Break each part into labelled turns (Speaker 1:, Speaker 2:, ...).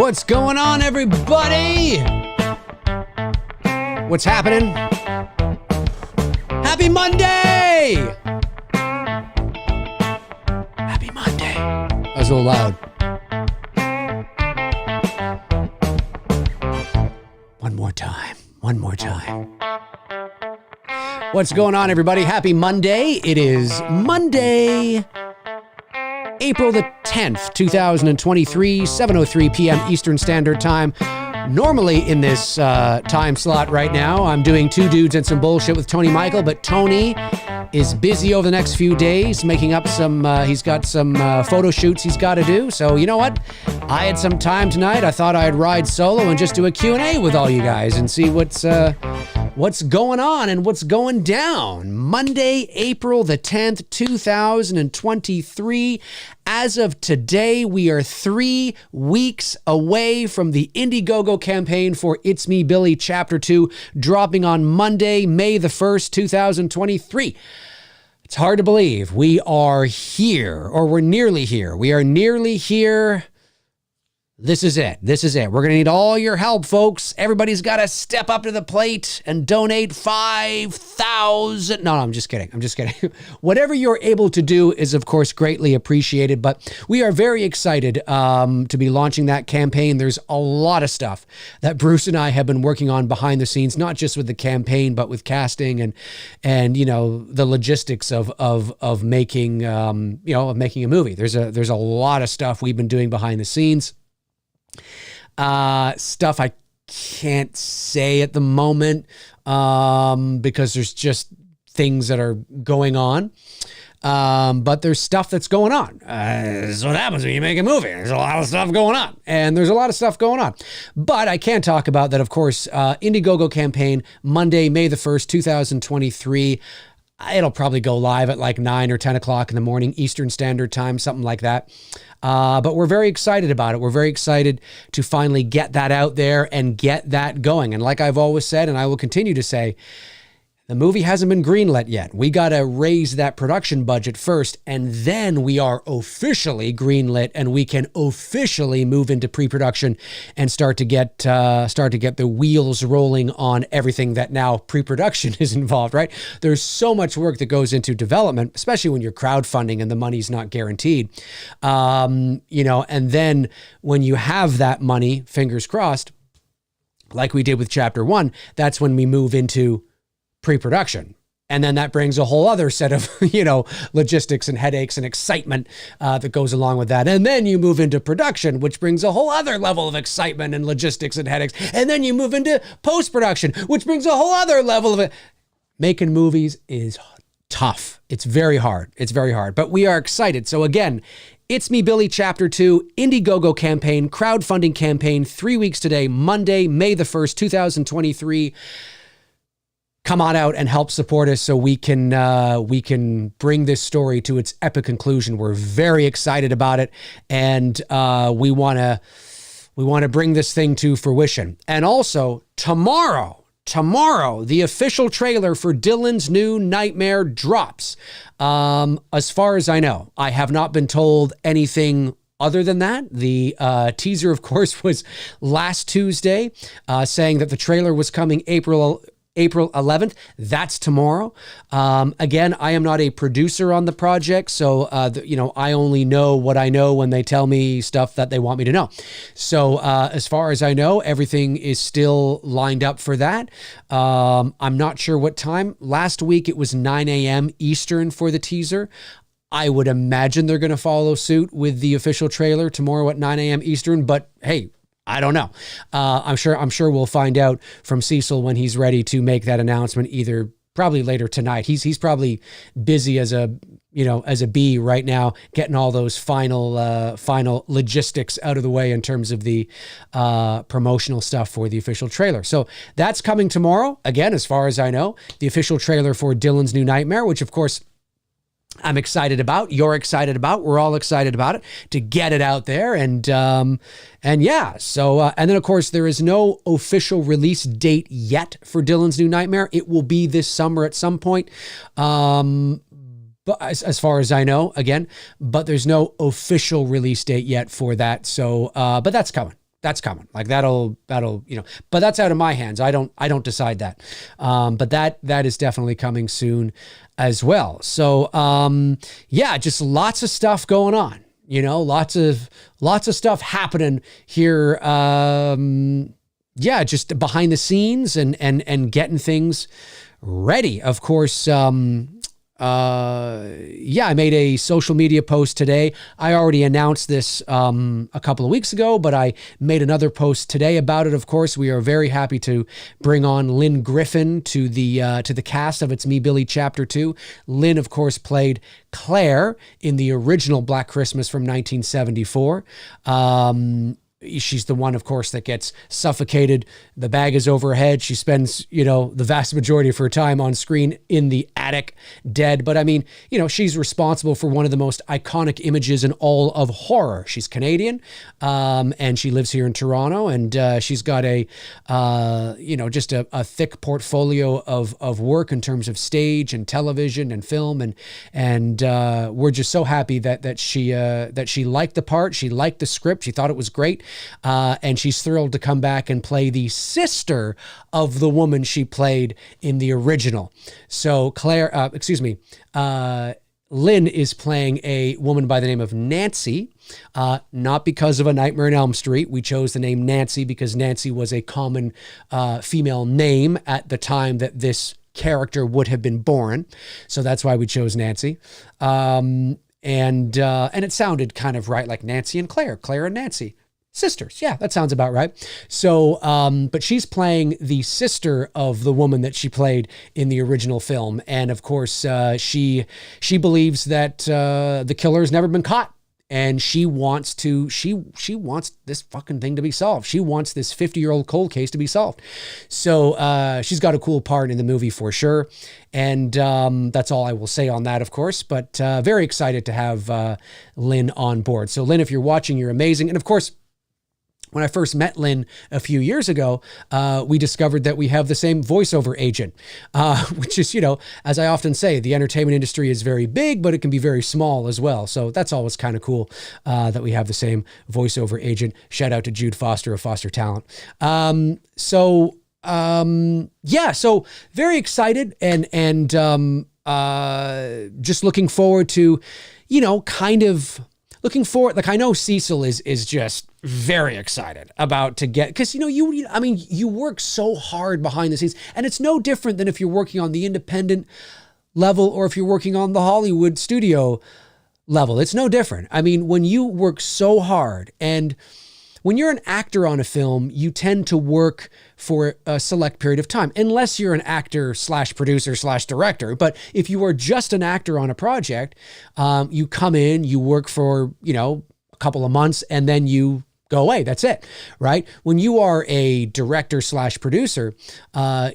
Speaker 1: What's going on, everybody? What's happening? Happy Monday! Happy Monday. That was a little loud. One more time. One more time. What's going on, everybody? Happy Monday. It is Monday, April the 10th, 2023, 7:03 p.m. Eastern Standard Time. Normally in this time slot right now, I'm doing Two Dudes and Some Bullshit with Tony Michael, but Tony is busy over the next few days making up some, he's got some photo shoots he's got to do. So you know what? I had some time tonight. I thought I'd ride solo and just do a Q&A with all you guys and see what's going on and what's going down. Monday, April the 10th, 2023. As of today, we are 3 weeks away from the Indiegogo campaign for It's Me Billy Chapter 2, dropping on Monday, May the 1st, 2023. It's hard to believe. We are here, or we're nearly here. We are nearly here. This is it. This is it. We're going to need all your help, folks. Everybody's got to step up to the plate and donate 5,000. No, I'm just kidding. I'm just kidding. Whatever you're able to do is, of course, greatly appreciated. But we are very excited to be launching that campaign. There's a lot of stuff that Bruce and I have been working on behind the scenes, not just with the campaign, but with casting and you know, the logistics of making of making a movie. There's a lot of stuff we've been doing behind the scenes. Stuff I can't say at the moment because there's just things that are going on. But there's stuff that's going on. This is what happens when you make a movie. There's a lot of stuff going on. And there's a lot of stuff going on. But I can talk about that, of course, Indiegogo campaign, Monday, May the 1st, 2023. It'll probably go live at like 9 or 10 o'clock in the morning, Eastern Standard Time, something like that. But we're very excited about it. We're very excited to finally get that out there and get that going. And like I've always said, and I will continue to say, the movie hasn't been greenlit yet. We got to raise that production budget first, and then we are officially greenlit, and we can officially move into pre-production and start to get the wheels rolling on everything that now pre-production is involved. Right? There's so much work that goes into development, especially when you're crowdfunding and the money's not guaranteed. And then when you have that money, fingers crossed, like we did with Chapter 1, that's when we move into pre-production. And then that brings a whole other set of, logistics and headaches and excitement that goes along with that. And then you move into production, which brings a whole other level of excitement and logistics and headaches. And then you move into post-production, which brings a whole other level of it. Making movies is tough. It's very hard. It's very hard. But we are excited. So again, It's Me Billy Chapter 2, Indiegogo campaign, crowdfunding campaign, 3 weeks today, Monday, May the 1st, 2023. Come on out and help support us so we can bring this story to its epic conclusion. We're very excited about it, and we want to bring this thing to fruition. And also tomorrow, the official trailer for Dylan's new Nightmare drops. As far as I know, I have not been told anything other than that. The teaser, of course, was last Tuesday, saying that the trailer was coming April April 11th. That's tomorrow. Again, I am not a producer on the project, so I only know what I know when they tell me stuff that they want me to know. So as far as I know, everything is still lined up for that. I'm not sure what time. Last week it was 9 a.m. Eastern for the teaser. I would imagine they're going to follow suit with the official trailer tomorrow at 9 a.m. Eastern, but hey, I don't know. I'm sure we'll find out from Cecil when he's ready to make that announcement, either probably later tonight. He's probably busy as a bee right now, getting all those final logistics out of the way in terms of the promotional stuff for the official trailer. So that's coming tomorrow. Again, as far as I know, the official trailer for Dylan's New Nightmare, which of course I'm excited about, you're excited about, we're all excited about it, to get it out there. And yeah, so, and then of course there is no official release date yet for Dylan's New Nightmare. It will be this summer at some point. But as far as I know, again, but there's no official release date yet for that. So, but that's coming. That's coming. Like that'll, but that's out of my hands. I don't decide that. But that is definitely coming soon as well. So, yeah, just lots of stuff going on, lots of stuff happening here. Yeah, just behind the scenes and getting things ready. Of course, I made a social media post today. I already announced this a couple of weeks ago, but I made another post today about it. Of course, we are very happy to bring on Lynn Griffin to the cast of It's Me, Billy Chapter 2. Lynn, of course, played Claire in the original Black Christmas from 1974. She's the one, of course, that gets suffocated. The bag is over her head. She spends, the vast majority of her time on screen in the attic, dead. But I mean, she's responsible for one of the most iconic images in all of horror. She's Canadian, and she lives here in Toronto, and she's got just a thick portfolio of work in terms of stage and television and film, and we're just so happy that she liked the part. She liked the script. She thought it was great. And she's thrilled to come back and play the sister of the woman she played in the original. So Lynn is playing a woman by the name of Nancy, not because of A Nightmare on Elm Street. We chose the name Nancy because Nancy was a common female name at the time that this character would have been born. So that's why we chose Nancy. And it sounded kind of right, like Nancy and Claire and Nancy. Sisters. Yeah, that sounds about right. So, but she's playing the sister of the woman that she played in the original film. And of course, she believes that the killer has never been caught. And she wants this fucking thing to be solved. She wants this 50-year-old cold case to be solved. So she's got a cool part in the movie for sure. And that's all I will say on that, of course. But very excited to have Lynn on board. So Lynn, if you're watching, you're amazing. And of course, when I first met Lynn a few years ago, we discovered that we have the same voiceover agent, which is, as I often say, the entertainment industry is very big, but it can be very small as well. So that's always kind of cool that we have the same voiceover agent. Shout out to Jude Foster of Foster Talent. So very excited and just looking forward to, looking forward. Like I know Cecil is just very excited about to get, because you work so hard behind the scenes, and it's no different than if you're working on the independent level or if you're working on the Hollywood studio level. It's no different. I mean, when you work so hard, and when you're an actor on a film, you tend to work for a select period of time, unless you're an actor / producer / director. But if you are just an actor on a project, you come in, you work for, a couple of months, and then you go away. That's it, right? When you are a director / producer,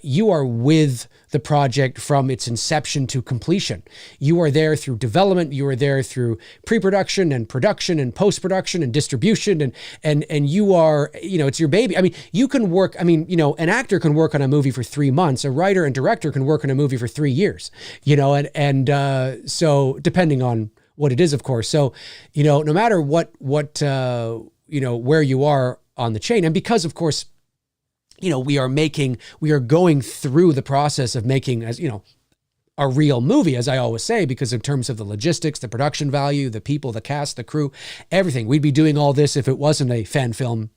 Speaker 1: you are with the project from its inception to completion. You are there through development. You are there through pre-production and production and post-production and distribution. And you are, it's your baby. I mean, you can work, an actor can work on a movie for 3 months. A writer and director can work on a movie for 3 years, so depending on what it is, of course. So, no matter what where you are on the chain, and because, of course, we are going through the process of making, as a real movie, as I always say, because in terms of the logistics, the production value, the people, the cast, the crew, everything, we'd be doing all this if it wasn't a fan film,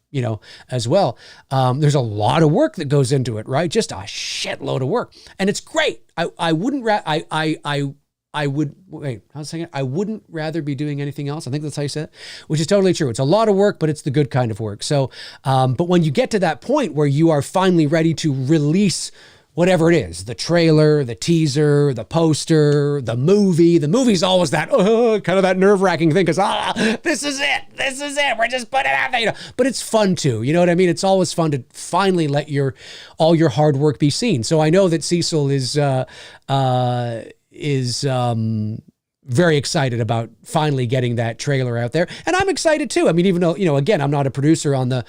Speaker 1: as well. There's a lot of work that goes into it, right? Just a shitload of work. And it's great. I wouldn't rather be doing anything else. I think that's how you said it, which is totally true. It's a lot of work, but it's the good kind of work. So, but when you get to that point where you are finally ready to release whatever it is, the trailer, the teaser, the poster, the movie's always that, kind of that nerve-wracking thing, because, this is it, we're just putting it out there, but it's fun too, you know what I mean? It's always fun to finally let all your hard work be seen. So I know that Cecil is very excited about finally getting that trailer out there. And I'm excited too. I mean, even though, again, I'm not a producer on the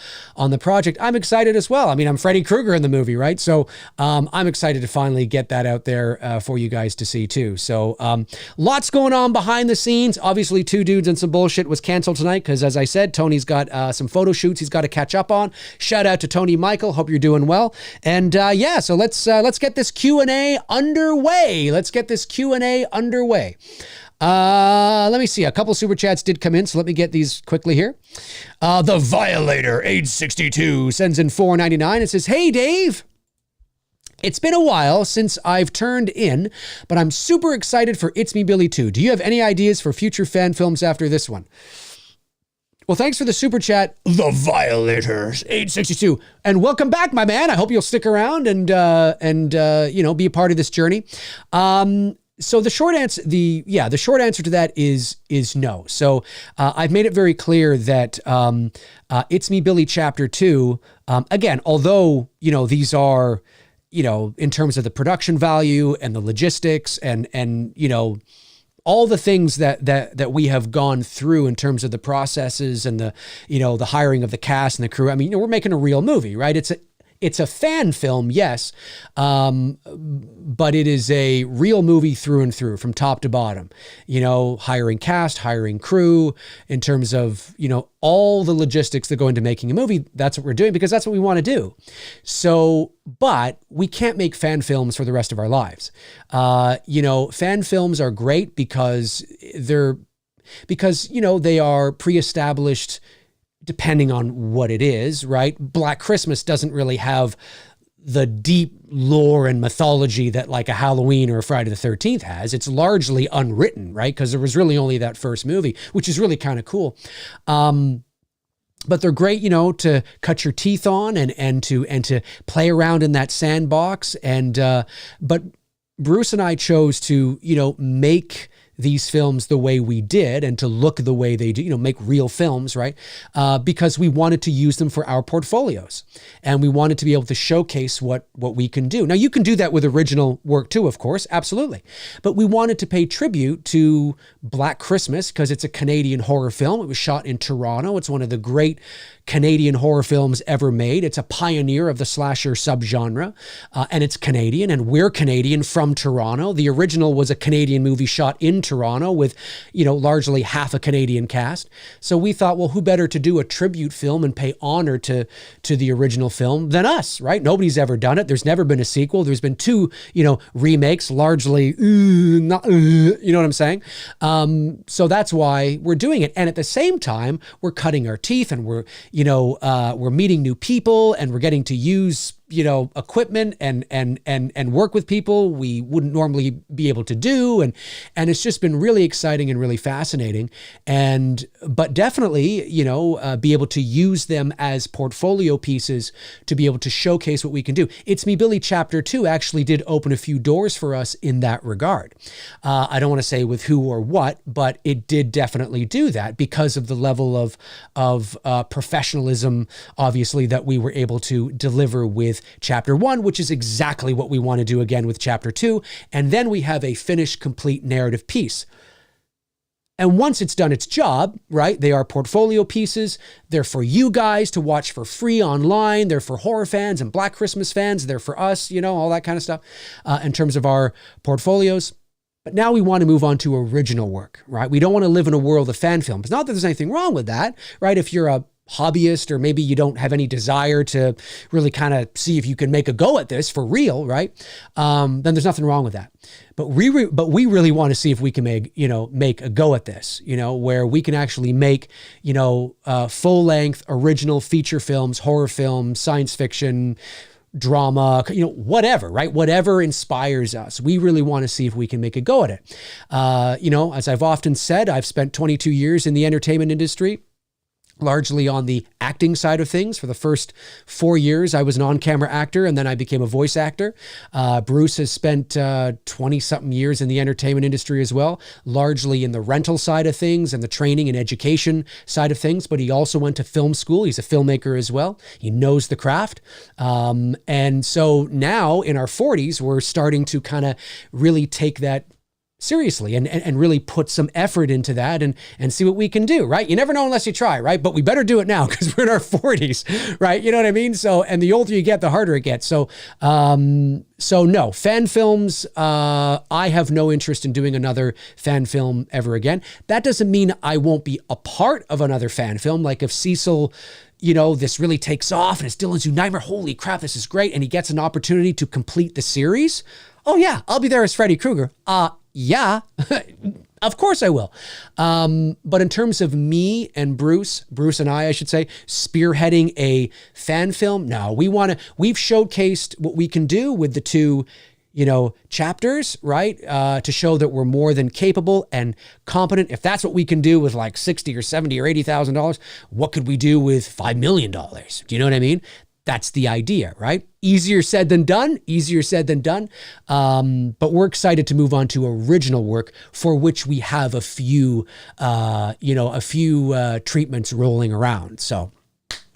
Speaker 1: project, I'm excited as well. I mean, I'm Freddy Krueger in the movie, right? So I'm excited to finally get that out there for you guys to see too. So lots going on behind the scenes. Obviously, Two Dudes and Some Bullshit was canceled tonight because, as I said, Tony's got some photo shoots he's got to catch up on. Shout out to Tony Michael. Hope you're doing well. And so let's get this Q&A underway. Let me see. A couple super chats did come in, so let me get these quickly here. The Violator, age 62, sends in $4.99 and says, "Hey, Dave. It's been a while since I've turned in, but I'm super excited for It's Me Billy 2. Do you have any ideas for future fan films after this one?" Well, thanks for the super chat, The Violators, age 62. And welcome back, my man. I hope you'll stick around and be a part of this journey. So the short answer to that is no. So I've made it very clear that It's Me Billy Chapter 2, again, although, these are, in terms of the production value and the logistics and all the things that we have gone through in terms of the processes and the hiring of the cast and the crew. I mean, we're making a real movie, right? It's a fan film, yes, but it is a real movie through and through, from top to bottom. Hiring cast, hiring crew, in terms of, all the logistics that go into making a movie. That's what we're doing because that's what we want to do. So, but we can't make fan films for the rest of our lives. Fan films are great because they are pre-established, depending on what it is, right? Black Christmas doesn't really have the deep lore and mythology that like a Halloween or a Friday the 13th has. It's largely unwritten, right? Because there was really only that first movie, which is really kind of cool. But they're great, to cut your teeth on and to play around in that sandbox. But Bruce and I chose to, make these films the way we did and to look the way they do, make real films, right? Because we wanted to use them for our portfolios and we wanted to be able to showcase what we can do. Now you can do that with original work too, of course, absolutely. But we wanted to pay tribute to Black Christmas because it's a Canadian horror film. It was shot in Toronto. It's one of the great Canadian horror films ever made. It's a pioneer of the slasher subgenre, and it's Canadian, and we're Canadian from Toronto. The original was a Canadian movie shot in Toronto with, largely half a Canadian cast. So we thought, well, who better to do a tribute film and pay honor to the original film than us, right? Nobody's ever done it. There's never been a sequel. There's been two, remakes, largely, not, you know what I'm saying? So that's why we're doing it. And at the same time, we're cutting our teeth and we're meeting new people and we're getting to use, equipment and work with people we wouldn't normally be able to do. And it's just been really exciting and really fascinating. But definitely, be able to use them as portfolio pieces to be able to showcase what we can do. It's Me Billy Chapter 2 actually did open a few doors for us in that regard. I don't want to say with who or what, but it did definitely do that because of the level of professionalism, obviously, that we were able to deliver with Chapter 1, which is exactly what we want to do again with Chapter 2. And then we have a finished, complete narrative piece. And once it's done its job, right, they are portfolio pieces. They're for you guys to watch for free online. They're for horror fans and Black Christmas fans. They're for us, all that kind of stuff in terms of our portfolios. But now we want to move on to original work, right? We don't want to live in a world of fan films. Not that there's anything wrong with that, right? If you're a hobbyist, or maybe you don't have any desire to really kind of see if you can make a go at this for real, right? Then there's nothing wrong with that. But we really want to see if we can make a go at this, where we can actually make, full length original feature films, horror films, science fiction, drama, whatever, right? Whatever inspires us. We really want to see if we can make a go at it. As I've often said, I've spent 22 years in the entertainment industry, largely on the acting side of things. For the first 4 years, I was an on-camera actor, and then I became a voice actor. Bruce has spent 20-something years in the entertainment industry as well, largely in the rental side of things and the training and education side of things, but he also went to film school. He's a filmmaker as well. He knows the craft. And so now in our 40s, we're starting to kind of really take that seriously and really put some effort into that and see what we can do, right? You never know unless you try, right? But we better do it now because we're in our 40s, right? You know what I mean? So, and the older you get, the harder it gets. So no, fan films, I have no interest in doing another fan film ever again. That doesn't mean I won't be a part of another fan film. Like if Cecil, this really takes off and it's Dylan's New Nightmare, holy crap, this is great, and he gets an opportunity to complete the series, oh yeah, I'll be there as Freddy Krueger. Yeah, of course I will. But in terms of me and Bruce and I should say, spearheading a fan film, no, we've showcased what we can do with the two, chapters, right? To show that we're more than capable and competent. If that's what we can do with like $60 or $70 or $80,000, what could we do with $5 million? Do you know what I mean? That's the idea, right? Easier said than done. But we're excited to move on to original work for which we have a few treatments rolling around. So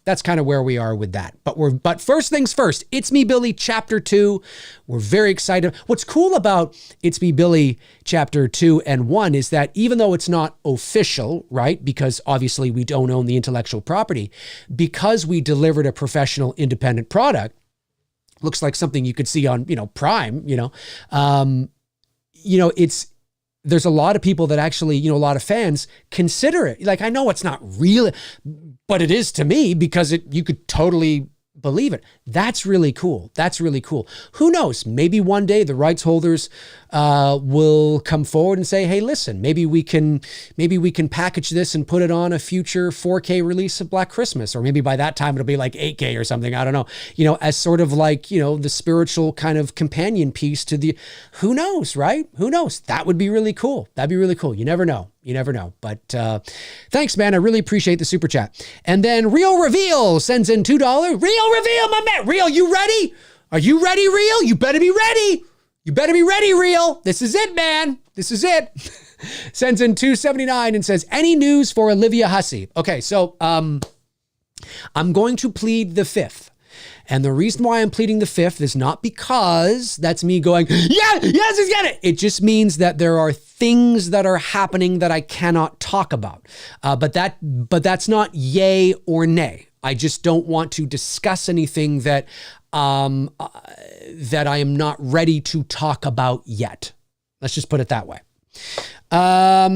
Speaker 1: that's kind of where we are with that. But first things first, It's Me, Billy, Chapter 2. We're very excited. What's cool about It's Me, Billy, Chapter 2 and 1 is that even though it's not official, right, because obviously we don't own the intellectual property, because we delivered a professional independent product, looks like something you could see on, Prime, there's a lot of people that actually, a lot of fans consider it. Like, I know it's not real, but it is to me because you could totally believe it. That's really cool. Who knows? Maybe one day the rights holders will come forward and say, hey, listen, maybe we can package this and put it on a future 4K release of Black Christmas. Or maybe by that time it'll be like 8K or something. I don't know, as sort of like, the spiritual kind of companion piece to who knows, right? Who knows? That would be really cool. That'd be really cool. You never know. But thanks, man. I really appreciate the super chat. And then Real Reveal sends in $2. Real Reveal, my man. Real, you ready? Are you ready, Real? You better be ready. Real. This is it, man. This is it. Sends in $2.79 and says, any news for Olivia Hussey? Okay, so I'm going to plead the fifth. And the reason why I'm pleading the fifth is not because that's me going, yes, he's got it. It just means that there are things that are happening that I cannot talk about. But that's not yay or nay. I just don't want to discuss anything that that I am not ready to talk about yet. Let's just put it that way. Let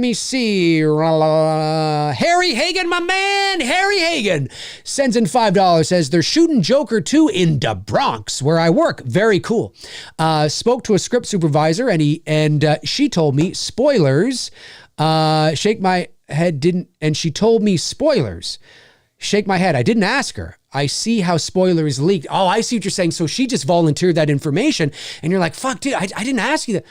Speaker 1: me see. Harry Hagen, my man, Harry Hagen sends in $5, says they're shooting Joker 2 in the Bronx where I work. Very cool. Spoke to a script supervisor and she told me spoilers. Shake my head she told me spoilers. Shake my head. I didn't ask her. I see how spoilers leaked. Oh, I see what you're saying. So she just volunteered that information and you're like, fuck, dude, I didn't ask you that.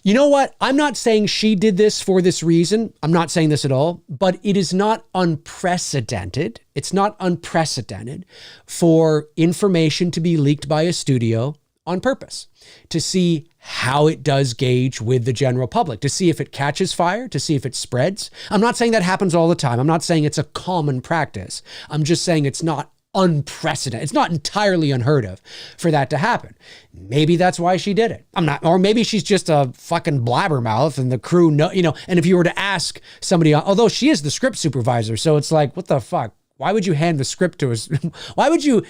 Speaker 1: You know what? I'm not saying she did this for this reason. I'm not saying this at all, but it is not unprecedented. It's not unprecedented for information to be leaked by a studio on purpose to see how it does gauge with the general public, to see if it catches fire, to see if it spreads. I'm not saying that happens all the time. I'm not saying it's a common practice. I'm just saying it's not unprecedented. It's not entirely unheard of for that to happen. Maybe that's why she did it. Or maybe she's just a fucking blabbermouth and the crew know, and if you were to ask somebody, although she is the script supervisor, so it's like, what the fuck? Why would you hand the script to us? Why would you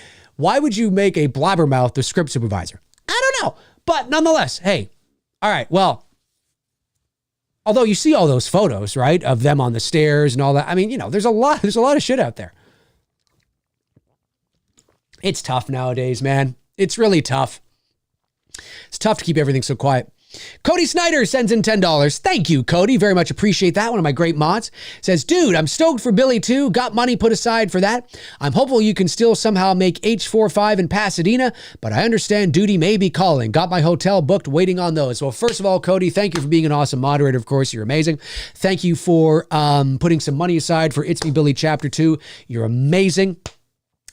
Speaker 1: make a blabbermouth the script supervisor? I don't know. But nonetheless, hey, all right, well, Although you see all those photos, right, of them on the stairs and all that. I mean, there's a lot of shit out there. It's tough nowadays, man. It's really tough. It's tough to keep everything so quiet. Cody Snyder sends in $10. Thank you, Cody. Very much appreciate that. One of my great mods says, dude, I'm stoked for Billy too. Got money put aside for that. I'm hopeful you can still somehow make H45 in Pasadena, but I understand duty may be calling. Got my hotel booked, waiting on those. Well, first of all, Cody, thank you for being an awesome moderator. Of course, you're amazing. Thank you for putting some money aside for It's Me Billy Chapter 2. You're amazing.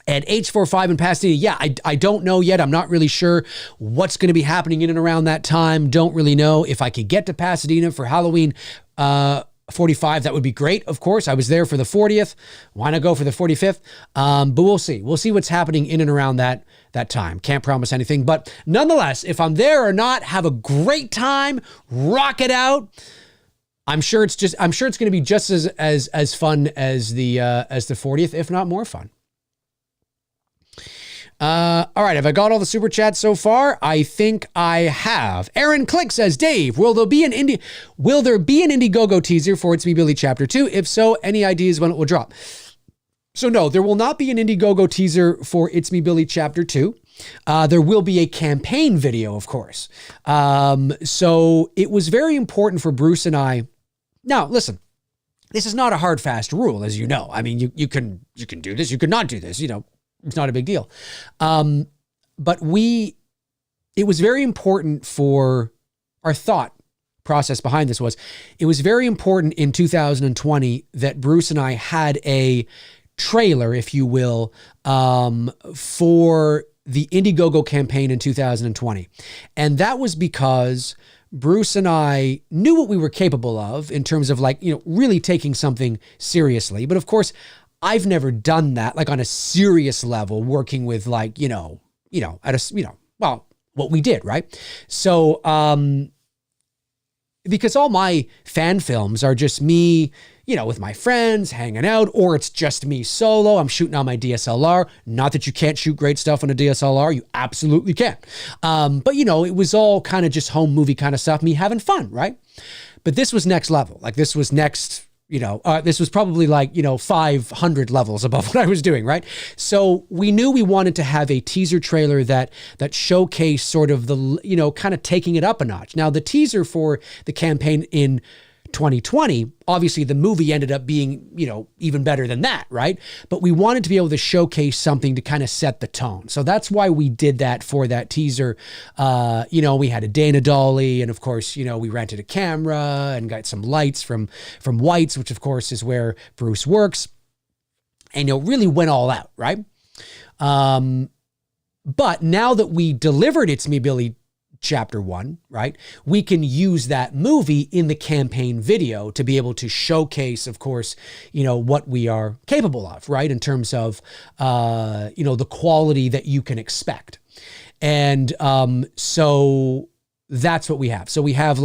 Speaker 1: And H45 in Pasadena, yeah, I don't know yet. I'm not really sure what's going to be happening in and around that time. Don't really know. If I could get to Pasadena for Halloween 45, that would be great, of course. I was there for the 40th. Why not go for the 45th? But we'll see. We'll see what's happening in and around that time. Can't promise anything. But nonetheless, if I'm there or not, have a great time. Rock it out. I'm sure it's going to be just as fun as the 40th, if not more fun. All right, have I got all the super chats so far? I think I have. Aaron Click says, Dave, will there be an Indiegogo teaser for It's Me Billy Chapter 2? If so, any ideas when it will drop? So no, there will not be an Indiegogo teaser for It's Me Billy Chapter 2. There will be a campaign video, of course. So it was very important for Bruce and I. Now, listen, this is not a hard, fast rule, as you know. I mean, you can do this, you could not do this, It's not a big deal. But it was very important for our thought process behind this it was very important in 2020 that Bruce and I had a trailer, if you will, for the Indiegogo campaign in 2020. And that was because Bruce and I knew what we were capable of in terms of really taking something seriously. But of course, I've never done that, on a serious level, working with what we did, right? So, because all my fan films are just me, with my friends hanging out, or it's just me solo. I'm shooting on my DSLR. Not that you can't shoot great stuff on a DSLR. You absolutely can. But it was all kind of just home movie kind of stuff, me having fun, right? But this was next level. This was next. This was probably 500 levels above what I was doing, right? So we knew we wanted to have a teaser trailer that showcased sort of the, kind of taking it up a notch. Now, the teaser for the campaign in 2020, obviously the movie ended up being, even better than that, right? But we wanted to be able to showcase something to kind of set the tone. So that's why we did that for that teaser. We had a Dana Dolly, and of course, we rented a camera and got some lights from White's, which of course is where Bruce works, and really went all out, right? But now that we delivered It's Me Billy Chapter 1, right? We can use that movie in the campaign video to be able to showcase, of course, what we are capable of, right? In terms of, the quality that you can expect. And so that's what we have. So we have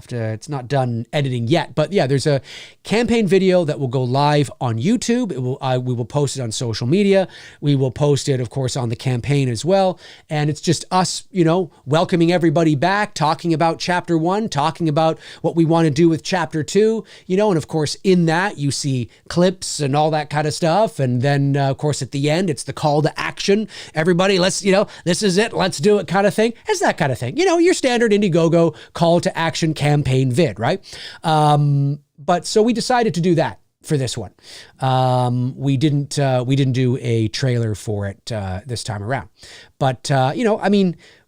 Speaker 1: it's not done editing yet, but yeah, there's a campaign video that will go live on YouTube. We will post it on social media. We will post it, of course, on the campaign as well. And it's just us, welcoming everybody back, talking about Chapter 1, talking about what we want to do with Chapter 2, and of course, in that you see clips and all that kind of stuff. And then, of course, at the end, it's the call to action. Everybody, let's, this is it. Let's do it kind of thing. It's that kind of thing. Your standard Indiegogo call to action campaign vid, right? But so we decided to do that for this one. We didn't do a trailer for it this time around. But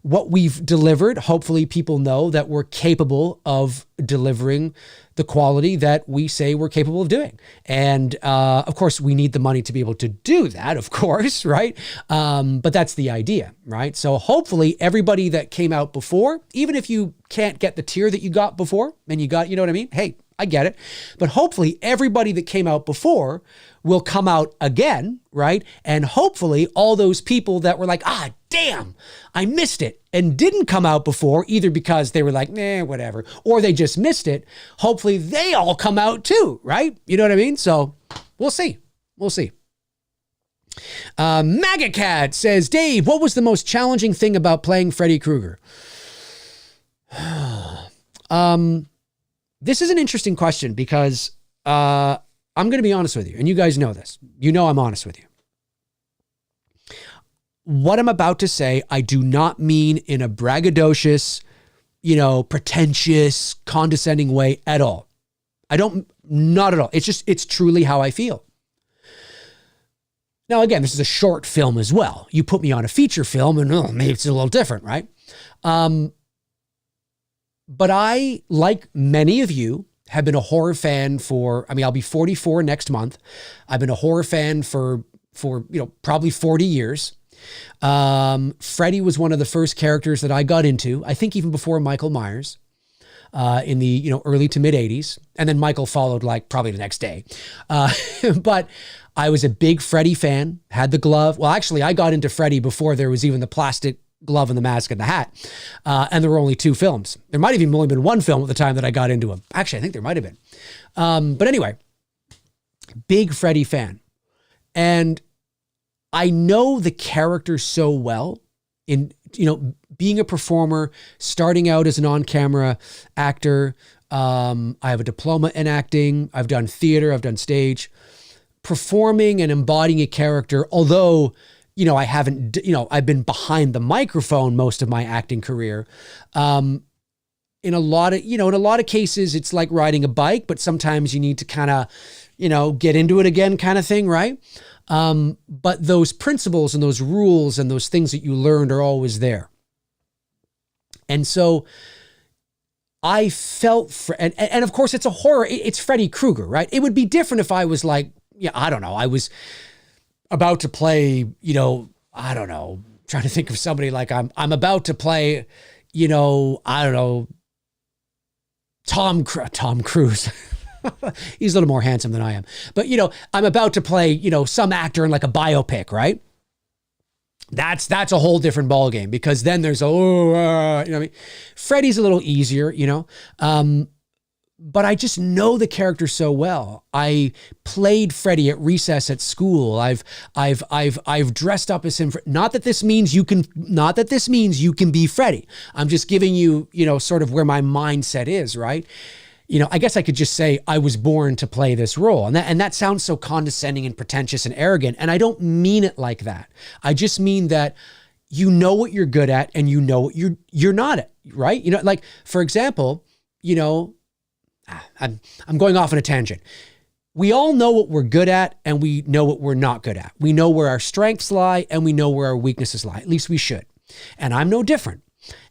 Speaker 1: what we've delivered, hopefully people know that we're capable of delivering the quality that we say we're capable of doing. And of course, we need the money to be able to do that, of course, right? But that's the idea, right? So hopefully everybody that came out before, even if you can't get the tier that you got before and you got, you know what I mean? Hey, I get it. But hopefully everybody that came out before will come out again, right? And hopefully all those people that were like, damn, I missed it and didn't come out before, either because they were like, whatever, or they just missed it. Hopefully they all come out too, right? You know what I mean? So we'll see. We'll see. Magacat says, Dave, what was the most challenging thing about playing Freddy Krueger? This is an interesting question because I'm going to be honest with you, and you guys know this. You know I'm honest with you. What I'm about to say, I do not mean in a braggadocious, pretentious, condescending way at all. Not at all. It's truly how I feel. Now, again, this is a short film as well. You put me on a feature film and maybe it's a little different, right? But I, like many of you, have been a horror fan I'll be 44 next month. I've been a horror fan for probably 40 years. Freddy was one of the first characters that I got into, I think even before Michael Myers, in the, early to mid 80s. And then Michael followed probably the next day. But I was a big Freddy fan, had the glove. Well, actually I got into Freddy before there was even the plastic glove and the mask and the hat. And there were only 2 films. There might have even only been 1 film at the time that I got into him. Actually, I think there might have been. But anyway, big Freddy fan. And I know the character so well in, being a performer, starting out as an on-camera actor. I have a diploma in acting. I've done theater. I've done stage. Performing and embodying a character, although I haven't, I've been behind the microphone most of my acting career. In a lot of cases, it's like riding a bike, but sometimes you need to kind of, get into it again kind of thing, right? But those principles and those rules and those things that you learned are always there. And so I felt, and of course it's a horror, it's Freddy Krueger, right? It would be different if I was I was about to play, trying to think of somebody I'm about to play, Tom Cruise. He's a little more handsome than I am. But, I'm about to play, some actor in a biopic, right? That's a whole different ballgame because then there's Freddy's a little easier, but I just know the character so well. I played Freddy at recess at school. I've dressed up as him. Not that this means you can be Freddy. I'm just giving you, sort of where my mindset is, right? I guess I could just say I was born to play this role. And that sounds so condescending and pretentious and arrogant. And I don't mean it like that. I just mean that you know what you're good at and you know what you're not at, right? For example, I'm going off on a tangent. We all know what we're good at and we know what we're not good at. We know where our strengths lie and we know where our weaknesses lie. At least we should. And I'm no different.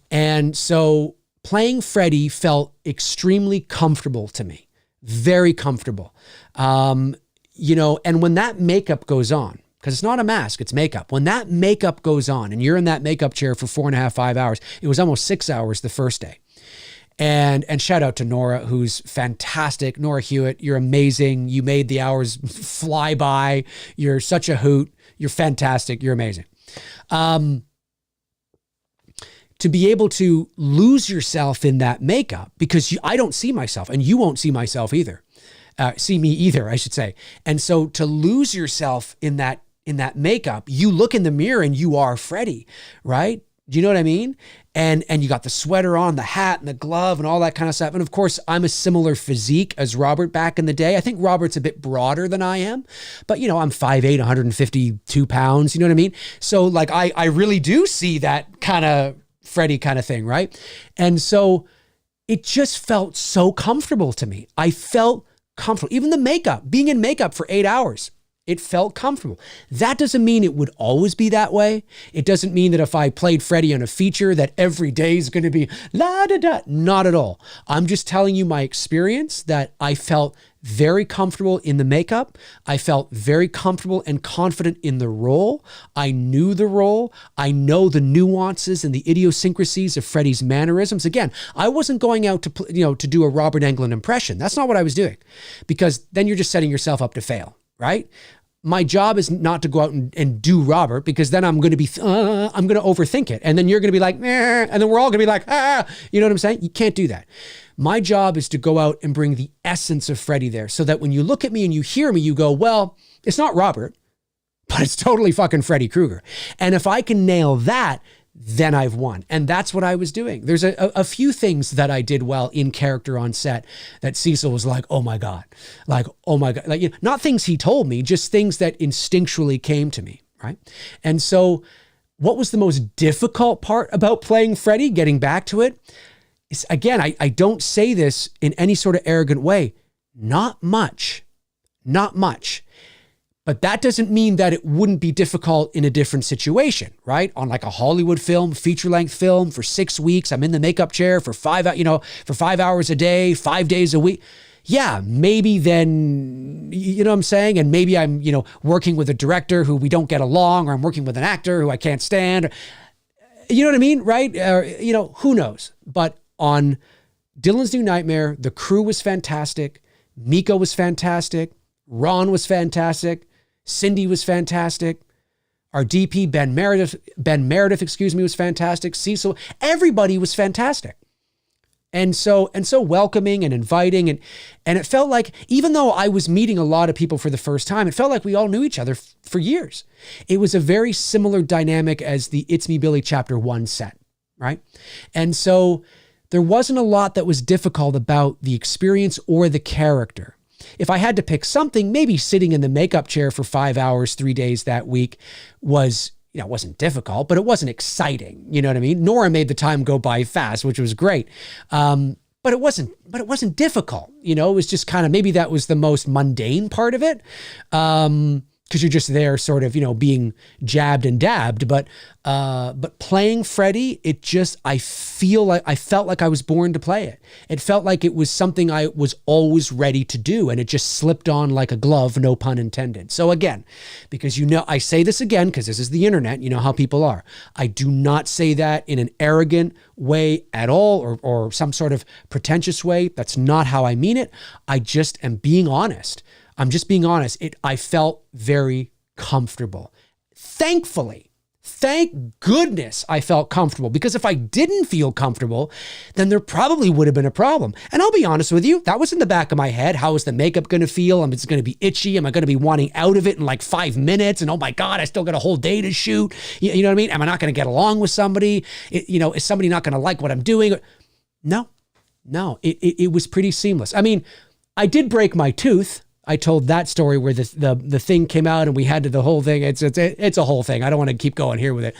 Speaker 1: And so playing Freddy felt extremely comfortable to me. Very comfortable. And when that makeup goes on, because it's not a mask, it's makeup. When that makeup goes on and you're in that makeup chair for 4.5, 5 hours, it was almost 6 hours the first day. And shout out to Nora, who's fantastic. Nora Hewitt, you're amazing. You made the hours fly by. You're such a hoot. You're fantastic. You're amazing. To be able to lose yourself in that makeup, because I don't see myself and you won't see myself either. See me either, I should say. And so to lose yourself in that makeup, you look in the mirror and you are Freddy, right? Do you know what I mean? And you got the sweater on, the hat and the glove and all that kind of stuff. And of course, I'm a similar physique as Robert back in the day. I think Robert's a bit broader than I am, but I'm 5'8", 152 pounds. You know what I mean? So I really do see that kind of Freddy kind of thing, right? And so it just felt so comfortable to me. I felt comfortable. Even the makeup, being in makeup for 8 hours, it felt comfortable. That doesn't mean it would always be that way. It doesn't mean that if I played Freddy on a feature that every day is going to be la-da-da. Not at all. I'm just telling you my experience that I felt very comfortable in the makeup. I felt very comfortable and confident in the role. I knew the role. I know the nuances and the idiosyncrasies of Freddy's mannerisms. Again, I wasn't going out to, to do a Robert Englund impression. That's not what I was doing, because then you're just setting yourself up to fail, right? My job is not to go out and do Robert, because then I'm going to overthink it. And then you're going to be like, and then we're all going to be like, you know what I'm saying? You can't do that. My job is to go out and bring the essence of Freddy there, so that when you look at me and you hear me, you go, well, it's not Robert, but it's totally fucking Freddy Krueger. And if I can nail that, then I've won. And that's what I was doing. There's a few things that I did well in character on set that Cecil was like, oh my God, like, oh my God, like, you know, not things he told me, just things that instinctually came to me, right? And so what was the most difficult part about playing Freddy, getting back to it, is, again, I don't say this in any sort of arrogant way, not much. But that doesn't mean that it wouldn't be difficult in a different situation, right? On like a Hollywood film, feature-length film for 6 weeks, I'm in the makeup chair for 5 hours a day, 5 days a week. Yeah, maybe then, you know what I'm saying? And maybe I'm, you know, working with a director who we don't get along, or I'm working with an actor who I can't stand. You know what I mean, right? You know, who knows? But on Dylan's New Nightmare, the crew was fantastic. Miko was fantastic. Ron was fantastic. Cindy was fantastic. Our DP, Ben Meredith, was fantastic. Cecil, everybody was fantastic. And so welcoming and inviting. And it felt like, even though I was meeting a lot of people for the first time, it felt like we all knew each other for years. It was a very similar dynamic as the It's Me Billy Chapter 1 set, right? And so there wasn't a lot that was difficult about the experience or the character. If I had to pick something, maybe sitting in the makeup chair for 5 hours, 3 days that week was, you know, it wasn't difficult, but it wasn't exciting. You know what I mean? Nora made the time go by fast, which was great. But it wasn't difficult. You know, it was just kind of, maybe that was the most mundane part of it. Because you're just there sort of, you know, being jabbed and dabbed. But playing Freddy, I felt like I was born to play it. It felt like it was something I was always ready to do, and it just slipped on like a glove, no pun intended. So again, because, you know, I say this again, because this is the internet, you know how people are. I do not say that in an arrogant way at all, or some sort of pretentious way. That's not how I mean it. I just am being honest. I'm just being honest. I felt very comfortable. Thankfully, thank goodness I felt comfortable, because if I didn't feel comfortable, then there probably would have been a problem. And I'll be honest with you, that was in the back of my head. How is the makeup going to feel? It's going to be itchy. Am I going to be wanting out of it in like 5 minutes? And oh my God, I still got a whole day to shoot. You know what I mean? Am I not going to get along with somebody? Is somebody not going to like what I'm doing? No, it was pretty seamless. I mean, I did break my tooth. I told that story where the thing came out and we had to, the whole thing. It's a whole thing. I don't want to keep going here with it.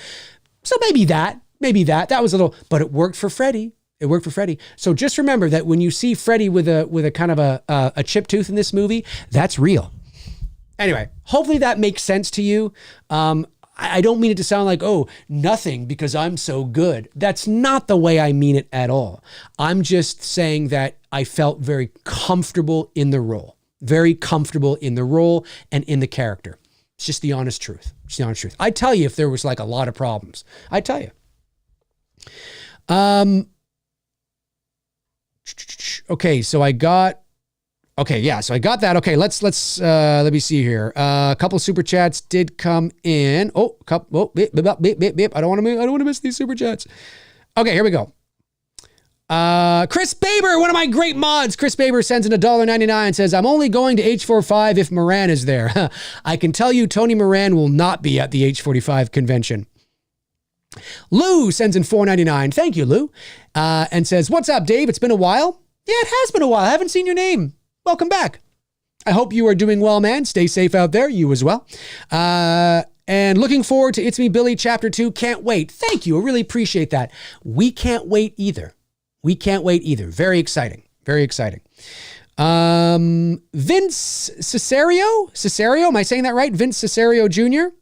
Speaker 1: So maybe that was a little, but it worked for Freddy. It worked for Freddy. So just remember that when you see Freddy with a kind of a chipped tooth in this movie, that's real. Anyway, hopefully that makes sense to you. I don't mean it to sound like, oh, nothing because I'm so good. That's not the way I mean it at all. I'm just saying that I felt very comfortable in the role. Very comfortable in the role and in the character. It's just the honest truth. It's the honest truth. I'd tell you if there was like a lot of problems. I'd tell you. Okay, so I got that. Okay, let's let me see here. A couple of super chats did come in. I don't want to miss these super chats. Okay, here we go. Chris Baber, one of my great mods. Chris Baber sends in $1.99, says, I'm only going to H45 if Moran is there. I can tell you Tony Moran will not be at the H45 convention. Lou sends in $4.99. Thank you, Lou. And says, what's up, Dave? It's been a while. Yeah, it has been a while. I haven't seen your name. Welcome back. I hope you are doing well, man. Stay safe out there. You as well. And looking forward to It's Me Billy Chapter 2. Can't wait. Thank you. I really appreciate that. We can't wait either. Very exciting. Very exciting. Vince Cesario, am I saying that right? Vince Cesario Jr.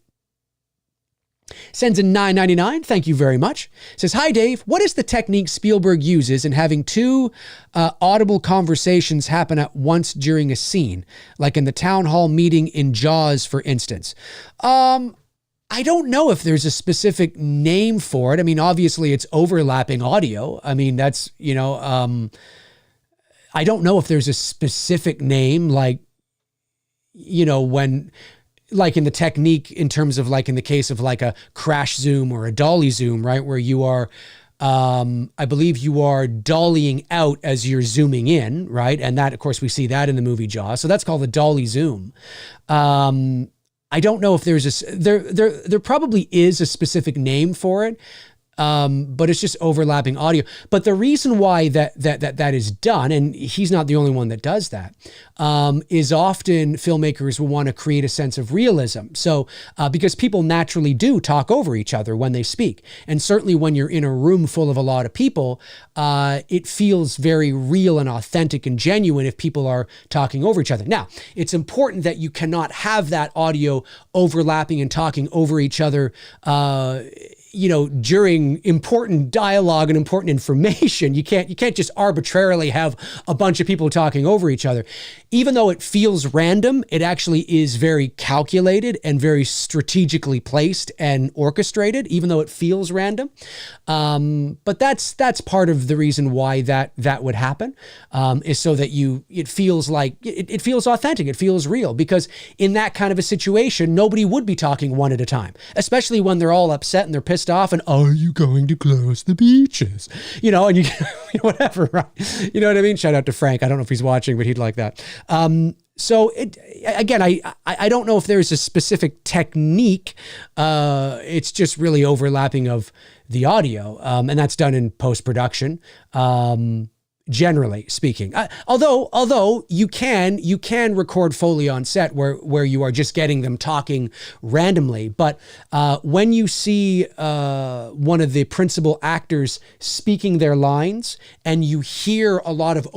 Speaker 1: sends in $9.99. Thank you very much. Says, hi, Dave. What is the technique Spielberg uses in having two audible conversations happen at once during a scene, like in the town hall meeting in Jaws, for instance? I don't know if there's a specific name for it. I mean, obviously it's overlapping audio. I mean, that's, I don't know if there's a specific name, like, when, like in the technique in terms of like in the case of like a crash zoom or a dolly zoom, right? Where you are, I believe you are dollying out as you're zooming in, right? And that, of course, we see that in the movie Jaws. So that's called the dolly zoom. I don't know if there's there probably is a specific name for it. but it's just overlapping audio. But the reason why that is done, and he's not the only one that does that, is often filmmakers will want to create a sense of realism. So because people naturally do talk over each other when they speak, and certainly when you're in a room full of a lot of people, it feels very real and authentic and genuine if people are talking over each other. Now, it's important that you cannot have that audio overlapping and talking over each other during important dialogue and important information. You can't just arbitrarily have a bunch of people talking over each other. Even though it feels random, it actually is very calculated and very strategically placed and orchestrated, even though it feels random. But that's part of the reason why that would happen, is so that it feels like it feels authentic, it feels real, because in that kind of a situation, nobody would be talking one at a time, especially when they're all upset and they're pissed off and, are you going to close the beaches? And you whatever, right? You know what I mean? Shout out to Frank. I don't know if he's watching, but he'd like that. So I don't know if there's a specific technique. It's just really overlapping of the audio. And that's done in post-production. Generally speaking, although you can record Foley on set where you are just getting them talking randomly. But when you see one of the principal actors speaking their lines and you hear a lot of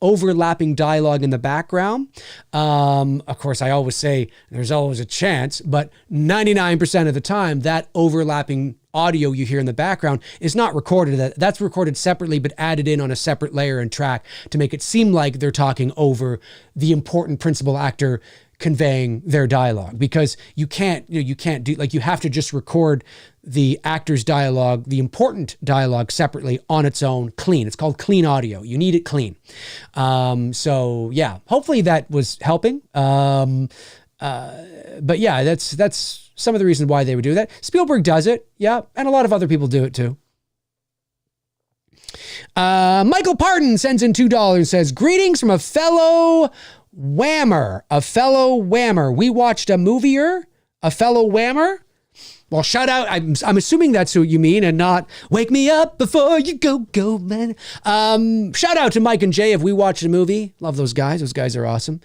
Speaker 1: overlapping dialogue in the background, of course, I always say there's always a chance, but 99% of the time, that overlapping audio you hear in the background is not recorded. That's recorded separately, but added in on a separate layer and track to make it seem like they're talking over the important principal actor conveying their dialogue, because you can't do, like, you have to just record the actor's dialogue, the important dialogue, separately on its own, clean. It's called clean audio. You need it clean. So yeah, hopefully that was helping. But yeah, that's some of the reasons why they would do that. Spielberg does it, yeah, and a lot of other people do it too. Michael Pardon sends in $2 and says, greetings from a fellow whammer. We watched a movie-er, a fellow whammer. Well, shout out. I'm assuming that's what you mean, and not wake me up before you go, man. Shout out to Mike and Jay if we watched a movie. Love those guys. Those guys are awesome.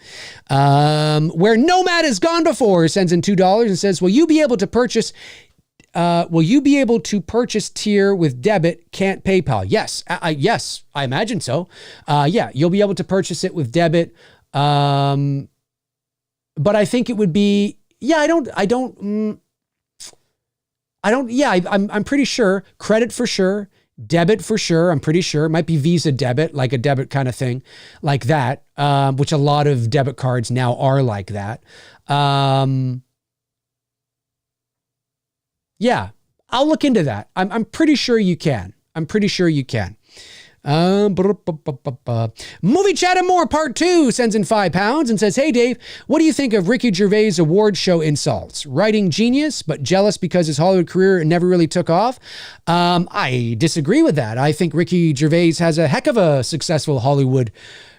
Speaker 1: Where Nomad has gone before sends in $2 and says, will you be able to purchase tier with debit, can't PayPal? Yes. Yes, I imagine so. Yeah, you'll be able to purchase it with debit. But I think it would be, I'm pretty sure credit for sure, debit for sure. I'm pretty sure it might be Visa debit, like a debit kind of thing like that, which a lot of debit cards now are like that. Yeah, I'll look into that. I'm pretty sure you can. Movie Chat and More Part 2 sends in £5 and says, hey Dave, what do you think of Ricky Gervais' award show insults? Writing genius, but jealous because his Hollywood career never really took off. I disagree with that. I think Ricky Gervais has a heck of a successful Hollywood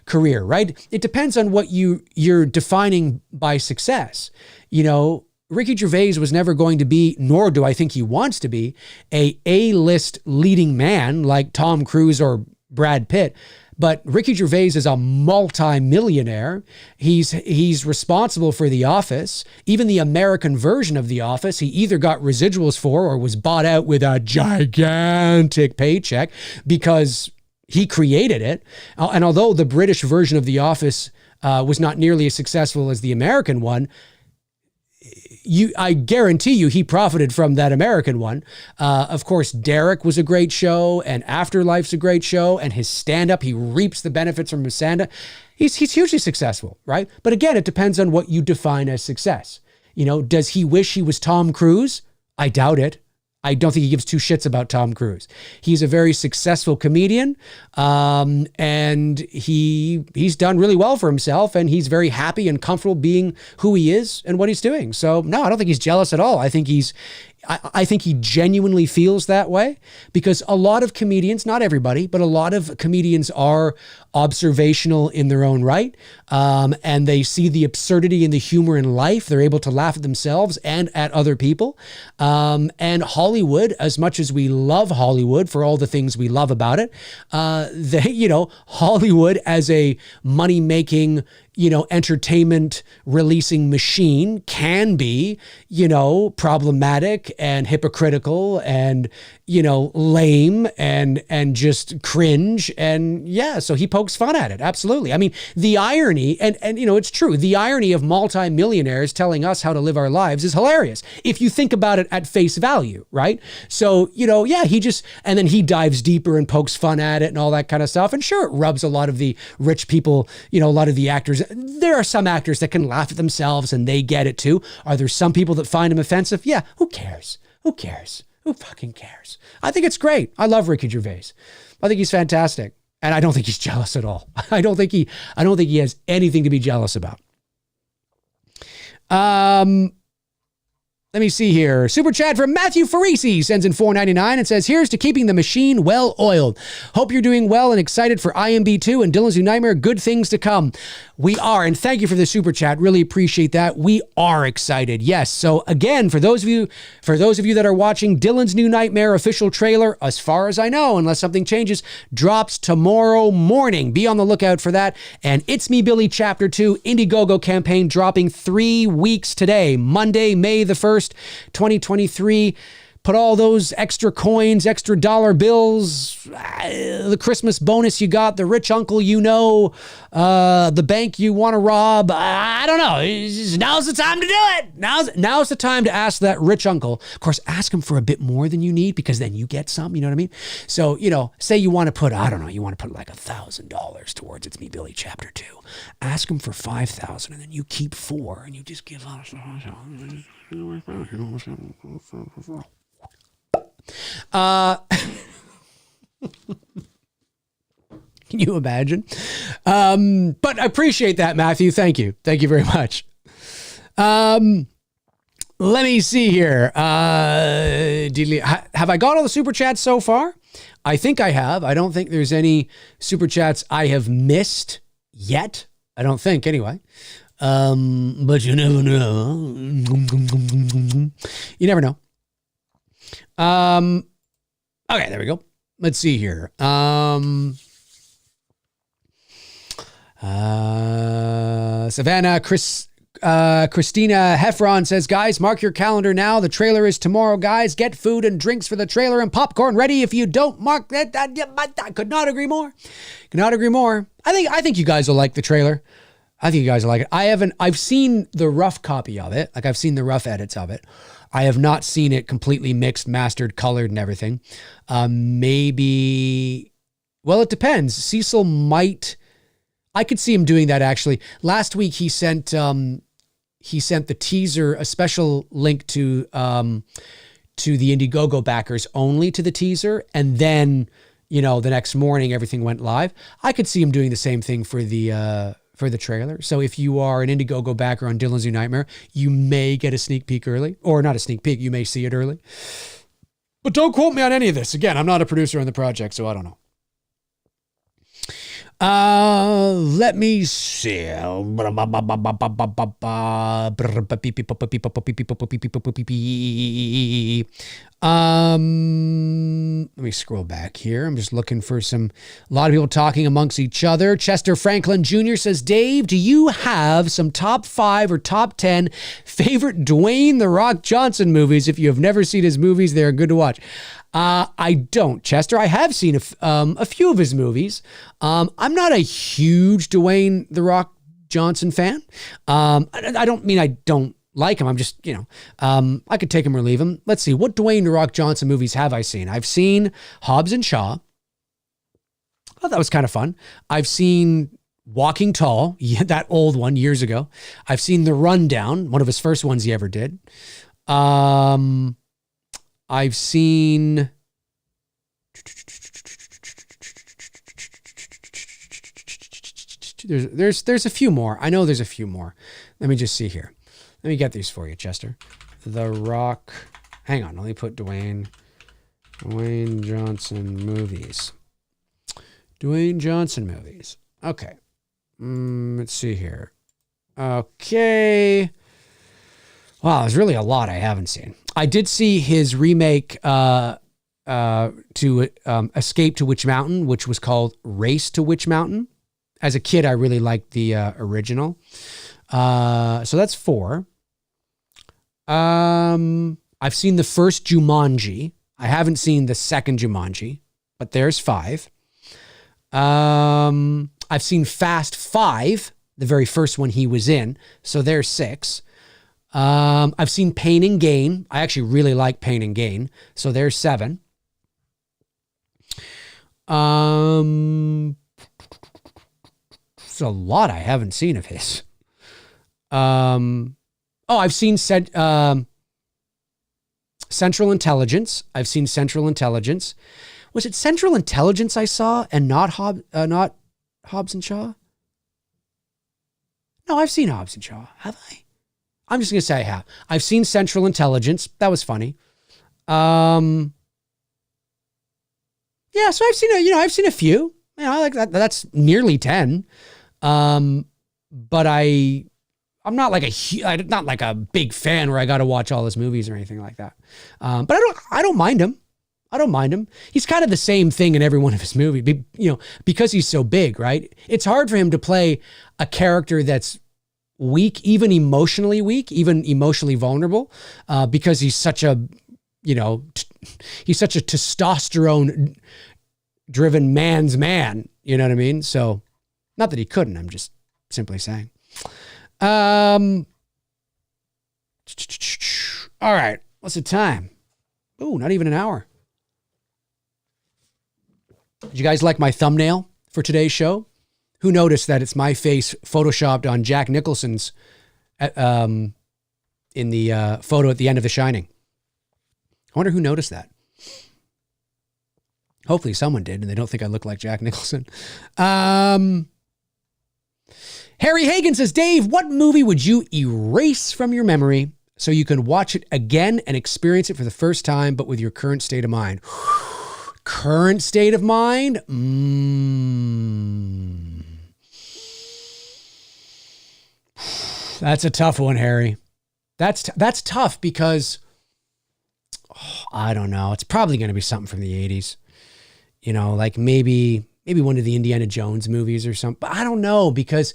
Speaker 1: career, right? It depends on what you're defining by success. Ricky Gervais was never going to be, nor do I think he wants to be, a A-list leading man like Tom Cruise or Brad Pitt. But Ricky Gervais is a multi-millionaire. He's responsible for The Office. Even the American version of The Office, he either got residuals for or was bought out with a gigantic paycheck because he created it. And although the British version of The Office was not nearly as successful as the American one, I guarantee you he profited from that American one. Of course, Derek was a great show, and Afterlife's a great show, and his stand-up, he reaps the benefits from his stand-up. He's hugely successful, right? But again, it depends on what you define as success. Does he wish he was Tom Cruise? I doubt it. I don't think he gives two shits about Tom Cruise. He's a very successful comedian, and he's done really well for himself, and he's very happy and comfortable being who he is and what he's doing. So no, I don't think he's jealous at all. I think he's I think he genuinely feels that way, because a lot of comedians, not everybody, but a lot of comedians are observational in their own right. And they see the absurdity and the humor in life. They're able to laugh at themselves and at other people. And Hollywood, as much as we love Hollywood for all the things we love about it, Hollywood as a money-making, entertainment releasing machine can be, problematic and hypocritical and, lame and just cringe. And yeah, so he pokes fun at it. Absolutely. I mean, the irony, and it's true, the irony of multimillionaires telling us how to live our lives is hilarious if you think about it at face value, right? So, yeah, and then he dives deeper and pokes fun at it and all that kind of stuff. And sure, it rubs a lot of the rich people, a lot of the actors. There are some actors that can laugh at themselves and they get it too. Are there some people that find him offensive? Yeah, who cares? Who cares? Who fucking cares? I think it's great. I love Ricky Gervais. I think he's fantastic. And I don't think he's jealous at all. I don't think he has anything to be jealous about. Let me see here. Super chat from Matthew Farisi sends in $4.99 and says, here's to keeping the machine well oiled. Hope you're doing well and excited for IMDb 2 and Dylan's New Nightmare. Good things to come. We are, and thank you for the super chat. Really appreciate that. We are excited. Yes. So again, for those of you that are watching, Dylan's New Nightmare official trailer, as far as I know, unless something changes, drops tomorrow morning. Be on the lookout for that. And It's Me Billy Chapter 2 Indiegogo campaign dropping 3 weeks today, Monday, May the 1st, 2023. Put all those extra coins, extra dollar bills, the Christmas bonus you got, the rich uncle the bank you want to rob. I don't know. Now's the time to do it. Now's the time to ask that rich uncle. Of course, ask him for a bit more than you need, because then you get some, you know what I mean? So, say you want to put, like $1,000 towards It's Me Billy Chapter 2. Ask him for $5,000 and then you keep $4 and you just give out. Can you imagine? But I appreciate that, Matthew. Thank you. Thank you very much. Let me see here. Have I got all the super chats so far? I think I have. I don't think there's any super chats I have missed yet. I don't think, anyway. But you never know. You never know. Okay, there we go. Let's see here. Savannah, Christina Heffron says, guys, mark your calendar now. The trailer is tomorrow, guys. Get food and drinks for the trailer and popcorn ready. If you don't mark that, I could not agree more. I think you guys will like the trailer. I think you guys will like it. I've seen the rough copy of it. Like, I've seen the rough edits of it. I have not seen it completely mixed, mastered, colored, and everything. Maybe, well, it depends. Cecil might, I could see him doing that actually. Last week he sent the teaser, a special link to the Indiegogo backers only to the teaser. And then, the next morning everything went live. I could see him doing the same thing for the trailer. So if you are an Indiegogo backer on Dylan's New Nightmare, you may get a sneak peek early, or not a sneak peek, you may see it early. But don't quote me on any of this. Again, I'm not a producer on the project, so I don't know. Let me see. Let me scroll back here. I'm just looking for a lot of people talking amongst each other. Chester Franklin Jr. says, Dave, do you have some top 5 or top 10 favorite Dwayne "The Rock" Johnson movies? If you have never seen his movies, they are good to watch. I don't, Chester. I have seen a few of his movies. I'm not a huge Dwayne "The Rock" Johnson fan. I don't mean I don't like him. I'm just, I could take him or leave him. Let's see. What Dwayne "The Rock" Johnson movies have I seen? I've seen Hobbs and Shaw. Oh, that was kind of fun. I've seen Walking Tall, that old one years ago. I've seen The Rundown, one of his first ones he ever did. I've seen there's a few more. I know there's a few more. Let me just see here. Let me get these for you, Chester. The Rock Hang on, let me put Dwayne Johnson movies. Dwayne Johnson movies. Okay. Let's see here. Okay. Wow, there's really a lot I haven't seen. I did see his remake to Escape to Witch Mountain, which was called Race to Witch Mountain. As a kid, I really liked the original. So that's 4. I've seen the first Jumanji. I haven't seen the second Jumanji, but there's 5. I've seen Fast 5, the very first one he was in. So there's 6. I've seen Pain and Gain. I actually really like Pain and Gain. So there's 7. There's a lot I haven't seen of his. I've seen Central Intelligence. I've seen Central Intelligence. Was it Central Intelligence I saw and not Hobbs and Shaw? No, I've seen Hobbs and Shaw. Have I? I'm just going to say I have. I've seen Central Intelligence. That was funny. Yeah, so I've seen a few. You know, I like that. That's nearly 10. But I'm not like a big fan where I got to watch all his movies or anything like that. But I don't mind him. I don't mind him. He's kind of the same thing in every one of his movies, because he's so big, right? It's hard for him to play a character that's weak, even emotionally weak, even emotionally vulnerable, because he's such a testosterone driven man's man. You know what I mean? So not that he couldn't, I'm just simply saying. All right. What's the time? Oh, not even an hour. Did you guys like my thumbnail for today's show? Who noticed that it's my face photoshopped on Jack Nicholson's in the photo at the end of The Shining? I wonder who noticed that. Hopefully someone did, and they don't think I look like Jack Nicholson. Harry Hagen says, Dave, what movie would you erase from your memory so you can watch it again and experience it for the first time, but with your current state of mind? Current state of mind? That's a tough one, Harry. That's tough because, I don't know. It's probably going to be something from the 80s. Like maybe one of the Indiana Jones movies or something. But I don't know, because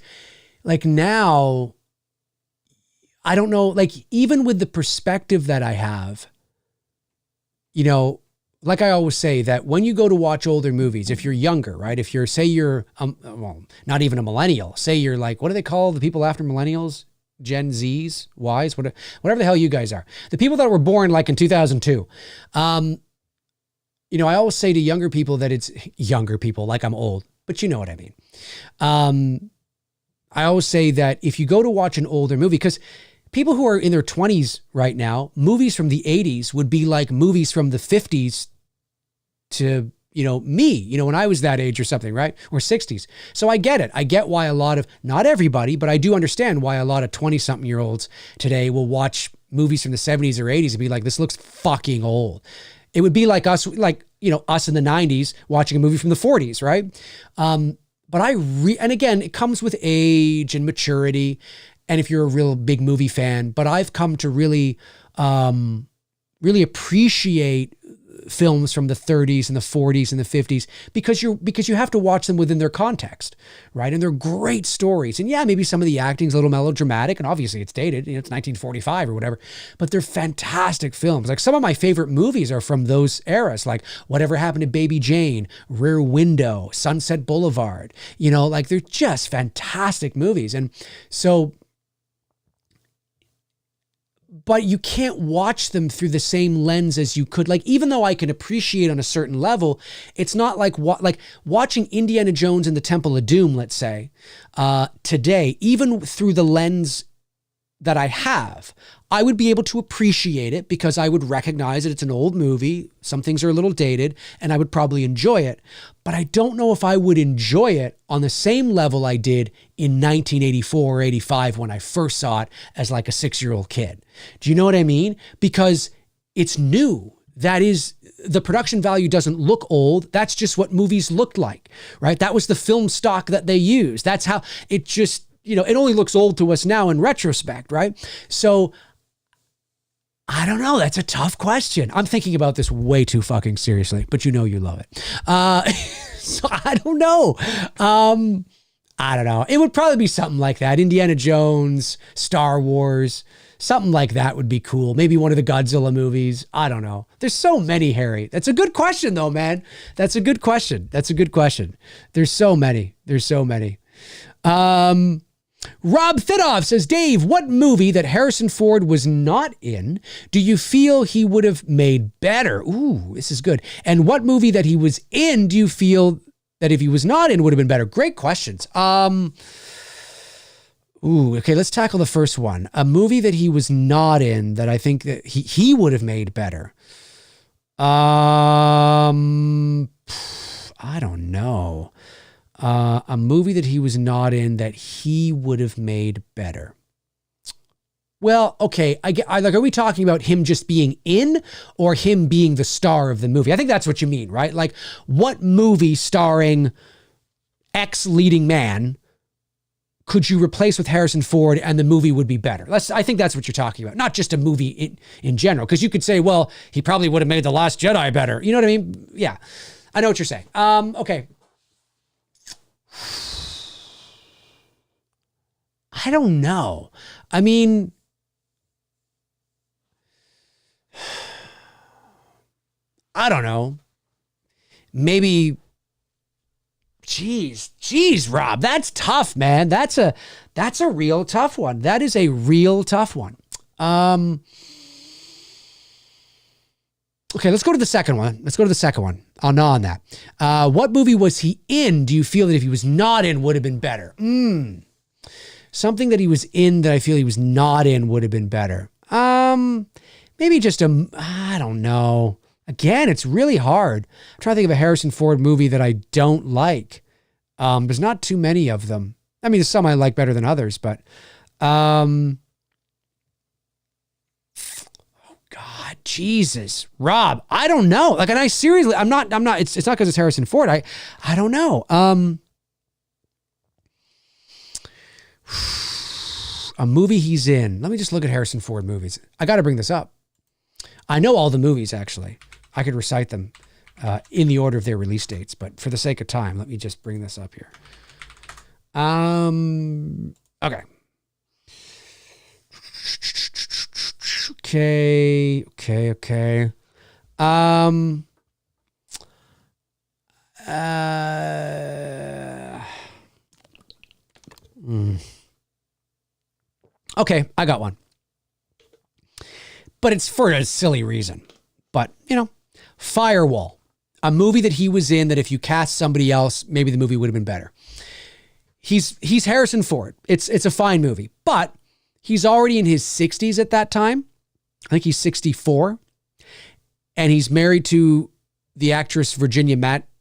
Speaker 1: like now, I don't know, like even with the perspective that I have, like I always say that when you go to watch older movies, if you're younger, right? If you're, say you're, not even a millennial, say you're like, what do they call the people after millennials? Gen Zs, Ys, whatever the hell you guys are. The people that were born like in 2002. I always say to younger people that it's younger people, like I'm old, but you know what I mean. I always say that if you go to watch an older movie, because people who are in their 20s right now, movies from the 80s would be like movies from the 50s to, me, when I was that age or something, right? Or 60s. So I get it. I get why a lot of, not everybody, but I do understand why a lot of 20-something-year-olds today will watch movies from the 70s or 80s and be like, this looks fucking old. It would be like us, us in the 90s watching a movie from the 40s, right? But and again, it comes with age and maturity, and if you're a real big movie fan, but I've come to really appreciate films from the 30s and the 40s and the 50s because you have to watch them within their context, right? And they're great stories. And yeah, maybe some of the acting's a little melodramatic, and obviously it's dated, it's 1945 or whatever, but they're fantastic films. Like some of my favorite movies are from those eras, like Whatever Happened to Baby Jane, Rear Window, Sunset Boulevard, like they're just fantastic movies. And so, but you can't watch them through the same lens as you could. Like, even though I can appreciate on a certain level, it's not like watching Indiana Jones and the Temple of Doom, let's say, today, even through the lens that I have, I would be able to appreciate it because I would recognize that it's an old movie. Some things are a little dated, and I would probably enjoy it. But I don't know if I would enjoy it on the same level I did in 1984 or 85 when I first saw it as like a 6-year-old kid. Do you know what I mean? Because it's new. That is, the production value doesn't look old. That's just what movies looked like, right? That was the film stock that they used. That's how it just, it only looks old to us now in retrospect, right? So I don't know. That's a tough question. I'm thinking about this way too fucking seriously, but you love it. So I don't know. I don't know. It would probably be something like that. Indiana Jones, Star Wars, something like that would be cool. Maybe one of the Godzilla movies. I don't know. There's so many, Harry. That's a good question though, man. That's a good question. There's so many. Rob Thidoff says, Dave, what movie that Harrison Ford was not in do you feel he would have made better? Ooh, this is good. And what movie that he was in do you feel that if he was not in would have been better? Great questions. Okay, let's tackle the first one. A movie that he was not in that I think that he would have made better. I don't know. A movie that he was not in that he would have made better. Well, okay, are we talking about him just being in or him being the star of the movie? I think that's what you mean, right? Like, what movie starring X leading man could you replace with Harrison Ford and the movie would be better? I think that's what you're talking about, not just a movie in general. Because you could say, well, he probably would have made The Last Jedi better. You know what I mean? Yeah, I know what you're saying. Okay. I don't know. I mean, I don't know. Maybe, geez, Rob, that's tough, man. That's a real tough one. That is a real tough one. Okay, let's go to the second one. I'll gnaw on that. What movie was he in? Do you feel that if he was not in would have been better? Something that he was in that I feel he was not in would have been better. Maybe just I don't know. Again, it's really hard. I'm trying to think of a Harrison Ford movie that I don't like. There's not too many of them. I mean, there's some I like better than others, but oh God, Jesus, Rob, I don't know. Like, and I seriously, I'm not, it's not because it's Harrison Ford. I don't know. A movie he's in. Let me just look at Harrison Ford movies. I got to bring this up. I know all the movies, actually. I could recite them in the order of their release dates, but for the sake of time, let me just bring this up here. Okay. Okay. Okay, I got one. But it's for a silly reason. But, Firewall. A movie that he was in that if you cast somebody else, maybe the movie would have been better. He's Harrison Ford. It's a fine movie. But he's already in his 60s at that time. I think he's 64. And he's married to the actress Virginia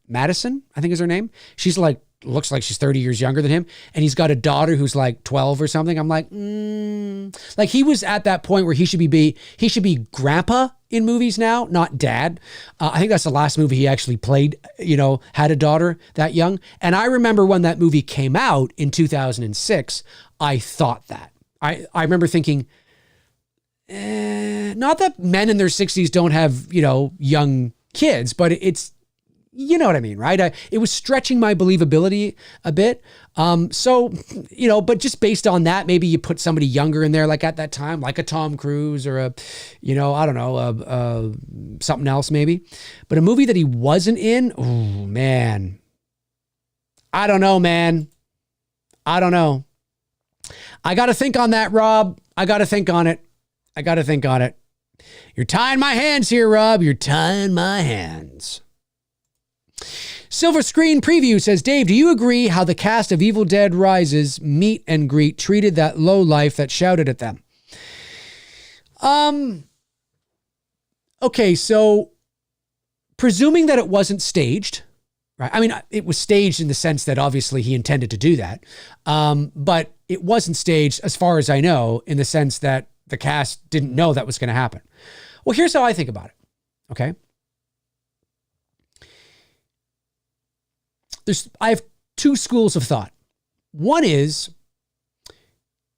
Speaker 1: Madison, I think is her name. She's looks like she's 30 years younger than him. And he's got a daughter who's like 12 or something. I'm like, like he was at that point where he should be grandpa in movies now, not dad. I think that's the last movie he actually played, had a daughter that young. And I remember when that movie came out in 2006, I thought that. I remember thinking, not that men in their 60s don't have, young kids, but it's, you know what I mean, right? It was stretching my believability a bit. But just based on that, maybe you put somebody younger in there, like at that time, like a Tom Cruise or I don't know, something else maybe. But a movie that he wasn't in, oh man. I don't know, man. I don't know. I got to think on that, Rob. I got to think on it. You're tying my hands here, Rob. You're tying my hands. Silver Screen Preview says, Dave, do you agree how the cast of Evil Dead Rises meet and greet treated that lowlife that shouted at them? Okay, so presuming that it wasn't staged, right? I mean, it was staged in the sense that obviously he intended to do that. But it wasn't staged, as far as I know, in the sense that the cast didn't know that was going to happen. Well, here's how I think about it. Okay. I have two schools of thought. One is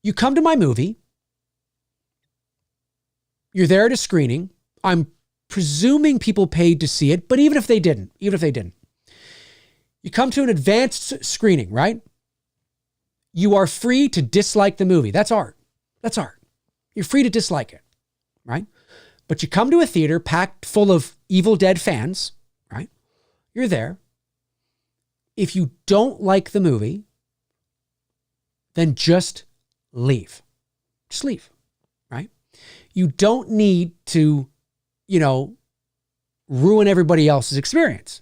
Speaker 1: you come to my movie, you're there at a screening. I'm presuming people paid to see it, but even if they didn't, you come to an advanced screening, right? You are free to dislike the movie. That's art. You're free to dislike it, right? But you come to a theater packed full of Evil Dead fans, right? You're there. If you don't like the movie, then just leave. Just leave, right? You don't need to, ruin everybody else's experience.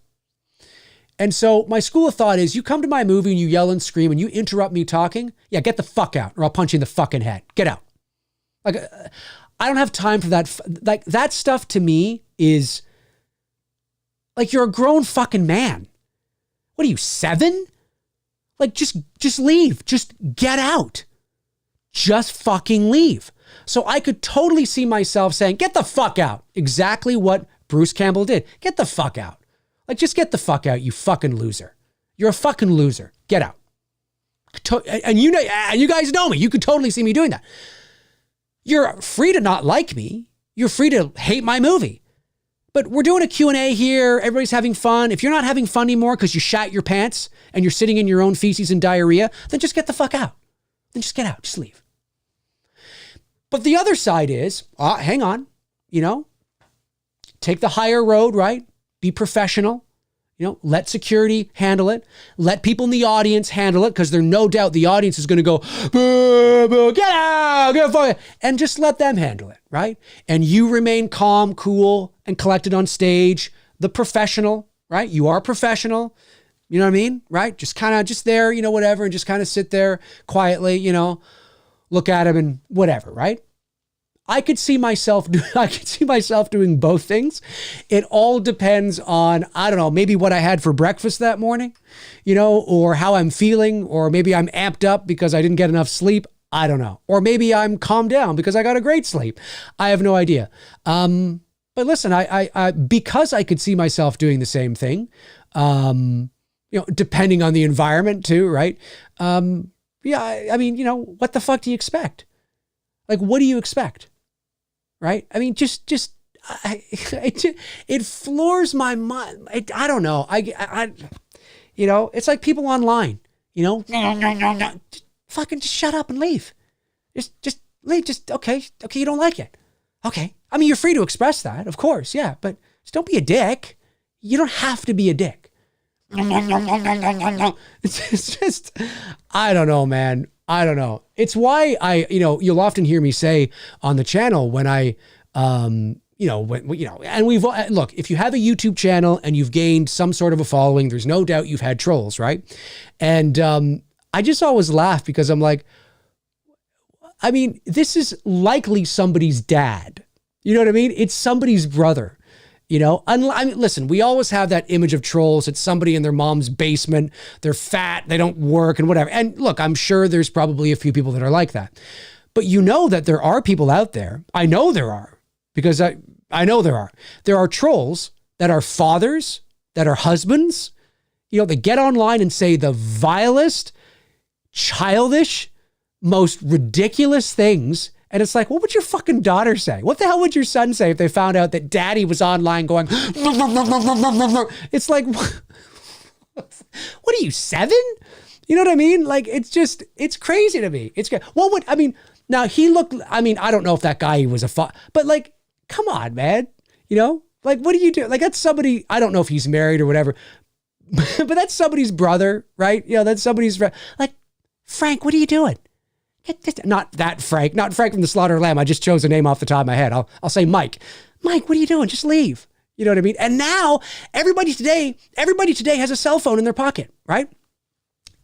Speaker 1: And so my school of thought is you come to my movie and you yell and scream and you interrupt me talking. Yeah, get the fuck out or I'll punch you in the fucking head. Get out. Like, I don't have time for that. Like, that stuff to me is like, you're a grown fucking man. What are you, 7? Like, just leave. Just get out. Just fucking leave. So I could totally see myself saying, get the fuck out. Exactly what Bruce Campbell did. Get the fuck out. Like, just get the fuck out, you fucking loser. You're a fucking loser. Get out. And you guys know me. You could totally see me doing that. You're free to not like me. You're free to hate my movie. But we're doing a Q&A here. Everybody's having fun. If you're not having fun anymore because you shat your pants and you're sitting in your own feces and diarrhea, then just get the fuck out. Then just get out. Just leave. But the other side is, hang on, take the higher road, right? Be professional. Let security handle it. Let people in the audience handle it, because there's no doubt the audience is going to go, boo, boo, get out, get fuck, and just let them handle it, right? And you remain calm, cool, and collected on stage. The professional, right? You are professional. You know what I mean? Right? Just there, whatever, and just kind of sit there quietly, look at him and whatever, right? I could see myself doing both things. It all depends on, I don't know, maybe what I had for breakfast that morning, or how I'm feeling, or maybe I'm amped up because I didn't get enough sleep. I don't know. Or maybe I'm calmed down because I got a great sleep. I have no idea. But listen, I because I could see myself doing the same thing, depending on the environment too, right? Yeah, I mean, what the fuck do you expect? Like, what do you expect? Right? I mean, it floors my mind. I don't know. It's like people online, fucking just shut up and leave. Just leave. Okay, you don't like it. Okay. I mean, you're free to express that, of course. Yeah. But just don't be a dick. You don't have to be a dick. It's just, I don't know, man. I don't know. It's why you'll often hear me say on the channel when and look, if you have a YouTube channel and you've gained some sort of a following, there's no doubt you've had trolls, right? And I just always laugh because I'm like, I mean, this is likely somebody's dad. You know what I mean? It's somebody's brother. I mean, listen, we always have that image of trolls. It's somebody in their mom's basement. They're fat. They don't work and whatever. And look, I'm sure there's probably a few people that are like that. But that there are people out there. I know there are, because I know there are. There are trolls that are fathers, that are husbands. They get online and say the vilest, childish, most ridiculous things. And it's like, what would your fucking daughter say? What the hell would your son say if they found out that daddy was online going, it's like, what are you, 7? You know what I mean? Like, it's crazy to me. Now I don't know if that guy was but like, come on, man. Like, what do you do? Like, that's somebody, I don't know if he's married or whatever, but that's somebody's brother, right? That's somebody's, like, Frank, what are you doing? Not Frank from the Slaughter of Lamb. I just chose a name off the top of my head. I'll say Mike. Mike, what are you doing? Just leave. You know what I mean? And now everybody today has a cell phone in their pocket, right?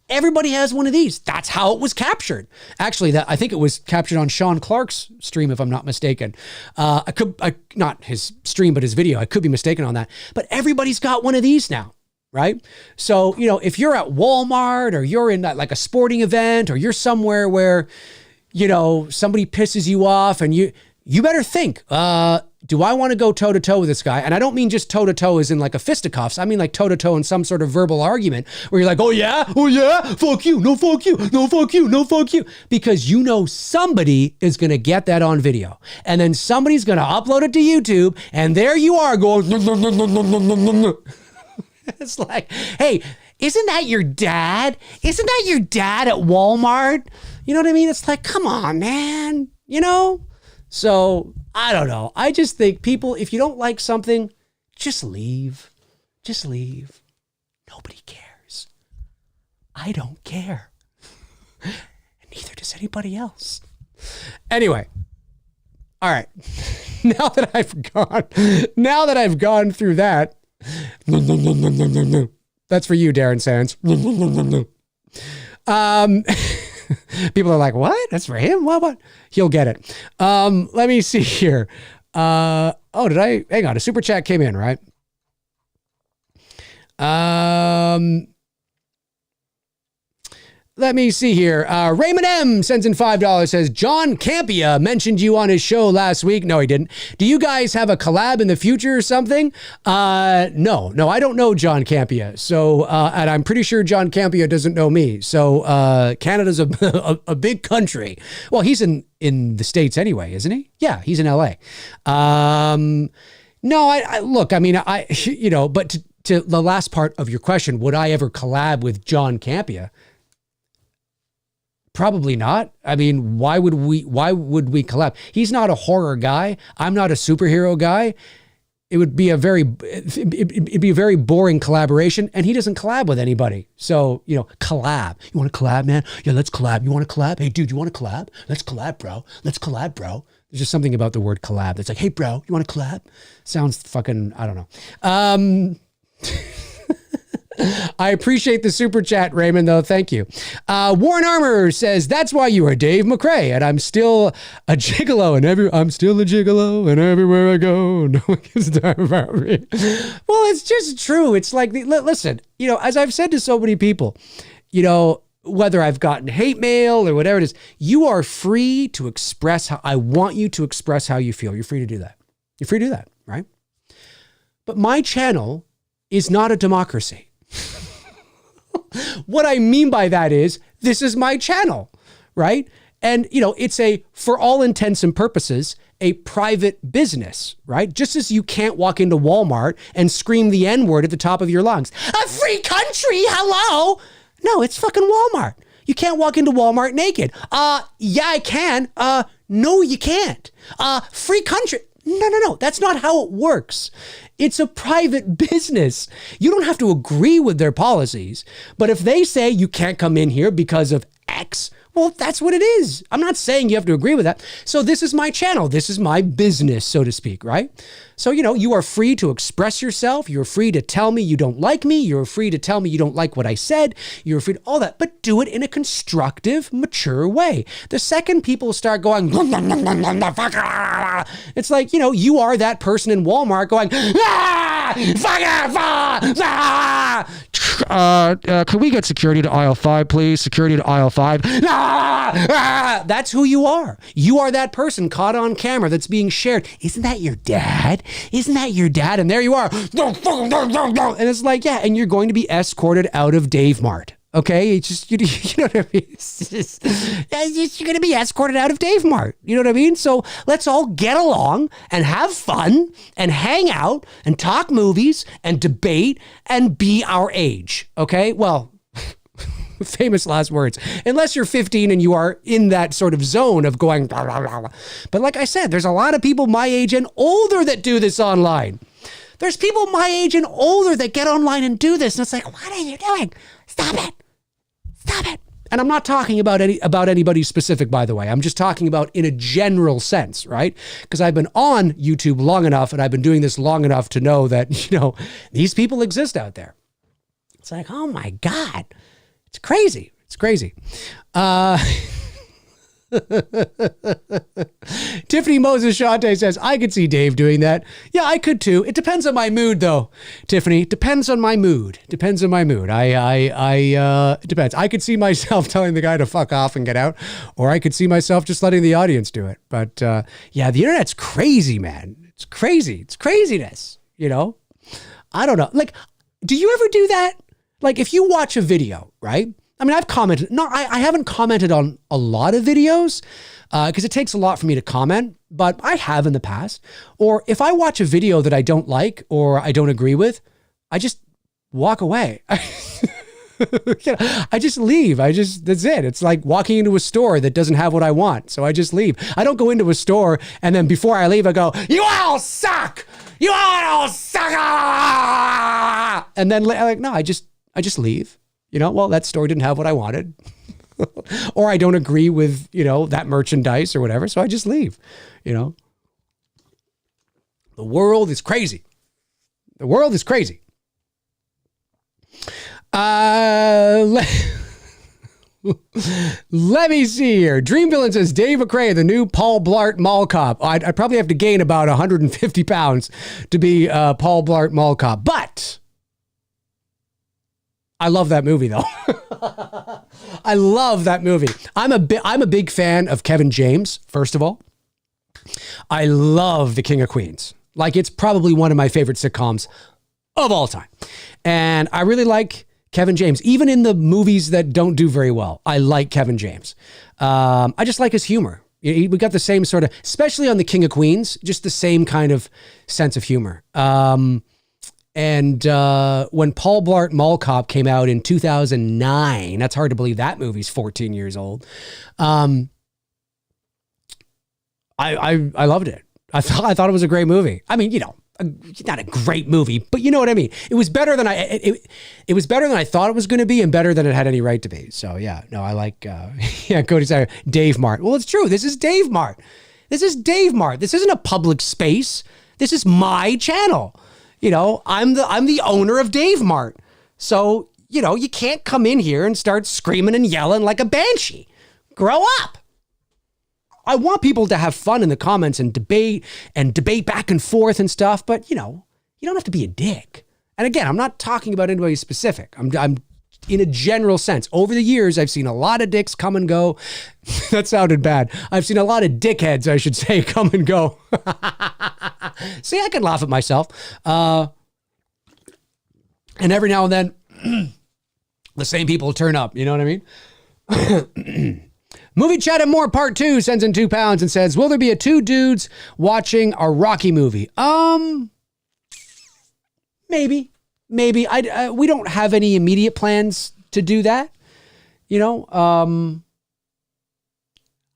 Speaker 1: Everybody has one of these. That's how it was captured. Actually, I think it was captured on Sean Clark's stream, if I'm not mistaken. Not his stream, but his video. I could be mistaken on that. But everybody's got one of these now. Right? So, if you're at Walmart or you're in like a sporting event or you're somewhere where, somebody pisses you off and you better think, do I want to go toe to toe with this guy? And I don't mean just toe to toe as in like a fisticuffs. I mean like toe to toe in some sort of verbal argument where you're like, oh yeah, fuck you, no fuck you, no fuck you, no fuck you. Because you know somebody is going to get that on video. And then somebody's going to upload it to YouTube. And there you are going, it's like, hey, isn't that your dad? Isn't that your dad at Walmart? You know what I mean? It's like, come on, man, you know? So I don't know. I just think people, if you don't like something, just leave. Just leave. Nobody cares. I don't care. And neither does anybody else. Anyway. All right. Now that I've gone through that. That's for you, Darren Sands. People are like, what? That's for him? What? He'll get it. Let me see here. Hang on. A super chat came in, right? Let me see here. Raymond M sends in $5, says, John Campia mentioned you on his show last week. No, he didn't. Do you guys have a collab in the future or something? No, I don't know John Campia. So, and I'm pretty sure John Campia doesn't know me. So, Canada's a big country. Well, he's in the States anyway, isn't he? Yeah, he's in LA. No, I look, I mean, but to the last part of your question, would I ever collab with John Campia? Probably not. I mean, why would we collab? He's not a horror guy. I'm not a superhero guy. It'd be a very boring collaboration, and he doesn't collab with anybody. So, collab. You want to collab, man? Yeah, let's collab. You want to collab? Hey, dude, you want to collab? Let's collab, bro. Let's collab, bro. There's just something about the word collab that's like, hey, bro, you want to collab? Sounds fucking, I don't know. I appreciate the super chat, Raymond, though. Thank you. Warren Armour says, that's why you are Dave McRae, and I'm still a gigolo, and everywhere I go, no one gives a damn about me. Well, it's just true. It's like, listen, as I've said to so many people, whether I've gotten hate mail or whatever it is, you are free to express how I want you to express how you feel. You're free to do that. You're free to do that, right? But my channel is not a democracy. What I mean by that is, this is my channel, right? And, it's for all intents and purposes, a private business, right? Just as you can't walk into Walmart and scream the N-word at the top of your lungs. A free country, hello? No, it's fucking Walmart. You can't walk into Walmart naked. Yeah, I can. No, you can't. Free country. No. That's not how it works. It's a private business. You don't have to agree with their policies. But if they say you can't come in here because of X, well, that's what it is. I'm not saying you have to agree with that. So this is my channel. This is my business, so to speak, right? So, you are free to express yourself. You're free to tell me you don't like me. You're free to tell me you don't like what I said. You're free to all that, but do it in a constructive, mature way. The second people start going, it's like, you are that person in Walmart going, can we get security to aisle 5, please? Security to aisle 5. That's who you are. You are that person caught on camera that's being shared. Isn't that your dad? Isn't that your dad? And there you are. And it's like, yeah, and you're going to be escorted out of Dave Mart. Okay, it's just, you know what I mean? You're going to be escorted out of Dave Mart. You know what I mean? So let's all get along and have fun and hang out and talk movies and debate and be our age. Okay, well, famous last words. Unless you're 15 and you are in that sort of zone of going, blah, blah, blah. But like I said, there's a lot of people my age and older that do this online. There's people my age and older that get online and do this. And it's like, what are you doing? Stop it. Stop it. And I'm not talking about anybody specific, by the way. I'm just talking about in a general sense, right? Because I've been on YouTube long enough and I've been doing this long enough to know that, these people exist out there. It's like, oh my God. It's crazy. It's crazy. Tiffany Moses Shante says, I could see Dave doing that. Yeah, I could too. It depends on my mood though, Tiffany. It depends on my mood. It depends. I could see myself telling the guy to fuck off and get out, or I could see myself just letting the audience do it. But yeah, the internet's crazy, man. It's crazy. It's craziness, you know? I don't know. Like, do you ever do that? Like, if you watch a video, right? I mean, I've commented. No, I haven't commented on a lot of videos because it takes a lot for me to comment, but I have in the past. Or if I watch a video that I don't like or I don't agree with, I just walk away. I just leave. That's it. It's like walking into a store that doesn't have what I want. So I just leave. I don't go into a store and then before I leave, I go, you all suck. You all suck. And then like, no, I just leave. You know, well, that store didn't have what I wanted. Or I don't agree with, you know, that merchandise or whatever. So I just leave, you know. The world is crazy. The world is crazy. Let me see here. Dream Villain says, Dave McRae, the new Paul Blart Mall Cop. I'd probably have to gain about 150 pounds to be Paul Blart Mall Cop. But I love that movie, though. I love that movie. I'm a big fan of Kevin James, first of all. I love The King of Queens. Like, it's probably one of my favorite sitcoms of all time. And I really like Kevin James, even in the movies that don't do very well. I like Kevin James. I just like his humor. We got the same sort of, especially on The King of Queens, just the same kind of sense of humor. And when Paul Blart Mall Cop came out in 2009, that's hard to believe that movie's 14 years old. I loved it. I thought it was a great movie. I mean, you know, not a great movie, but you know what I mean. It was better than it was better than I thought it was going to be, and better than it had any right to be. So yeah, no, I like. Yeah, Cody said Dave Mart. Well, it's true. This is Dave Mart. This is Dave Mart. This isn't a public space. This is my channel. You know, I'm the owner of Dave Mart. So you know, you can't come in here and start screaming and yelling like a banshee. Grow up. I want people to have fun in the comments and debate back and forth and stuff, but you know, you don't have to be a dick. And again, I'm not talking about anybody specific. I'm in a general sense. Over the years, I've seen a lot of dicks come and go. That sounded bad. I've seen a lot of dickheads, I should say, come and go. See, I can laugh at myself. And every now and then, the same people turn up. You know what I mean? Movie Chat and More Part 2 sends in £2 and says, will there be a two dudes watching a Rocky movie? Maybe. We don't have any immediate plans to do that. You know,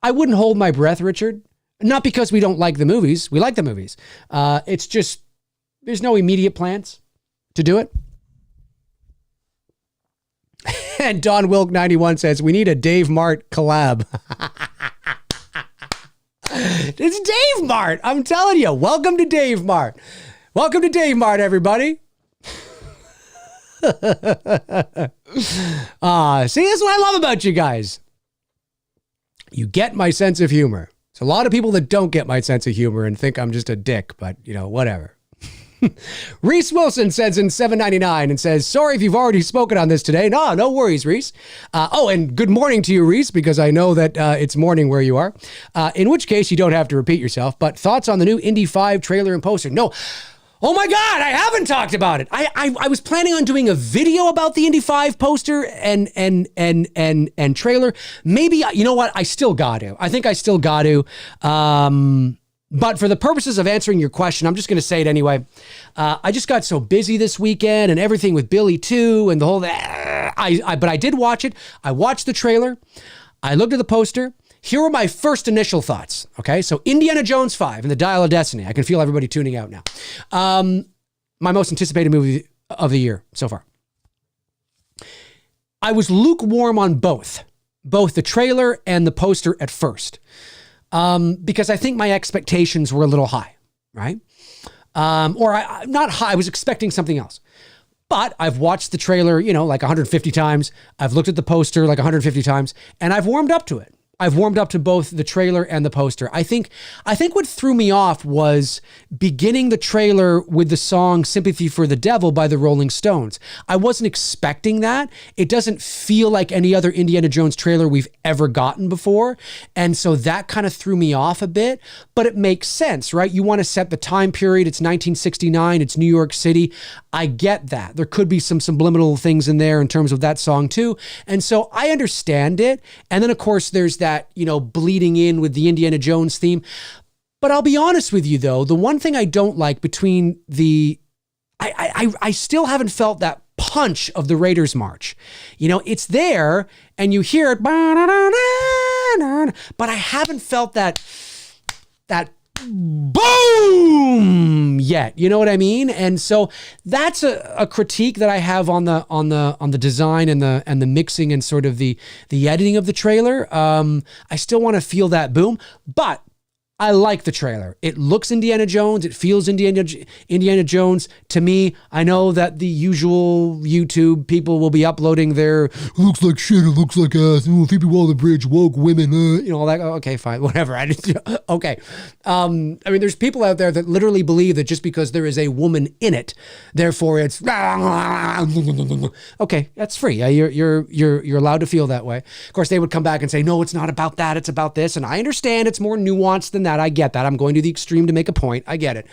Speaker 1: I wouldn't hold my breath, Richard. Not because we don't like the movies. We like the movies. It's just, there's no immediate plans to do it. And Don Wilk 91 says, we need a Dave Mart collab. It's Dave Mart. I'm telling you. Welcome to Dave Mart. Welcome to Dave Mart, everybody. See, that's what I love about you guys. You get my sense of humor. There's a lot of people that don't get my sense of humor and think I'm just a dick, but you know, whatever. Reese Wilson sends in $7.99 and says, sorry if you've already spoken on this today. No worries, Reese. And good morning to you, Reese, because I know that it's morning where you are. In which case you don't have to repeat yourself, but thoughts on the new Indy 5 trailer and poster? No. Oh my God, I haven't talked about it. I was planning on doing a video about the Indy 5 poster and trailer. Maybe, you know what? I still got to. I think I still got to. But for the purposes of answering your question, I'm just going to say it anyway. I just got so busy this weekend and everything with Billy too and the whole. But I did watch it. I watched the trailer. I looked at the poster. Here were my first initial thoughts. Okay, so Indiana Jones 5 and the Dial of Destiny. I can feel everybody tuning out now. My most anticipated movie of the year so far. I was lukewarm on both the trailer and the poster at first. Because I think my expectations were a little high, right? Not high, I was expecting something else. But I've watched the trailer, you know, like 150 times. I've looked at the poster like 150 times, and I've warmed up to it. I've warmed up to both the trailer and the poster. I think what threw me off was beginning the trailer with the song Sympathy for the Devil by the Rolling Stones. I wasn't expecting that. It doesn't feel like any other Indiana Jones trailer we've ever gotten before. And so that kind of threw me off a bit, but it makes sense, right? You want to set the time period. It's 1969. It's New York City. I get that. There could be some subliminal things in there in terms of that song too. And so I understand it. And then of course there's that, bleeding in with the Indiana Jones theme. But I'll be honest with you though, the one thing I don't like between I still haven't felt that punch of the Raiders March. It's there and you hear it, but I haven't felt that boom yet. You know what I mean? And so that's a critique that I have on the design and the mixing and sort of the editing of the trailer. I still want to feel that boom, but I like the trailer. It looks Indiana Jones. It feels Indiana Jones to me. I know that the usual YouTube people will be uploading their looks like shit. It looks like ass. Phoebe Waller-Bridge, woke women. All that. Okay, fine, whatever. Okay. There's people out there that literally believe that just because there is a woman in it, therefore it's okay. That's free. You're allowed to feel that way. Of course, they would come back and say, no, it's not about that. It's about this. And I understand it's more nuanced than that. I get that. I'm going to the extreme to make a point. I get it.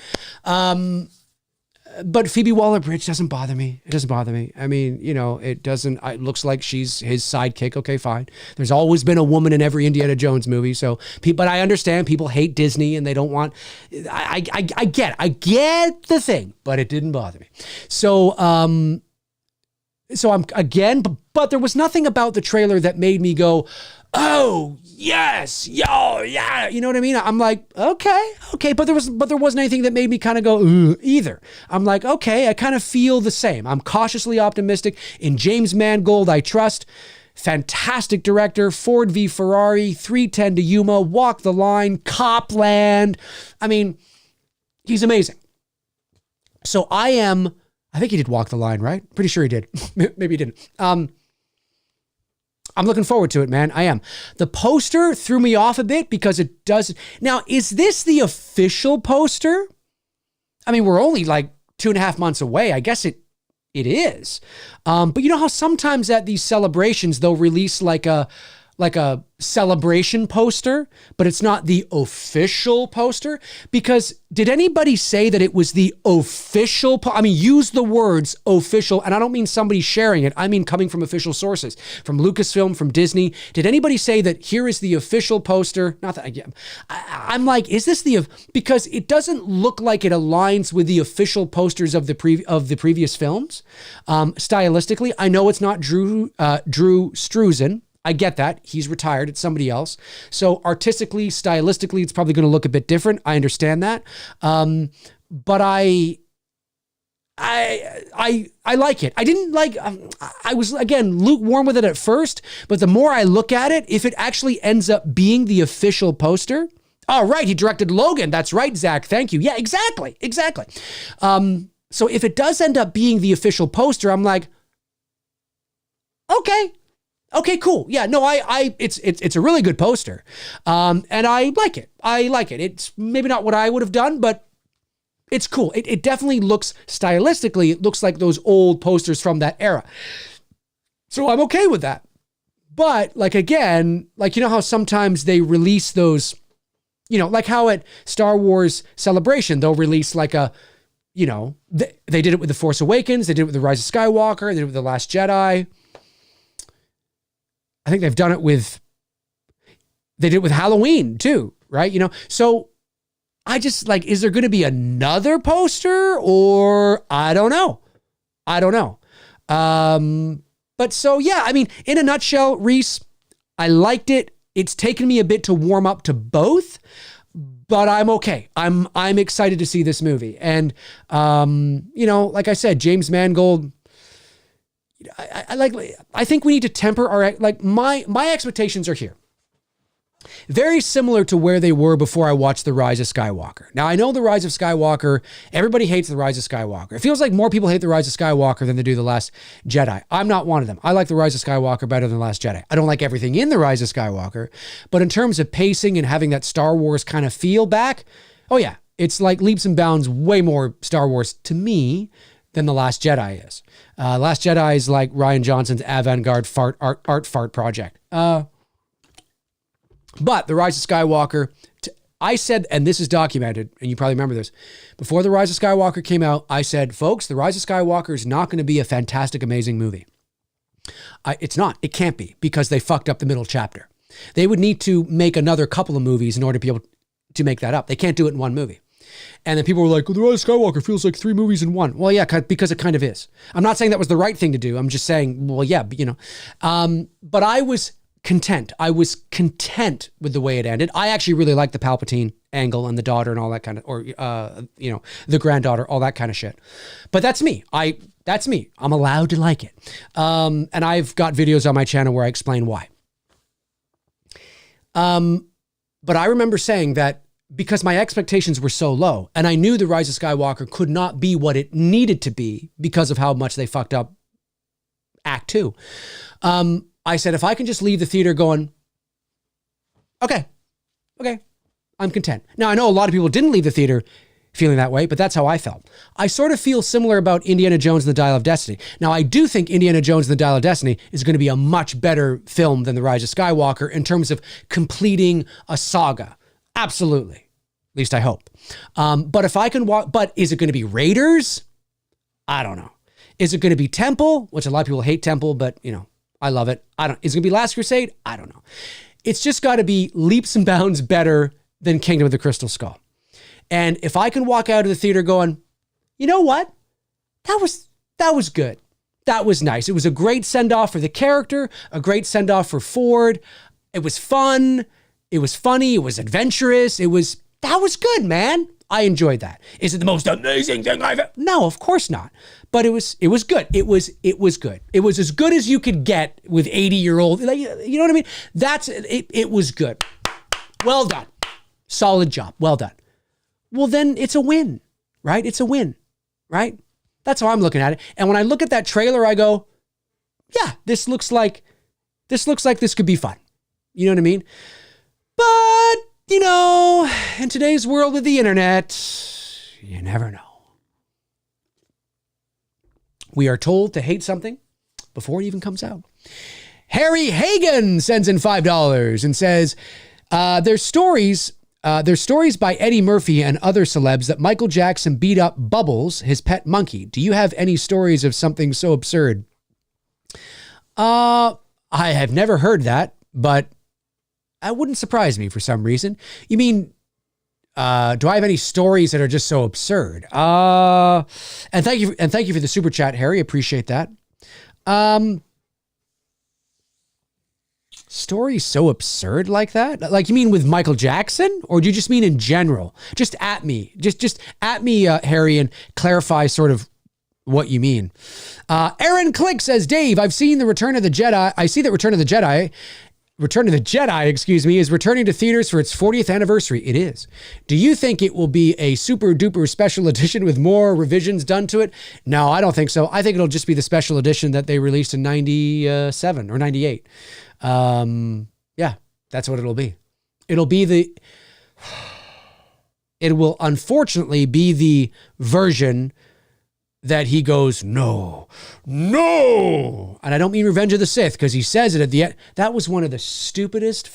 Speaker 1: But Phoebe Waller-Bridge doesn't bother me. It doesn't bother me. It doesn't. It looks like she's his sidekick. Okay, fine. There's always been a woman in every Indiana Jones movie. So, but I understand people hate Disney and they don't want. I get the thing, but it didn't bother me. So I'm again, but there was nothing about the trailer that made me go, oh yes, yo, yeah, you know what I mean? I'm like, okay, but there wasn't anything that made me kind of go either. I'm like, okay, I kind of feel the same. I'm cautiously optimistic. In James Mangold, I trust. Fantastic director, Ford v Ferrari, 3:10 to Yuma, Walk the Line, Copland. He's amazing. So I think he did Walk the Line, right? Pretty sure he did. Maybe he didn't. I'm looking forward to it, man. I am. The poster threw me off a bit because it does. Now, is this the official poster? We're only like 2.5 months away. I guess it is. But you know how sometimes at these celebrations, they'll release like a celebration poster, but it's not the official poster? Because did anybody say that it was the official? Use the words official, and I don't mean somebody sharing it. I mean coming from official sources, from Lucasfilm, from Disney. Did anybody say that here is the official poster? Not that I'm like, is this because it doesn't look like it aligns with the official posters of the previous films. Stylistically, I know it's not Drew Struzan. I get that. He's retired. It's somebody else. So artistically, stylistically, it's probably going to look a bit different. I understand that. But I like it. I didn't like, I was, again, lukewarm with it at first, but the more I look at it, if it actually ends up being the official poster, oh, right, he directed Logan. That's right, Zach. Thank you. Yeah, exactly. So if it does end up being the official poster, I'm like, okay, cool. Yeah, no, it's a really good poster. And I like it. It's maybe not what I would have done, but it's cool. It definitely looks stylistically, it looks like those old posters from that era. So I'm okay with that. But again, how sometimes they release those, like how at Star Wars Celebration, they'll release they did it with The Force Awakens. They did it with The Rise of Skywalker. They did it with The Last Jedi. I think they've done it they did it with Halloween too, right? So I just is there going to be another poster or I don't know. But so, yeah, in a nutshell, Reese, I liked it. It's taken me a bit to warm up to both, but I'm okay. I'm excited to see this movie. And, like I said, James Mangold, I think we need to temper our, my expectations are here. Very similar to where they were before I watched The Rise of Skywalker. Now, I know The Rise of Skywalker, everybody hates The Rise of Skywalker. It feels like more people hate The Rise of Skywalker than they do The Last Jedi. I'm not one of them. I like The Rise of Skywalker better than The Last Jedi. I don't like everything in The Rise of Skywalker, but in terms of pacing and having that Star Wars kind of feel back, oh yeah, it's like leaps and bounds way more Star Wars to me than The Last Jedi is. Last Jedi is like Rian Johnson's avant-garde art fart project. But The Rise of Skywalker, I said, and this is documented, and you probably remember this, before The Rise of Skywalker came out, I said, folks, The Rise of Skywalker is not going to be a fantastic, amazing movie. It's not. It can't be, because they fucked up the middle chapter. They would need to make another couple of movies in order to be able to make that up. They can't do it in one movie. And then people were like, well, The Rise of Skywalker feels like 3 movies in one. Well, yeah, because it kind of is. I'm not saying that was the right thing to do. I'm just saying, well, yeah, but, you know. But I was content. I was content with the way it ended. I actually really liked the Palpatine angle and the daughter and all that kind of, or, you know, the granddaughter, all that kind of shit. But that's me. That's me. I'm allowed to like it. And I've got videos on my channel where I explain why. But I remember saying that because my expectations were so low and I knew The Rise of Skywalker could not be what it needed to be because of how much they fucked up Act 2. I said, if I can just leave the theater going, okay, I'm content. Now, I know a lot of people didn't leave the theater feeling that way, but that's how I felt. I sort of feel similar about Indiana Jones and the Dial of Destiny. Now, I do think Indiana Jones and the Dial of Destiny is going to be a much better film than The Rise of Skywalker in terms of completing a saga. Absolutely. At least I hope. But if I can walk, but is it going to be Raiders? I don't know. Is it going to be Temple? Which a lot of people hate Temple, but you know, I love it. Is it going to be Last Crusade? I don't know. It's just got to be leaps and bounds better than Kingdom of the Crystal Skull. And if I can walk out of the theater going, you know what? That was good. That was nice. It was a great send-off for the character, a great send-off for Ford. It was fun. It was funny. It was adventurous. That was good, man. I enjoyed that. Is it the most amazing thing I've ever? No, of course not. But it was good. It was good. It was as good as you could get with 80-year-old. Like, you know what I mean? That's it. It was good. Well done. Solid job. Well done. Well, then it's a win, right? It's a win, right? That's how I'm looking at it. And when I look at that trailer, I go, yeah, this looks like this could be fun. You know what I mean? But, you know, in today's world with the internet, you never know. We are told to hate something before it even comes out. Harry Hagen sends in $5 and says, there's stories by Eddie Murphy and other celebs that Michael Jackson beat up Bubbles, his pet monkey. Do you have any stories of something so absurd? I have never heard that, but that wouldn't surprise me for some reason. You mean, do I have any stories that are just so absurd? And thank you for the super chat, Harry. Appreciate that. Stories so absurd like that? Like, you mean with Michael Jackson, or do you just mean in general? Just at me, Harry, and clarify sort of what you mean. Aaron Click says, Dave, I see that Return of the Jedi, is returning to theaters for its 40th anniversary. It is. Do you think it will be a super duper special edition with more revisions done to it? No, I don't think so. I think it'll just be the special edition that they released in 97 or 98. Yeah, that's what it'll be. It will unfortunately be the version that he goes, no. And I don't mean Revenge of the Sith, because he says it at the end. That was one of the stupidest.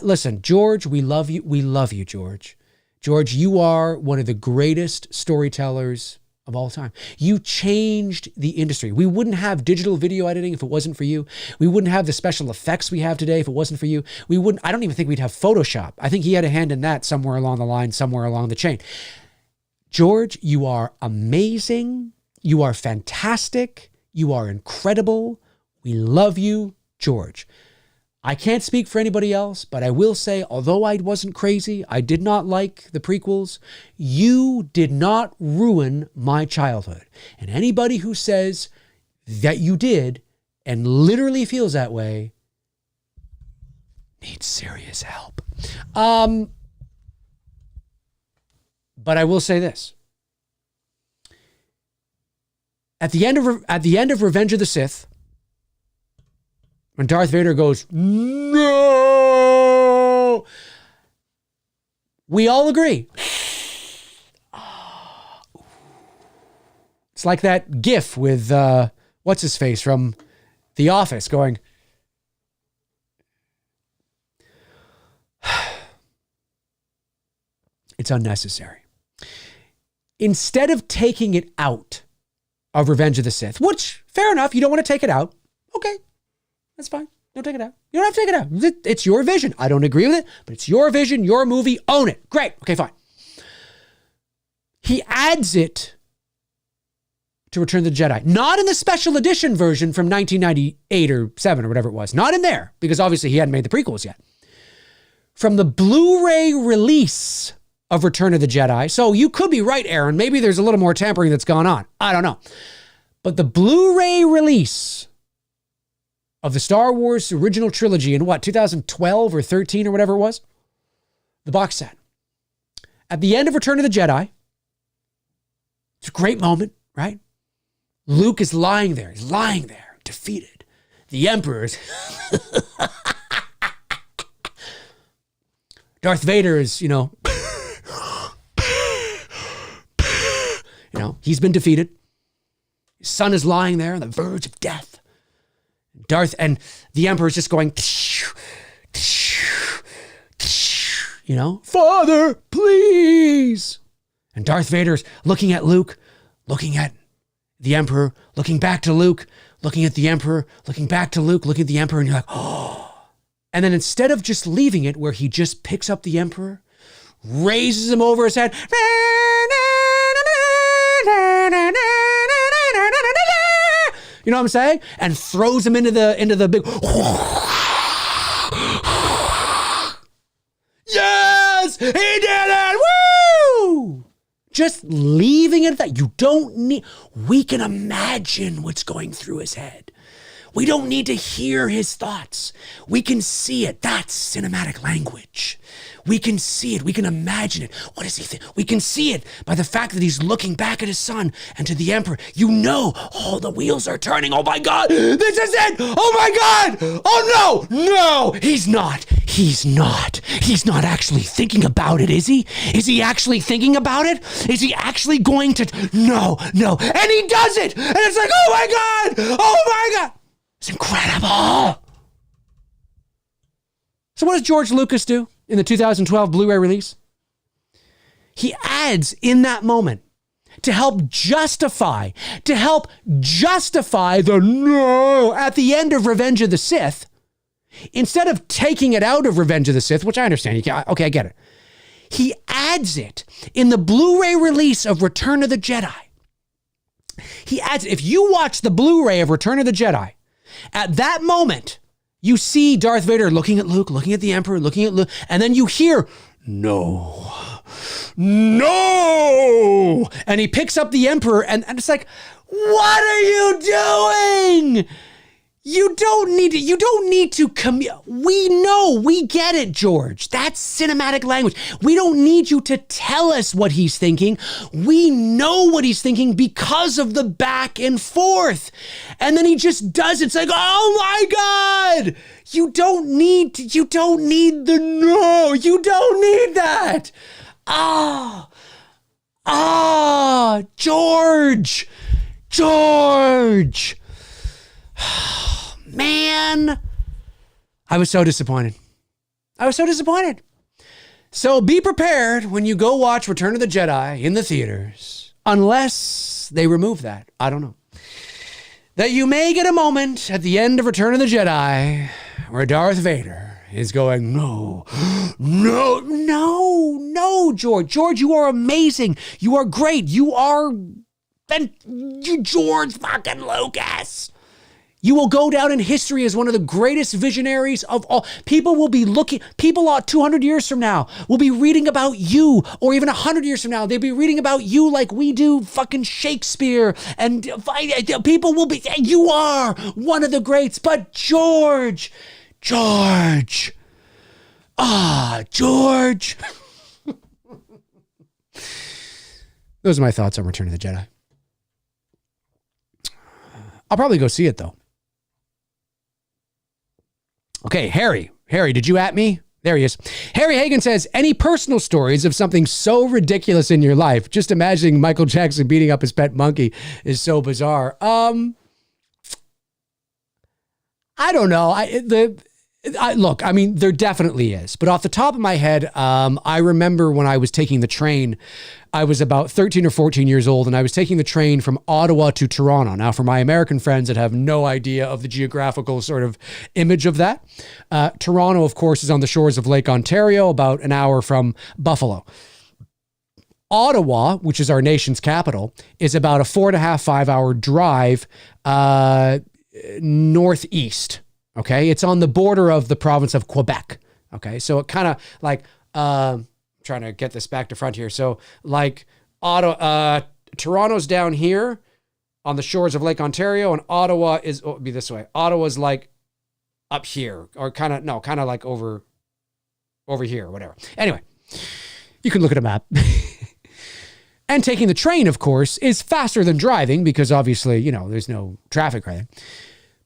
Speaker 1: Listen, George, we love you. We love you, George. George, you are one of the greatest storytellers of all time. You changed the industry. We wouldn't have digital video editing if it wasn't for you. We wouldn't have the special effects we have today if it wasn't for you. I don't even think we'd have Photoshop. I think he had a hand in that somewhere along the line, somewhere along the chain. George, you are amazing. You are fantastic. You are incredible. We love you, George. I can't speak for anybody else, but I will say, although I wasn't crazy, I did not like the prequels, you did not ruin my childhood. And anybody who says that you did and literally feels that way, needs serious help. But I will say this. At the end of Revenge of the Sith, when Darth Vader goes, no, we all agree. It's like that gif with, what's his face from The Office going, it's unnecessary. Instead of taking it out of Revenge of the Sith, which, fair enough, you don't want to take it out. Okay, that's fine. Don't take it out. You don't have to take it out. It's your vision. I don't agree with it, but it's your vision, your movie. Own it. Great. Okay, fine. He adds it to Return of the Jedi. Not in the special edition version from 1998 or 7 or whatever it was. Not in there, because obviously he hadn't made the prequels yet. From the Blu-ray release of Return of the Jedi. So you could be right, Aaron. Maybe there's a little more tampering that's gone on. I don't know. But the Blu-ray release of the Star Wars original trilogy in 2012 or 13 or whatever it was? The box set. At the end of Return of the Jedi, it's a great moment, right? Luke is lying there. He's lying there, defeated. The Emperor's... Darth Vader is, he's been defeated. His son is lying there on the verge of death. And the Emperor is just going, Father, please. And Darth Vader's looking at Luke, looking at the Emperor, looking back to Luke, looking at the Emperor, looking back to Luke, looking at the Emperor, and you're like, oh. And then instead of just leaving it where he just picks up the Emperor, raises him over his head, you know what I'm saying? And throws him into the big. Yes, he did it! Woo! Just leaving it at that. You don't need. We can imagine what's going through his head. We don't need to hear his thoughts. We can see it. That's cinematic language. We can see it. We can imagine it. What does he think? We can see it by the fact that he's looking back at his son and to the Emperor. The wheels are turning. Oh my God, this is it. Oh my God. Oh no, he's not. He's not actually thinking about it, is he? Is he actually thinking about it? Is he actually going to? No. And he does it. And it's like, oh my God. It's incredible. So what does George Lucas do in the 2012 Blu-ray release? He adds in that moment to help justify the no at the end of Revenge of the Sith. Instead of taking it out of Revenge of the Sith, which I understand, okay, I get it. He adds it in the Blu-ray release of Return of the Jedi. He adds it. If you watch the Blu-ray of Return of the Jedi, at that moment, you see Darth Vader looking at Luke, looking at the Emperor, looking at Luke, and then you hear, no. And he picks up the Emperor, and it's like, what are you doing? You don't need to we get it, George. That's cinematic language. We don't need you to tell us what he's thinking. We know what he's thinking because of the back and forth. And then he just does it. It's like, oh my God. You don't need the no. You don't need that. George. Man, I was so disappointed. So be prepared when you go watch Return of the Jedi in the theaters, unless they remove that. I don't know. That you may get a moment at the end of Return of the Jedi where Darth Vader is going, no, George. George, you are amazing. You are great. You George fucking Lucas. You will go down in history as one of the greatest visionaries of all. People 200 years from now will be reading about you, or even 100 years from now, they'll be reading about you like we do fucking Shakespeare. And people will be, you are one of the greats. But George, George. Those are my thoughts on Return of the Jedi. I'll probably go see it, though. Okay, Harry, did you at me? There he is. Harry Hagan says, any personal stories of something so ridiculous in your life? Just imagining Michael Jackson beating up his pet monkey is so bizarre. I don't know. Look, I mean, there definitely is. But off the top of my head, I remember when I was taking the train, I was about 13 or 14 years old, and I was taking the train from Ottawa to Toronto. Now, for my American friends that have no idea of the geographical sort of image of that, Toronto, of course, is on the shores of Lake Ontario, about an hour from Buffalo. Ottawa, which is our nation's capital, is about a 4.5, 5 hour drive northeast. Okay, it's on the border of the province of Quebec. Okay, so it kind of like, trying to get this back to front here. So like Toronto's down here on the shores of Lake Ontario, and Ottawa is, it'd be this way. Ottawa's like up here, or kind of like over here, or whatever. Anyway, you can look at a map. And taking the train, of course, is faster than driving because obviously, there's no traffic right there.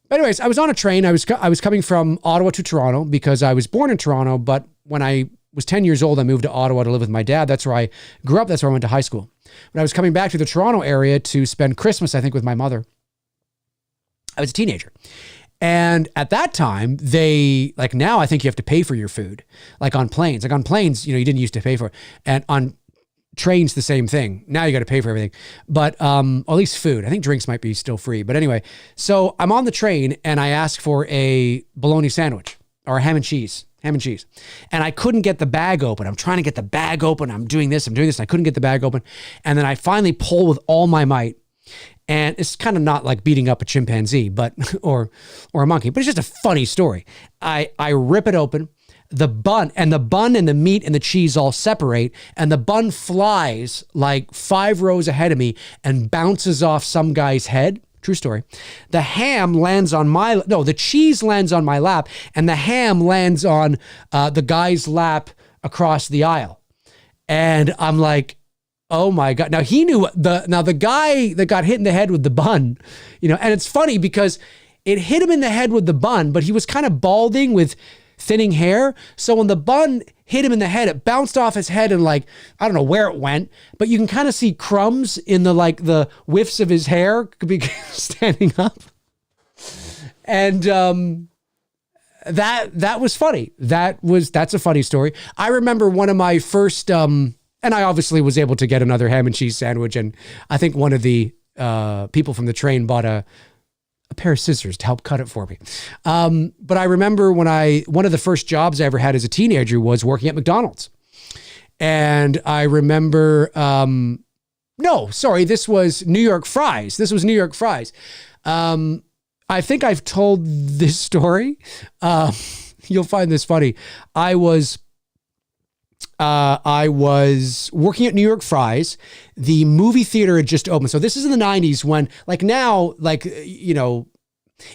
Speaker 1: But anyways, I was on a train. I was coming from Ottawa to Toronto because I was born in Toronto, but when I was 10 years old, I moved to Ottawa to live with my dad. That's where I grew up. That's where I went to high school. When I was coming back to the Toronto area to spend Christmas, I think, with my mother, I was a teenager. And at that time, now I think you have to pay for your food, like on planes. Like on planes, you didn't used to pay for it. And on trains, the same thing. Now you got to pay for everything. But at least food. I think drinks might be still free. But anyway, so I'm on the train and I ask for a bologna sandwich or ham and cheese. And I couldn't get the bag open. I'm trying to get the bag open. I'm doing this. And I couldn't get the bag open. And then I finally pull with all my might. And it's kind of not like beating up a chimpanzee, but or a monkey, but it's just a funny story. I rip it open. The bun and the meat and the cheese all separate, and the bun flies like 5 rows ahead of me and bounces off some guy's head. True story. The cheese lands on my lap, and the ham lands on the guy's lap across the aisle. And I'm like, oh my God. Now he knew the guy that got hit in the head with the bun, and it's funny because it hit him in the head with the bun, but he was kind of balding with thinning hair. So when the bun hit him in the head, it bounced off his head and I don't know where it went, but you can kind of see crumbs in the whiffs of his hair could be standing up. And that was funny. That's a funny story. I remember one of my first, and I obviously was able to get another ham and cheese sandwich. And I think one of the people from the train bought a pair of scissors to help cut it for me. But I remember one of the first jobs I ever had as a teenager was working at McDonald's. And I remember, this was New York Fries. I think I've told this story. You'll find this funny. I was working at New York Fries. The movie theater had just opened. So this is in the 90s when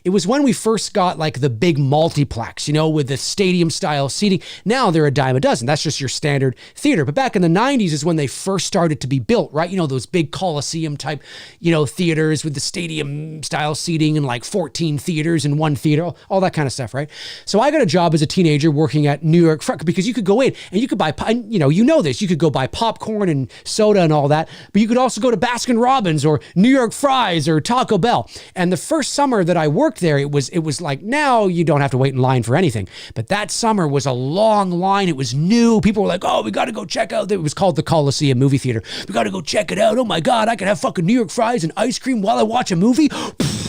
Speaker 1: it was when we first got the big multiplex, with the stadium style seating. Now they're a dime a dozen. That's just your standard theater. But back in the 90s is when they first started to be built, right? Those big Coliseum type, theaters with the stadium style seating and 14 theaters in one theater, all that kind of stuff, right? So I got a job as a teenager working at New York Fries because you could go in and you could buy, you could go buy popcorn and soda and all that, but you could also go to Baskin Robbins or New York Fries or Taco Bell. And the first summer that I worked there, it was like, now you don't have to wait in line for anything. But that summer was a long line. It was new. People were like, oh, we got to go check out. It was called the Coliseum movie theater. We got to go check it out. Oh my God, I can have fucking New York Fries and ice cream while I watch a movie.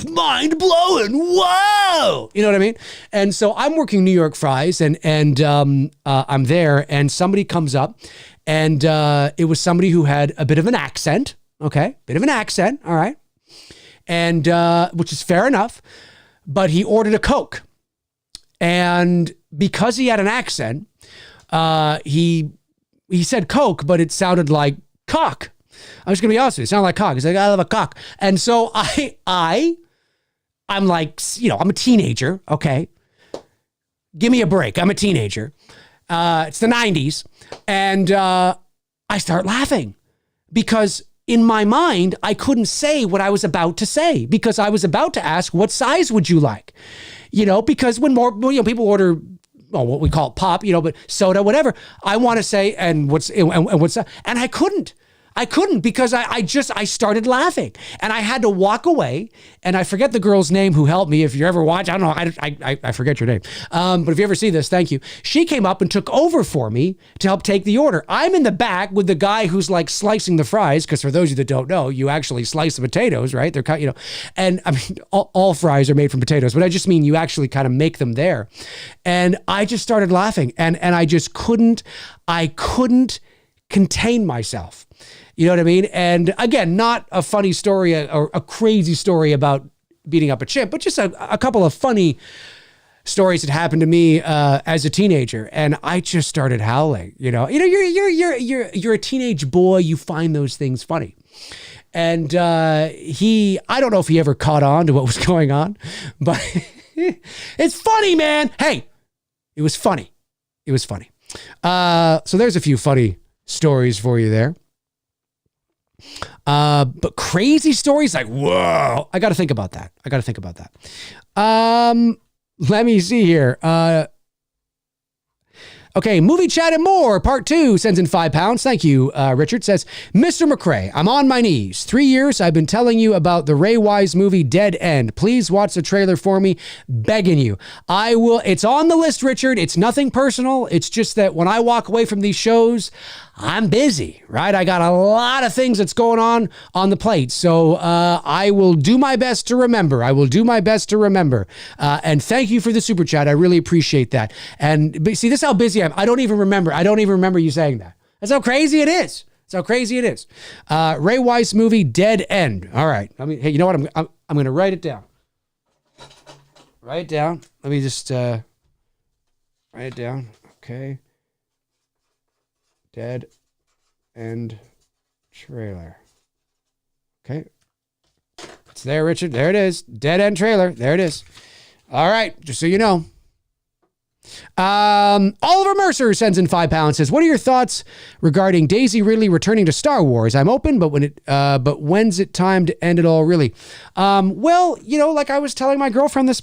Speaker 1: Mind blowing. Whoa. You know what I mean? And so I'm working New York Fries and I'm there and somebody comes up and it was somebody who had a bit of an accent. Okay. Bit of an accent. All right. And which is fair enough. But he ordered a Coke. And because he had an accent, he said Coke, but it sounded like cock. I'm just going to be honest with you. It sounded like cock. He's like, I love a cock. And so I'm like, I'm a teenager. Okay. Give me a break. I'm a teenager. It's the 90s. And I start laughing because in my mind, I couldn't say what I was about to say because I was about to ask, what size would you like? Because when people order, what we call pop, but soda, whatever, I want to say, and what's that? And I couldn't because I started laughing and I had to walk away, and I forget the girl's name who helped me. If you ever watch, I don't know, I forget your name. But if you ever see this, thank you. She came up and took over for me to help take the order. I'm in the back with the guy who's like slicing the fries. Cause for those of you that don't know, you actually slice the potatoes, right? They're cut, and I mean, all fries are made from potatoes, but I just mean you actually kind of make them there. And I just started laughing and I just couldn't contain myself. You know what I mean? And again, not a funny story or a crazy story about beating up a chimp, but just a couple of funny stories that happened to me as a teenager. And I just started howling. You're a teenage boy. You find those things funny. And I don't know if he ever caught on to what was going on, but it's funny, man. Hey, it was funny. It was funny. So there's a few funny stories for you there. But crazy stories like, whoa, I got to think about that. Let me see here. Okay, movie chat and more, part 2, sends in £5. Thank you, Richard. Says, Mr. McRae, I'm on my knees. 3 years I've been telling you about the Ray Wise movie Dead End. Please watch the trailer for me. Begging you. I will. It's on the list, Richard. It's nothing personal. It's just that when I walk away from these shows, I'm busy, right? I got a lot of things that's going on the plate. So I will do my best to remember. And thank you for the super chat. I really appreciate that. And see, this is how busy I am. I don't even remember you saying that. That's how crazy it is. Ray Wise movie, Dead End. All right. Hey, you know what? I'm going to write it down. Let me just write it down. Okay. Dead End trailer. Okay. It's there, Richard. There it is. Dead End trailer. There it is. All right. Just so you know. Oliver Mercer sends in £5. Says, what are your thoughts regarding Daisy Ridley returning to Star Wars? I'm open, but when's it time to end it all, really? Well, like I was telling my girlfriend this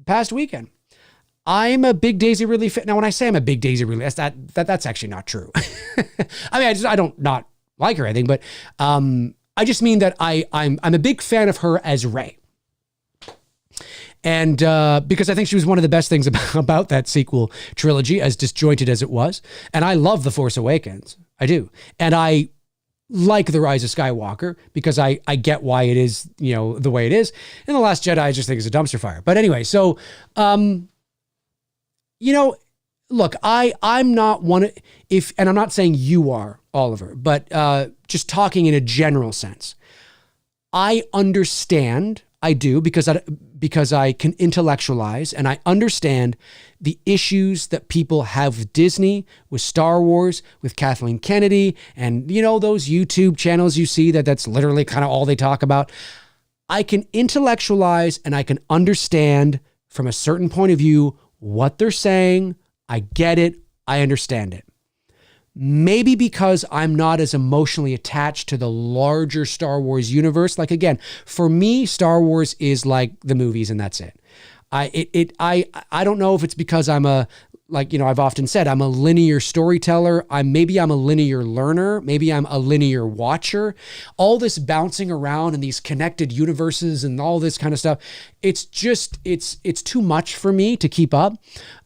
Speaker 1: past weekend, I'm a big Daisy Ridley fan. Now, when I say I'm a big Daisy Ridley, that's actually not true. I mean, I don't not like her or anything, but I just mean that I'm a big fan of her as Rey. And because I think she was one of the best things about that sequel trilogy, as disjointed as it was. And I love The Force Awakens. I do. And I like The Rise of Skywalker because I get why it is, the way it is. And The Last Jedi, I just think is a dumpster fire. But anyway, so... look, I'm not one and I'm not saying you are, Oliver, but just talking in a general sense. I understand, I do, because I can intellectualize and I understand the issues that people have with Disney, with Star Wars, with Kathleen Kennedy, and those YouTube channels you see that's literally kind of all they talk about. I can intellectualize and I can understand from a certain point of view what they're saying. I get it. I understand it. Maybe because I'm not as emotionally attached to the larger Star Wars universe. Like, again, for me, Star Wars is like the movies and that's it. I don't know if it's because I'm I've often said, I'm a linear storyteller. Maybe I'm a linear learner. Maybe I'm a linear watcher. All this bouncing around and these connected universes and all this kind of stuff. It's too much for me to keep up.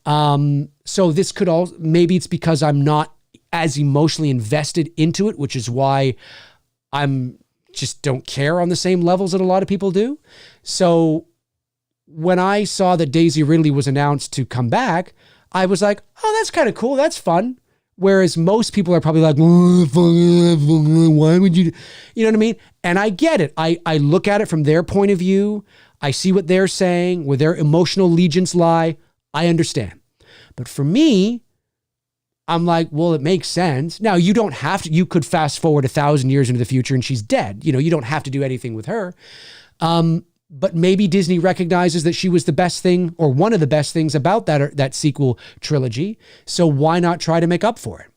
Speaker 1: So this could maybe it's because I'm not as emotionally invested into it, which is why I'm just don't care on the same levels that a lot of people do. So when I saw that Daisy Ridley was announced to come back, I was like, oh, that's kind of cool. That's fun. Whereas most people are probably like, why would you, you know what I mean? And I get it. I look at it from their point of view. I see what they're saying, where their emotional allegiance lie. I understand. But for me, I'm like, well, it makes sense. Now, you don't have to, you could fast forward 1,000 years into the future and she's dead. You don't have to do anything with her. but maybe Disney recognizes that she was the best thing or one of the best things about that sequel trilogy. So why not try to make up for it?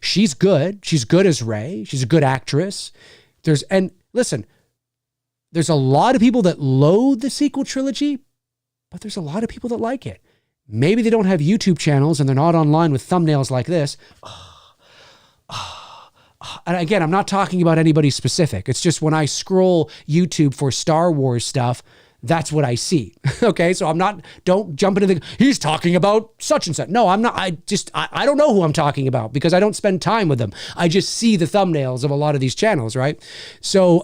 Speaker 1: She's good. She's good as Rey. She's a good actress. And listen, there's a lot of people that loathe the sequel trilogy, but there's a lot of people that like it. Maybe they don't have YouTube channels and they're not online with thumbnails like this. And again, I'm not talking about anybody specific. It's just when I scroll YouTube for Star Wars stuff, that's what I see. Okay. So don't jump into he's talking about such and such. No, I'm not. I don't know who I'm talking about because I don't spend time with them. I just see the thumbnails of a lot of these channels. Right. So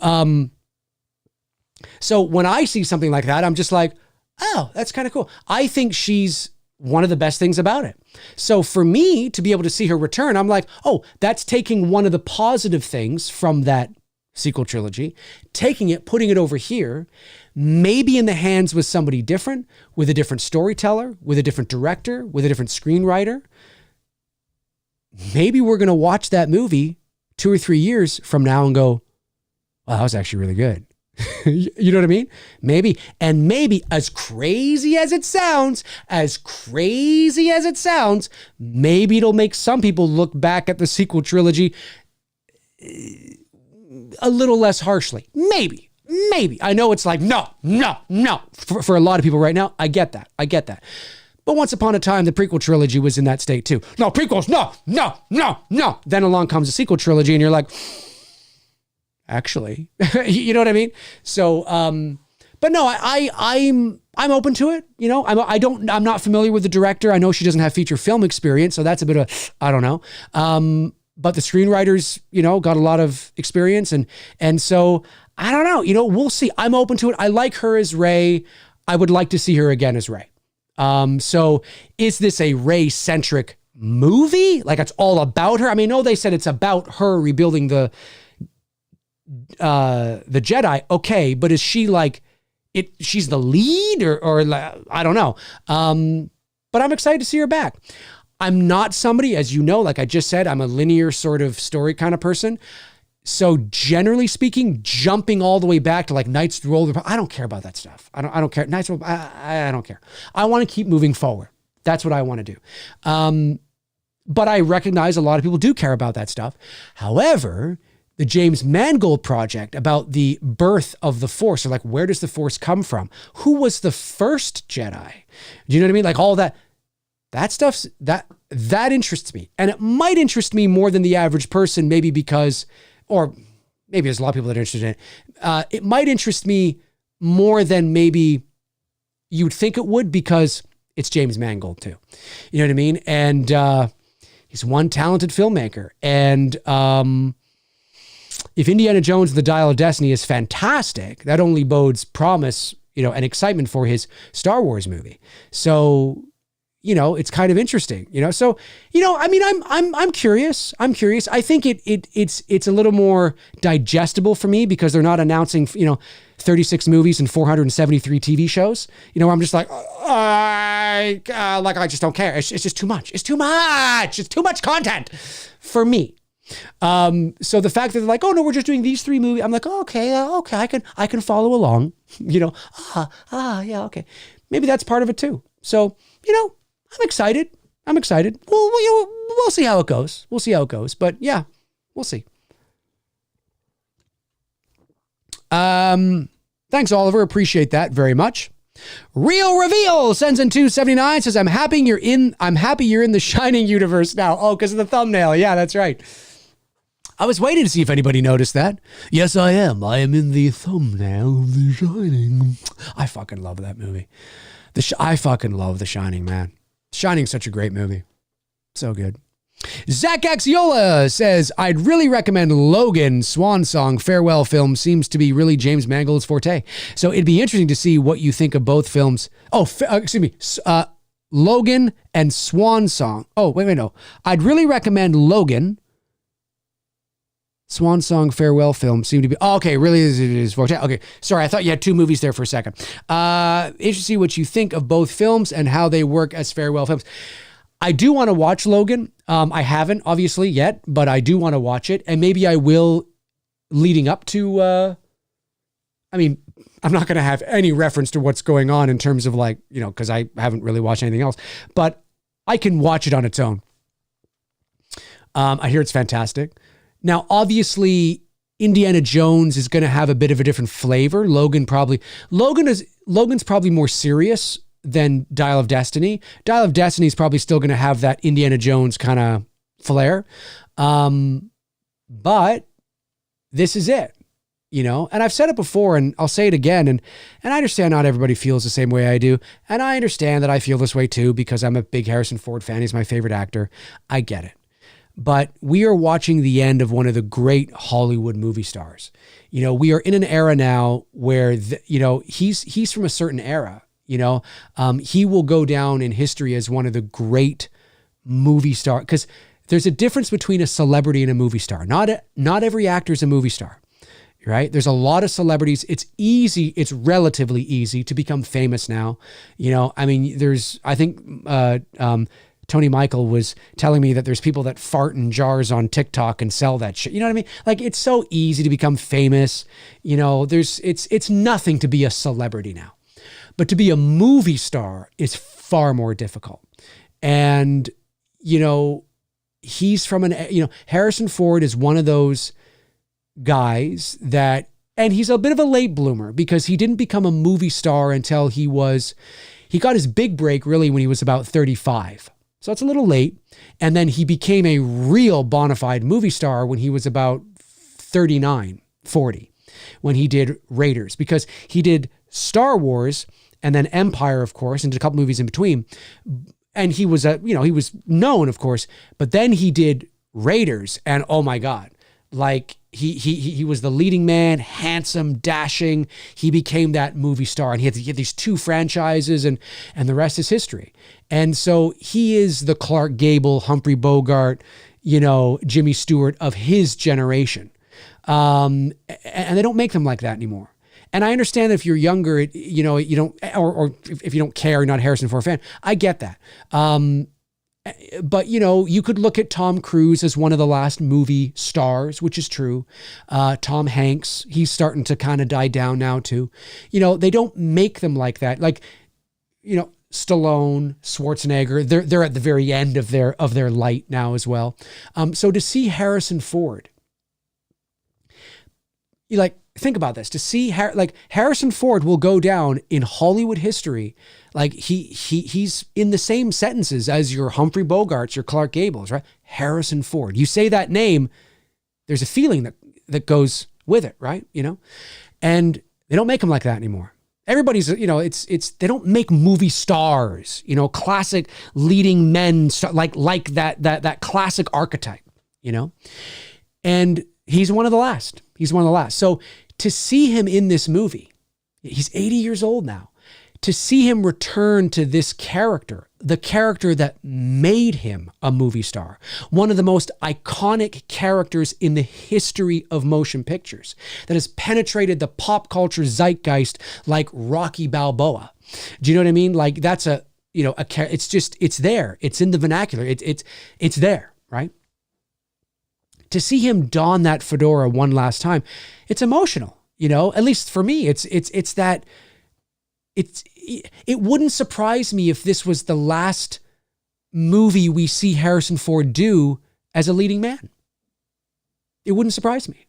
Speaker 1: when I see something like that, I'm just like, oh, that's kind of cool. I think she's one of the best things about it. So for me to be able to see her return, I'm like, oh, that's taking one of the positive things from that sequel trilogy, taking it, putting it over here, maybe in the hands with somebody different, with a different storyteller, with a different director, with a different screenwriter. Maybe we're going to watch that movie 2 or 3 years from now and go, well, that was actually really good. You know what I mean? Maybe as crazy as it sounds, maybe it'll make some people look back at the sequel trilogy a little less harshly. Maybe. I know it's like, no. For a lot of people right now, I get that. But once upon a time, the prequel trilogy was in that state too. No, prequels, no. Then along comes the sequel trilogy and you're like, actually, you know what I mean? So, but no, I'm open to it. You know, I'm not familiar with the director. I know she doesn't have feature film experience. So that's a bit of, I don't know. But the screenwriters, you know, got a lot of experience. And so I don't know, you know, we'll see. I'm open to it. I like her as Rey. I would like to see her again as Rey. So is this a Rey centric movie? Like it's all about her? I mean, no, they said it's about her rebuilding the Jedi. Okay. But is she like she's the lead or I don't know. But I'm excited to see her back. I'm not somebody, as you know, like I just said, I'm a linear sort of story kind of person. So generally speaking, jumping all the way back to like Knights Through Old Republic, I don't care about that stuff. I don't care. Knights Through, I don't care. I want to keep moving forward. That's what I want to do. But I recognize a lot of people do care about that stuff. However, the James Mangold project about the birth of the Force, or like, where does the Force come from? Who was the first Jedi? Do you know what I mean? Like all that stuff's, that interests me. And it might interest me more than the average person, maybe because, or maybe there's a lot of people that are interested in it. It might interest me more than maybe you'd think it would because it's James Mangold too. You know what I mean? And he's one talented filmmaker. And if Indiana Jones and the Dial of Destiny is fantastic, that only bodes promise, you know, and excitement for his Star Wars movie. So, you know, it's kind of interesting, you know? So, you know, I mean, I'm curious. I think it's a little more digestible for me because they're not announcing, you know, 36 movies and 473 TV shows, you know, I'm just like, I just don't care. It's just too much. It's too much content for me. So the fact that they're like, oh no, we're just doing these 3 movies. I'm like, oh, okay, I can follow along, you know, yeah, okay. Maybe that's part of it too. So, you know, I'm excited. We'll see how it goes. But yeah, we'll see. Thanks, Oliver. Appreciate that very much. Real Reveal sends in 279, says, I'm happy you're in the Shining universe now. Oh, because of the thumbnail. Yeah, that's right. I was waiting to see if anybody noticed that. Yes, I am. I am in the thumbnail of The Shining. I fucking love that movie. I fucking love The Shining, man. Shining's such a great movie. So good. Zach Axiola says, I'd really recommend Logan. Swan Song farewell film seems to be really James Mangold's forte. So it'd be interesting to see what you think of both films. Logan and Swan Song. Oh, wait, no. I'd really recommend Logan. Swan Song farewell film seem to be, okay, really is forte. Okay, sorry, I thought you had 2 movies there for a second. Interesting to see what you think of both films and how they work as farewell films. I do want to watch Logan. I haven't obviously yet, but I do want to watch it, and maybe I will leading up to, I'm not going to have any reference to what's going on in terms of like, you know, because I haven't really watched anything else, but I can watch it on its own. I hear it's fantastic. Now, obviously, Indiana Jones is going to have a bit of a different flavor. Logan's probably more serious than Dial of Destiny. Dial of Destiny is probably still going to have that Indiana Jones kind of flair. But this is it, you know, and I've said it before and I'll say it again. And I understand not everybody feels the same way I do. And I understand that I feel this way too, because I'm a big Harrison Ford fan. He's my favorite actor. I get it. But we are watching the end of one of the great Hollywood movie stars. You know, we are in an era now where, he's from a certain era, you know. He will go down in history as one of the great movie stars, because there's a difference between a celebrity and a movie star. Not every actor is a movie star, right? There's a lot of celebrities. It's relatively easy to become famous now. You know, I mean, Tony Michael was telling me that there's people that fart in jars on TikTok and sell that shit. You know what I mean? Like, it's so easy to become famous. You know, it's nothing to be a celebrity now. But to be a movie star is far more difficult. And, you know, Harrison Ford is one of those guys that, and he's a bit of a late bloomer because he didn't become a movie star until he got his big break really when he was about 35. So it's a little late. And then he became a real bona fide movie star when he was about 39, 40, when he did Raiders, because he did Star Wars and then Empire, of course, and did a couple movies in between. And he was he was known, of course, but then he did Raiders and oh my God, like he was the leading man, handsome, dashing. He became that movie star and he had these two franchises and the rest is history. And so he is the Clark Gable, Humphrey Bogart, you know, Jimmy Stewart of his generation. And they don't make them like that anymore. And I understand that if you're younger, you know, you don't, or if you don't care, you're not a Harrison Ford fan. I get that. But, you know, you could look at Tom Cruise as one of the last movie stars, which is true. Tom Hanks, he's starting to kind of die down now too. You know, they don't make them like that. Like, you know, Stallone, Schwarzenegger, they're at the very end of their light now as well. So to see Harrison Ford, think about this, to see Harrison Ford will go down in Hollywood history. Like he's in the same sentences as your Humphrey Bogarts, your Clark Gables, right? Harrison Ford. You say that name, there's a feeling that goes with it, right? You know, and they don't make them like that anymore. Everybody's, you know, they don't make movie stars, you know, classic leading men, like that classic archetype, you know, and he's one of the last. So to see him in this movie, he's 80 years old now, to see him return to this character, the character that made him a movie star, one of the most iconic characters in the history of motion pictures that has penetrated the pop culture zeitgeist like Rocky Balboa. Do you know what I mean? Like that's it's there. It's in the vernacular. It's there, right? To see him don that fedora one last time, it's emotional, you know, at least for me, it wouldn't surprise me if this was the last movie we see Harrison Ford do as a leading man. It wouldn't surprise me.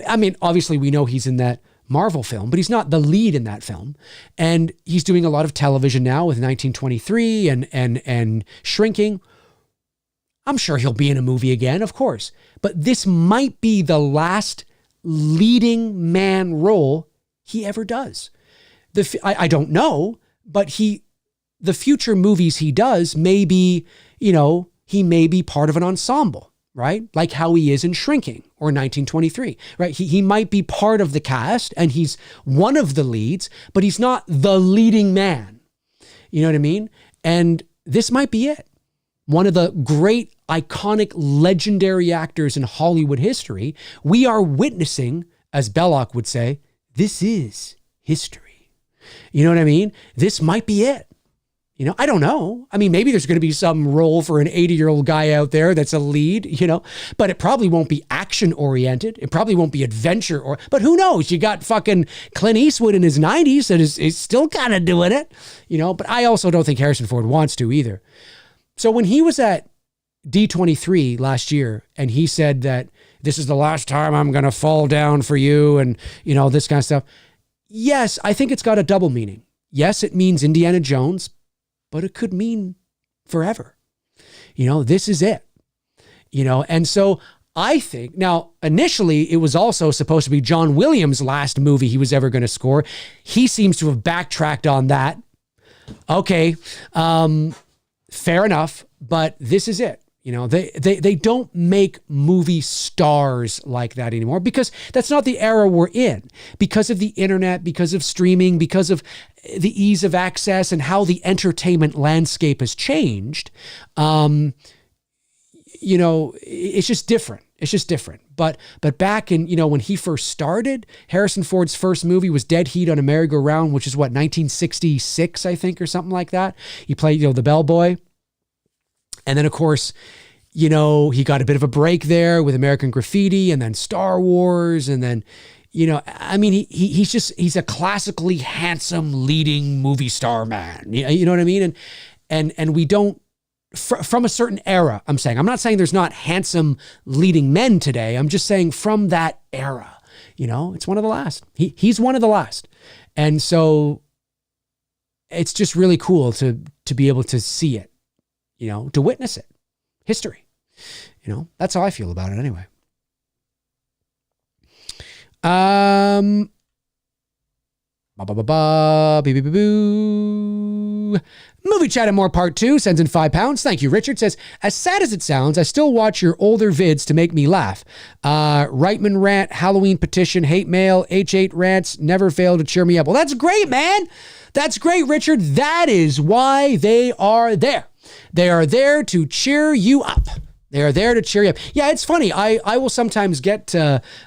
Speaker 1: I mean, obviously we know he's in that Marvel film, but he's not the lead in that film. And he's doing a lot of television now with 1923 and Shrinking. I'm sure he'll be in a movie again, of course. But this might be the last leading man role he ever does. I don't know, but the future movies he does may be, you know, he may be part of an ensemble, right? Like how he is in Shrinking or 1923, right? He might be part of the cast and he's one of the leads, but he's not the leading man. You know what I mean? And this might be it. One of the great, iconic, legendary actors in Hollywood history. We are witnessing, as Belloc would say, this is history. You know what I mean? This might be it. I don't know. I mean, maybe there's going to be some role for an 80-year-old guy out there that's a lead, but it probably won't be action oriented. It probably won't be adventure but who knows? You got fucking Clint Eastwood in his 90s that is still kind of doing it, but I also don't think Harrison Ford wants to either. So when he was at D23 last year and he said that this is the last time I'm going to fall down for you and, this kind of stuff. Yes, I think it's got a double meaning. Yes, it means Indiana Jones, but it could mean forever. This is it. And so I think, now, initially, it was also supposed to be John Williams' last movie he was ever going to score. He seems to have backtracked on that. Okay, fair enough, but this is it. They don't make movie stars like that anymore because that's not the era we're in. Because of the internet, because of streaming, because of the ease of access and how the entertainment landscape has changed, it's just different. It's just different. But back in, when he first started, Harrison Ford's first movie was Dead Heat on a Merry-Go-Round, which is 1966, I think, or something like that. He played, the bellboy. And then, of course, he got a bit of a break there with American Graffiti and then Star Wars. And then, he's a classically handsome leading movie star man. You know what I mean? And we don't, from a certain era, I'm not saying there's not handsome leading men today. I'm just saying from that era, it's one of the last. He's one of the last. And so it's just really cool to be able to see it. To witness it. History. That's how I feel about it anyway. Movie Chat and More Part 2 sends in £5. Thank you, Richard. Says, as sad as it sounds, I still watch your older vids to make me laugh. Reitman rant, Halloween petition, hate mail, H8 rants never fail to cheer me up. Well, that's great, man. That's great, Richard. That is why they are there. They are there to cheer you up. They are there to cheer you up. Yeah, it's funny. I will sometimes get,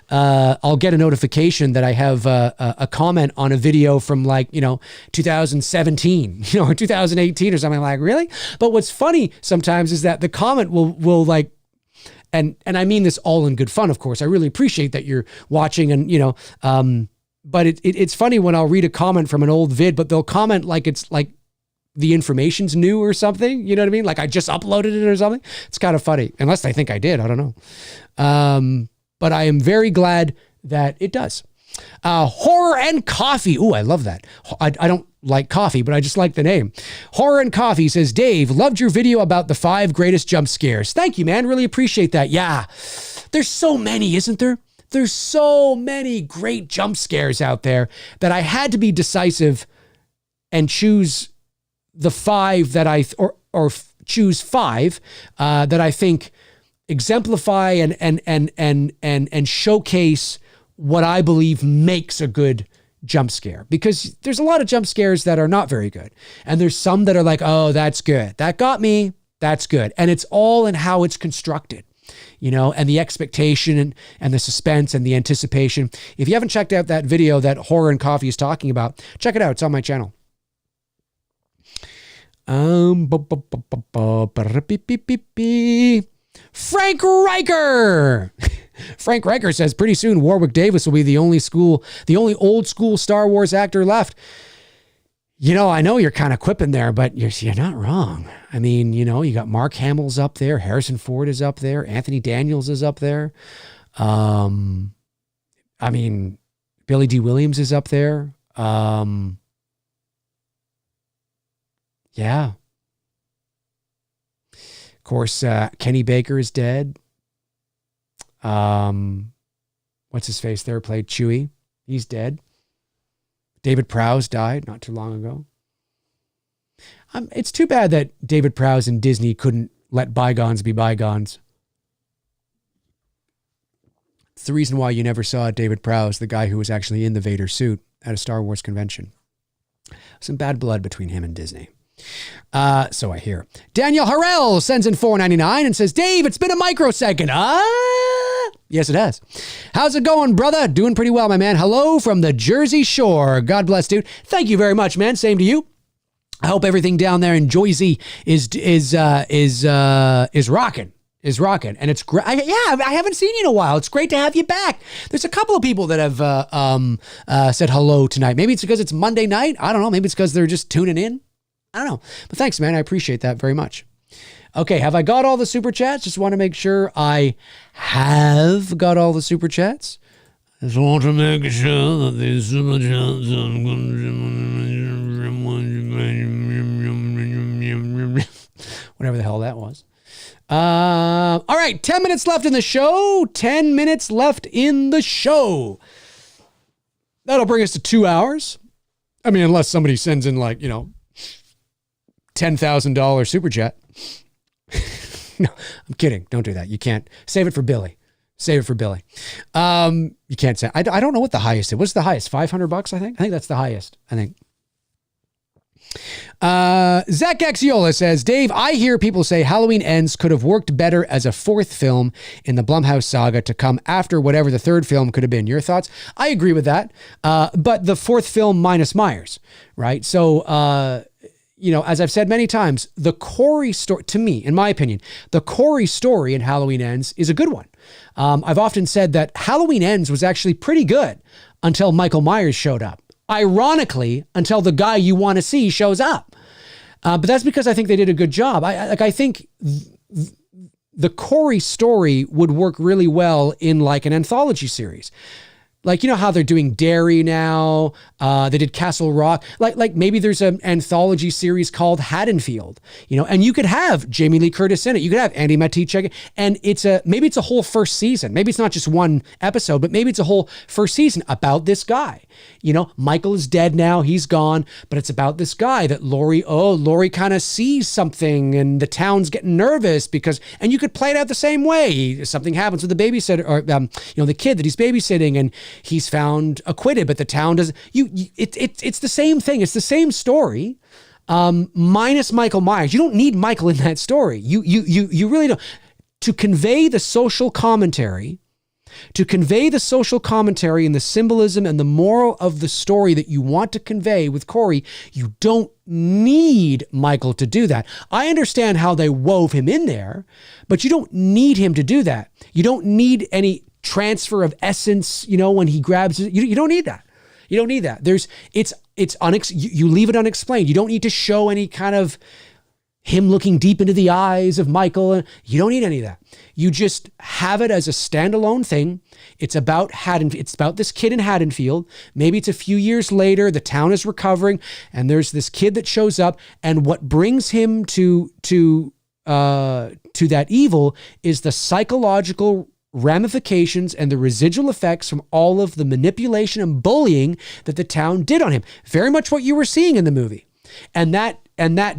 Speaker 1: I'll get a notification that I have a comment on a video from 2017, or 2018 or something like, really? But what's funny sometimes is that the comment will and I mean this all in good fun, of course. I really appreciate that you're watching and, but it's funny when I'll read a comment from an old vid, but they'll comment like it's like the information's new or something. You know what I mean? Like I just uploaded it or something. It's kind of funny, unless they think I did. I don't know. But I am very glad that it does. Horror and Coffee. Ooh, I love that. I don't like coffee, but I just like the name. Horror and Coffee says, Dave, loved your video about the 5 greatest jump scares. Thank you, man. Really appreciate that. Yeah. There's so many, isn't there? There's so many great jump scares out there that I had to be decisive and choose the 5 that choose 5 that I think exemplify and showcase what I believe makes a good jump scare. Because there's a lot of jump scares that are not very good. And there's some that are like, oh, that's good. That got me. That's good. And it's all in how it's constructed, and the expectation and the suspense and the anticipation. If you haven't checked out that video that Horror and Coffee is talking about, check it out. It's on my channel. Frank Riker. Frank Riker says pretty soon Warwick Davis will be the only old school Star Wars actor left. I know you're kind of quipping there, but you're not wrong. I mean, you got Mark Hamill's up there, Harrison Ford is up there, Anthony Daniels is up there. I mean, Billy D. Williams is up there. Yeah. Of course, Kenny Baker is dead. What's his face there? Played Chewie. He's dead. David Prowse died not too long ago. It's too bad that David Prowse and Disney couldn't let bygones be bygones. It's the reason why you never saw David Prowse, the guy who was actually in the Vader suit at a Star Wars convention. Some bad blood between him and Disney. So I hear. Daniel Harrell sends in $4.99 and says, Dave, it's been a microsecond. Yes, it has. How's it going, brother? Doing pretty well, my man. Hello from the Jersey Shore. God bless, dude. Thank you very much, man. Same to you. I hope everything down there in Jersey is rocking. Is rocking, and it's great. I haven't seen you in a while. It's great to have you back. There's a couple of people that have said hello tonight. Maybe it's because it's Monday night. I don't know. Maybe it's because they're just tuning in. I don't know. But thanks, man. I appreciate that very much. Okay, have I got all the super chats? Just want to make sure I have got all the super chats. Just want to make sure that these super chats whatever the hell that was. All right, 10 minutes left in the show. 10 minutes left in the show. That'll bring us to 2 hours. I mean, unless somebody sends in like, $10,000 super chat. No, I'm kidding. Don't do that. You can't. Save it for Billy. Save it for Billy. You can't say. I don't know what the highest is. What's the highest? $500, I think. I think that's the highest. I think. Zach Axiola says, Dave, I hear people say Halloween Ends could have worked better as a fourth film in the Blumhouse saga to come after whatever the third film could have been. Your thoughts? I agree with that. But the fourth film minus Myers, right? So, as I've said many times, the Corey story, to me, in my opinion, the Corey story in Halloween Ends is a good one. I've often said that Halloween Ends was actually pretty good until Michael Myers showed up. Ironically, until the guy you want to see shows up. But that's because I think they did a good job. I think the Corey story would work really well in like an anthology series. Like, how they're doing Derry now. They did Castle Rock. Like maybe there's an anthology series called Haddonfield, and you could have Jamie Lee Curtis in it. You could have Andy Matichek, and maybe it's a whole first season. Maybe it's not just one episode, but maybe it's a whole first season about this guy. Michael is dead now. He's gone, but it's about this guy that Laurie kind of sees something and the town's getting nervous and you could play it out the same way. Something happens with the babysitter or, the kid that he's babysitting and he's found acquitted, but the town doesn't. It's the same thing. It's the same story, minus Michael Myers. You don't need Michael in that story. You really don't. To convey the social commentary, and the symbolism and the moral of the story that you want to convey with Corey, you don't need Michael to do that. I understand how they wove him in there, but you don't need him to do that. You don't need any transfer of essence, when he grabs it. You don't need that. You don't need that. You leave it unexplained. You don't need to show any kind of him looking deep into the eyes of Michael. You don't need any of that. You just have it as a standalone thing. It's about Haddonfield. It's about this kid in Haddonfield. Maybe it's a few years later, the town is recovering and there's this kid that shows up, and what brings him to that evil is the psychological ramifications and the residual effects from all of the manipulation and bullying that the town did on him. Very much what you were seeing in the movie. And that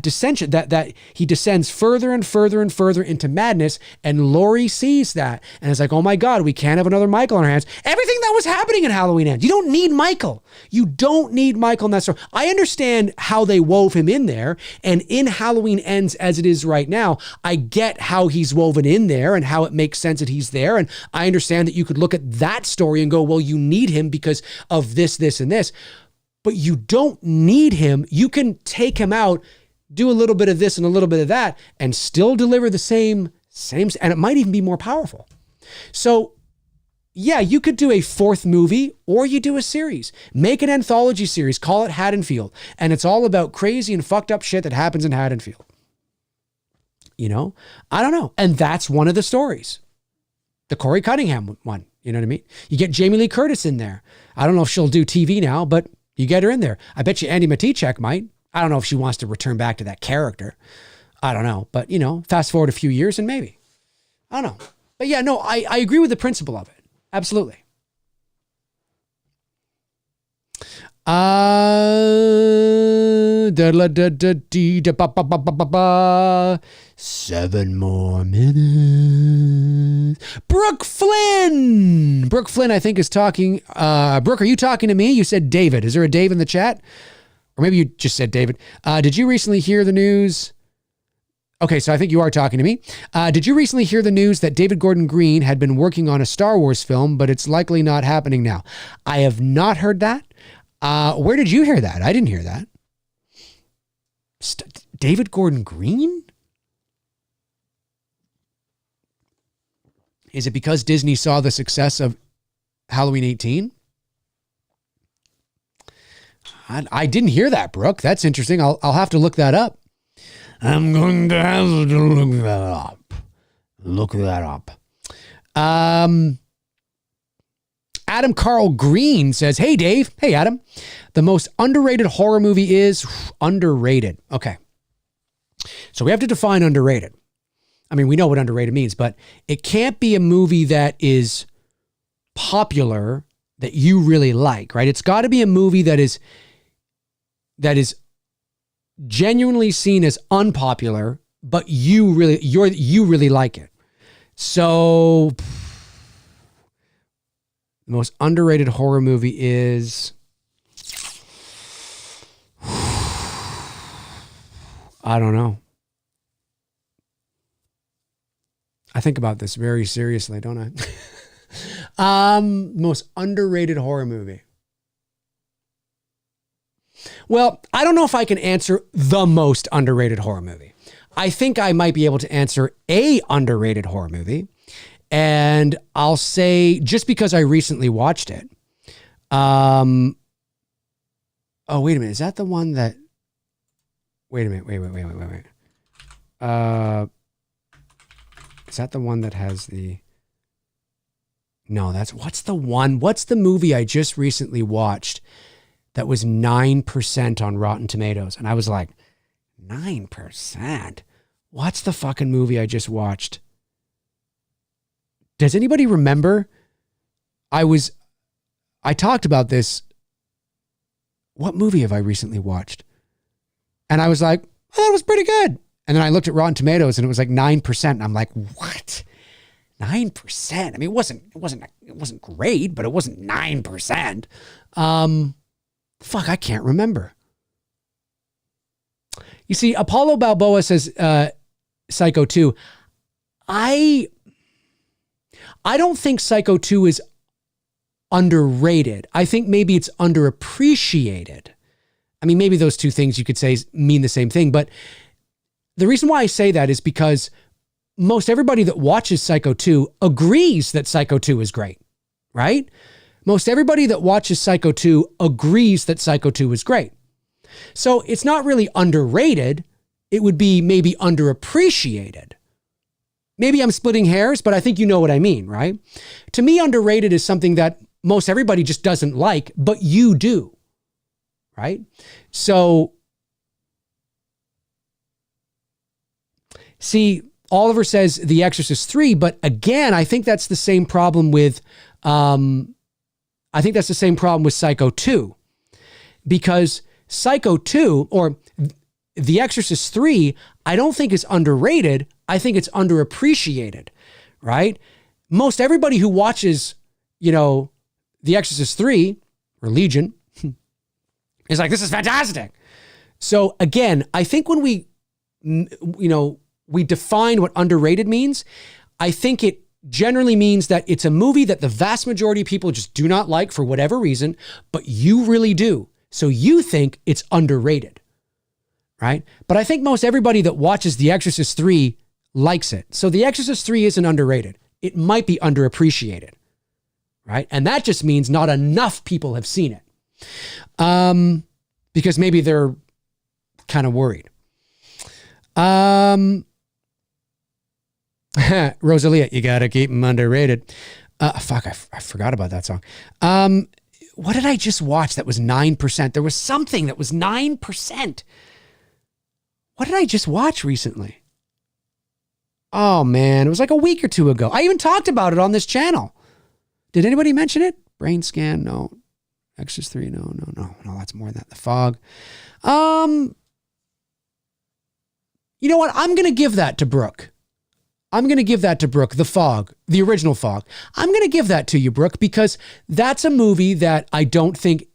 Speaker 1: dissension, that he descends further and further and further into madness, and Laurie sees that and is like, oh my God, we can't have another Michael on our hands. Everything that was happening in Halloween Ends. You don't need Michael. You don't need Michael in that story. I understand how they wove him in there, and in Halloween Ends as it is right now, I get how he's woven in there and how it makes sense that he's there. And I understand that you could look at that story and go, well, you need him because of this, this, and this. But you don't need him. You can take him out, do a little bit of this and a little bit of that, and still deliver the same, and it might even be more powerful. So, yeah, you could do a fourth movie, or you do a series. Make an anthology series, call it Haddonfield, and it's all about crazy and fucked up shit that happens in Haddonfield. I don't know. And that's one of the stories. The Corey Cunningham one, you know what I mean? You get Jamie Lee Curtis in there. I don't know if she'll do TV now, but you get her in there. I bet you Andy Matichek might. I don't know if she wants to return back to that character. I don't know. But, fast forward a few years and maybe. I don't know. But yeah, no, I agree with the principle of it. Absolutely. 7 more minutes. Brooke Flynn, I think, is talking. Brooke, are you talking to me? You said David. Is there a Dave in the chat? Or maybe you just said David. Did you recently hear the news? Okay, so I think you are talking to me. Did you recently hear the news that David Gordon Green had been working on a Star Wars film, but it's likely not happening now? I have not heard that. Where did you hear that? I didn't hear that. David Gordon Green? Is it because Disney saw the success of Halloween 18? I didn't hear that, Brooke. That's interesting. I'll have to look that up. I'm going to have to look that up. Look that up. Adam Carl Green says, hey, Dave. Hey, Adam. The most underrated horror movie is underrated. Okay. So we have to define underrated. I mean, we know what underrated means, but it can't be a movie that is popular that you really like, right? It's got to be a movie that is genuinely seen as unpopular, but you really like it. So the most underrated horror movie is, I don't know. I think about this very seriously, don't I? Most underrated horror movie. Well, I don't know if I can answer the most underrated horror movie. I think I might be able to answer a underrated horror movie. And I'll say, just because I recently watched it. Oh, wait a minute. Is that the one that... Wait a minute. Wait. Is that the one that has the... No, what's the movie I just recently watched that was 9% on Rotten Tomatoes? And I was like, 9%? What's the fucking movie I just watched? Does anybody remember? I talked about this. What movie have I recently watched? And I was like, oh, that was pretty good. And then I looked at Rotten Tomatoes and it was like 9%. And I'm like, what? 9%? I mean, it wasn't great, but it wasn't 9%. Fuck, I can't remember. You see, Apollo Balboa says Psycho 2. I don't think Psycho 2 is underrated. I think maybe it's underappreciated. I mean, maybe those two things you could say mean the same thing, but the reason why I say that is because most everybody that watches Psycho 2 agrees that Psycho 2 is great, right? Most everybody that watches Psycho 2 agrees that Psycho 2 is great. So it's not really underrated. It would be maybe underappreciated. Maybe I'm splitting hairs, but I think you know what I mean, right? To me, underrated is something that most everybody just doesn't like, but you do, right? So, see, Oliver says The Exorcist 3, but again, I think that's the same problem with, Psycho 2, because Psycho 2 or The Exorcist 3, I don't think is underrated. I think it's underappreciated, right? Most everybody who watches, The Exorcist 3 or Legion is like, this is fantastic. So again, I think when we define what underrated means, I think it generally means that it's a movie that the vast majority of people just do not like for whatever reason, but you really do. So you think it's underrated, right? But I think most everybody that watches The Exorcist 3 likes it. So The Exorcist 3 isn't underrated. It might be underappreciated, right? And that just means not enough people have seen it. Because maybe they're kind of worried. Rosalia, you got to keep them underrated. Fuck, I forgot about that song. What did I just watch that was 9%? There was something that was 9%. What did I just watch recently? Oh, man, it was like a week or two ago. I even talked about it on this channel. Did anybody mention it? Brain Scan, no. Exorcist 3, no, that's more than that. The Fog. You know what? I'm going to give that to Brooke. The Fog, the original Fog. I'm going to give that to you, Brooke, because that's a movie that I think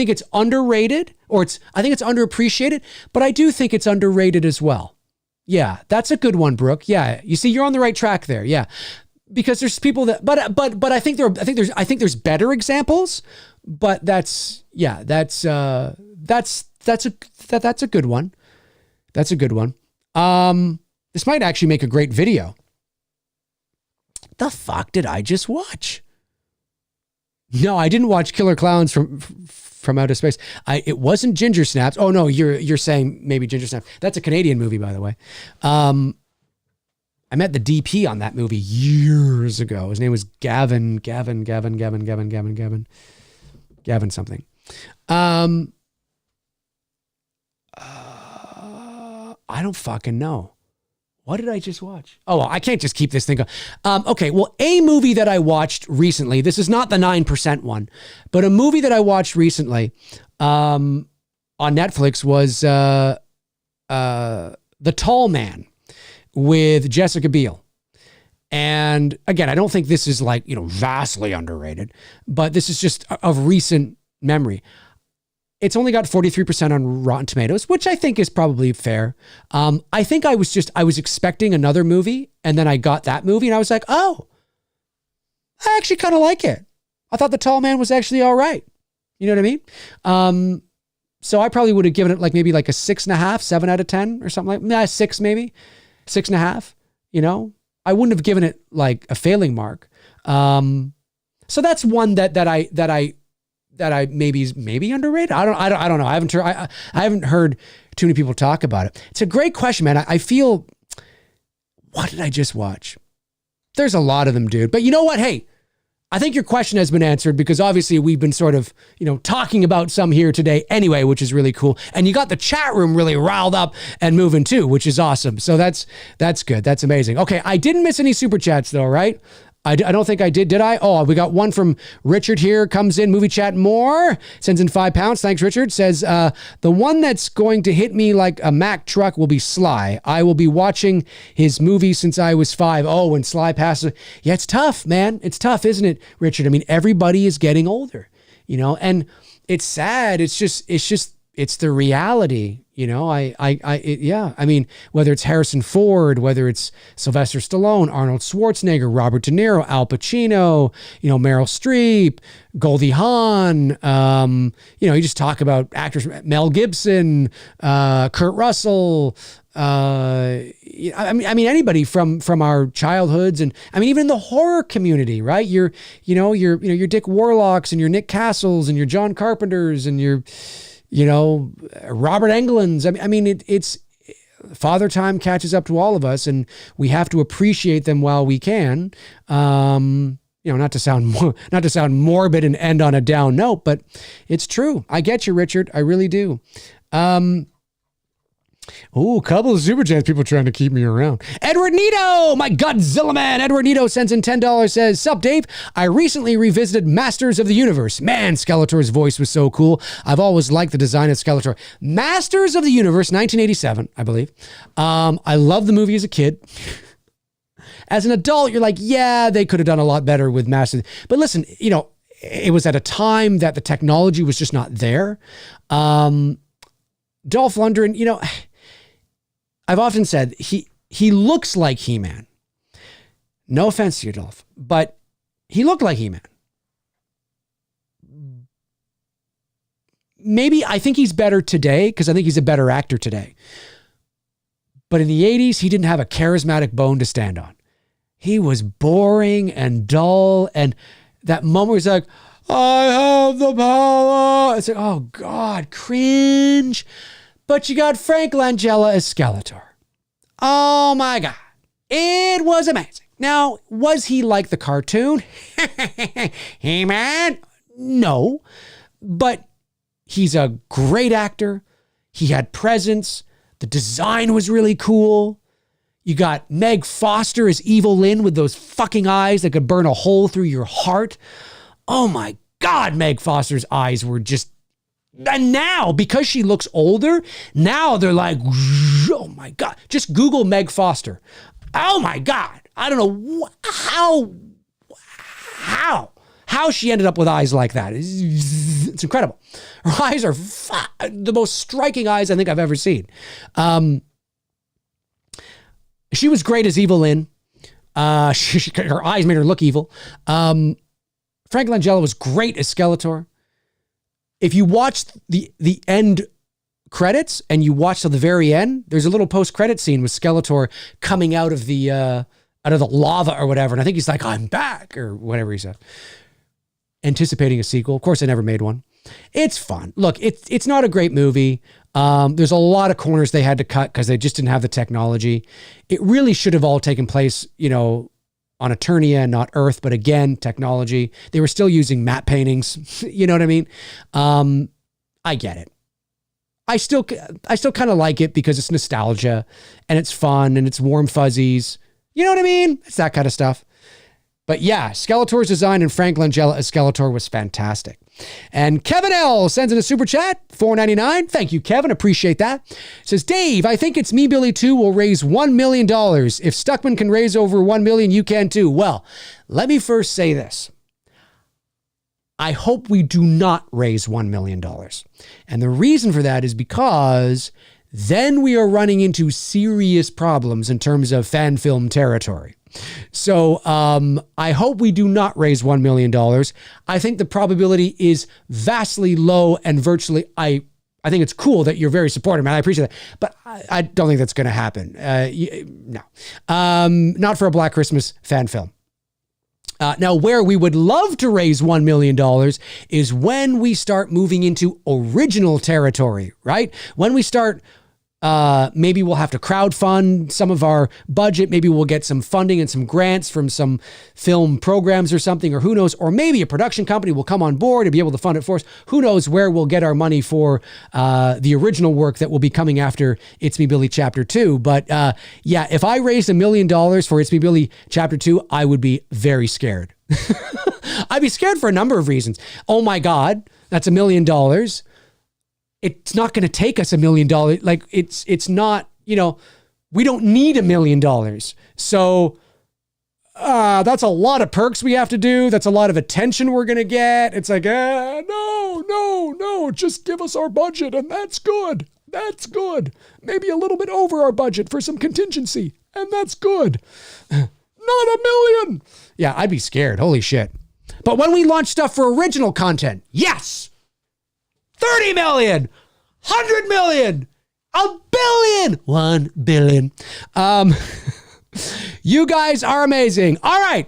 Speaker 1: it's underrated, I think it's underappreciated, but I do think it's underrated as well. Yeah, that's a good one, Brooke. Yeah, you see, you're on the right track there. Yeah, because there's people that, but I think there's better examples, but that's a good one. That's a good one. This might actually make a great video. The fuck did I just watch? No, I didn't watch Killer Clowns from Outer Space. It wasn't Ginger Snaps. Oh no, you're saying maybe Ginger Snaps. That's a Canadian movie, by the way. I met the DP on that movie years ago. His name was Gavin something. I don't fucking know. What did I just watch? Oh, well, I can't just keep this thing going. Okay, well, a movie that I watched recently, this is not the 9% one, but a movie that I watched recently on Netflix was The Tall Man with Jessica Biel. And again, I don't think this is like, vastly underrated, but this is just of recent memory. It's only got 43% on Rotten Tomatoes, which I think is probably fair. I think I was expecting another movie, and then I got that movie, and I was like, oh, I actually kind of like it. I thought The Tall Man was actually all right. You know what I mean? So I probably would have given it maybe a 6.5, 7 out of 10 or something 6 maybe, 6.5. I wouldn't have given it a failing mark. So that's one that I maybe underrated. I don't know. I haven't heard too many people talk about it. It's a great question, man. I feel, what did I just watch? There's a lot of them, dude. But you know what? Hey, I think your question has been answered because obviously we've been sort of, talking about some here today anyway, which is really cool. And you got the chat room really riled up and moving too, which is awesome. So that's good. That's amazing. Okay. I didn't miss any super chats though, right? I don't think I did I? Oh, we got one from Richard here, comes in, movie chat more, sends in £5. Thanks, Richard. Says, the one that's going to hit me like a Mack truck will be Sly. I will be watching his movie since I was 5. Oh, when Sly passes. Yeah, it's tough, man. It's tough, isn't it, Richard? I mean, everybody is getting older, and it's sad. It's the reality. I mean, whether it's Harrison Ford, whether it's Sylvester Stallone, Arnold Schwarzenegger, Robert De Niro, Al Pacino, Meryl Streep, Goldie Hawn, you just talk about actors, Mel Gibson, Kurt Russell, I mean anybody from our childhoods, and I mean even the horror community, right? Your Dick Warlocks and your Nick Castles and your John Carpenters and your Robert Englund's. I mean, it's Father Time catches up to all of us, and we have to appreciate them while we can. Not to sound morbid and end on a down note, but it's true. I get you, Richard. I really do. Oh, a couple of super chats, people trying to keep me around. Edward Nito, my Godzilla man. Edward Nito sends in $10, says, sup, Dave? I recently revisited Masters of the Universe. Man, Skeletor's voice was so cool. I've always liked the design of Skeletor. Masters of the Universe, 1987, I believe. I loved the movie as a kid. As an adult, you're like, yeah, they could have done a lot better with Masters. But listen, it was at a time that the technology was just not there. Dolph Lundgren, I've often said he looks like He-Man. No offense to you, Dolph, but he looked like He-Man. Maybe I think he's better today because I think he's a better actor today. But in the 80s, he didn't have a charismatic bone to stand on. He was boring and dull. And that moment where he's like, I have the power. It's like, oh God, cringe. But you got Frank Langella as Skeletor. Oh my God. It was amazing. Now, was he like the cartoon? Hey man. No. But he's a great actor. He had presence. The design was really cool. You got Meg Foster as Evil Lynn with those fucking eyes that could burn a hole through your heart. Oh my God, Meg Foster's eyes were just... And now, because she looks older, now they're like, oh my God. Just Google Meg Foster. Oh my God. I don't know how she ended up with eyes like that. It's incredible. Her eyes are the most striking eyes I think I've ever seen. She was great as Evil Lynn. Her eyes made her look evil. Frank Langella was great as Skeletor. If you watch the end credits and you watch till the very end, there's a little post-credit scene with Skeletor coming out of the lava or whatever. And I think he's like, I'm back, or whatever he said. Anticipating a sequel. Of course, I never made one. It's fun. Look, it's not a great movie. There's a lot of corners they had to cut because they just didn't have the technology. It really should have all taken place, on Eternia and not Earth. But again, technology. They were still using matte paintings. You know what I mean? I get it. I still kind of like it because it's nostalgia and it's fun and it's warm fuzzies. You know what I mean? It's that kind of stuff. But yeah, Skeletor's design and Frank Langella as Skeletor was fantastic. And Kevin L sends in a super chat, $4.99. Thank you, Kevin. Appreciate that. Says, Dave, I think It's Me, Billy 2 will raise $1 million. If Stuckman can raise over $1 million, you can too. Well, let me first say this. I hope we do not raise $1 million. And the reason for that is because then we are running into serious problems in terms of fan film territory. So I hope we do not raise $1 million. I think the probability is vastly low and virtually, I think it's cool that you're very supportive, man. I appreciate that. But I don't think that's going to happen. No. Not for a Black Christmas fan film. Now, where we would love to raise $1 million is when we start moving into original territory, right? When we start... maybe we'll have to crowdfund some of our budget. Maybe we'll get some funding and some grants from some film programs or something, or who knows, or maybe a production company will come on board and be able to fund it for us. Who knows where we'll get our money for the original work that will be coming after It's Me, Billy Chapter 2. But yeah, if I raised $1 million for It's Me, Billy Chapter 2, I would be very scared. I'd be scared for a number of reasons. Oh my God, that's $1 million. It's not going to take us $1 million. Like it's not, we don't need $1 million. So that's a lot of perks we have to do. That's a lot of attention we're going to get. It's like, no, just give us our budget and that's good. That's good. Maybe a little bit over our budget for some contingency and that's good. Not $1 million. Yeah, I'd be scared. Holy shit. But when we launch stuff for original content, yes. 30 million, 100 million, $1 billion, 1 billion. You guys are amazing. All right.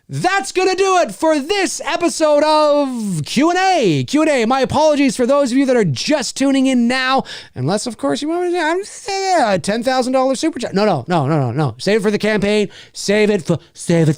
Speaker 1: That's going to do it for this episode of Q&A. Q&A. My apologies for those of you that are just tuning in now. Unless, of course, you want to $10,000 super chat. No. Save it for the campaign. Save it for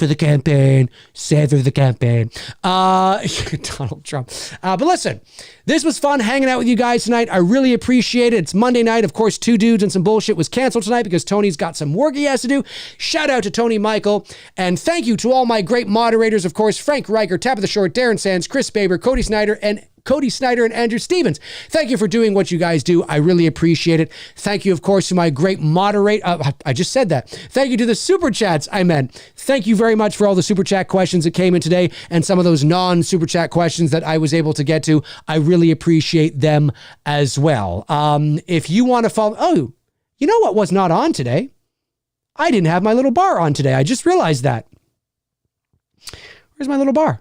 Speaker 1: the campaign. Save it for the campaign. Donald Trump. But listen, this was fun hanging out with you guys tonight. I really appreciate it. It's Monday night. Of course, Two Dudes and Some Bullshit was canceled tonight because Tony's got some work he has to do. Shout out to Tony Michael. And thank you to all my great moderators, of course, Frank Riker, Tap of the Short, Darren Sands, Chris Baber, Cody Snyder, and Andrew Stevens. Thank you for doing what you guys do. I really appreciate it. Thank you, of course, to my great moderator. I just said that. Thank you to the super chats I meant. Thank you very much for all the super chat questions that came in today and some of those non-super chat questions that I was able to get to. I really appreciate them as well. If you want to follow... Oh, you know what was not on today? I didn't have my little bar on today. I just realized that. Where's my little bar?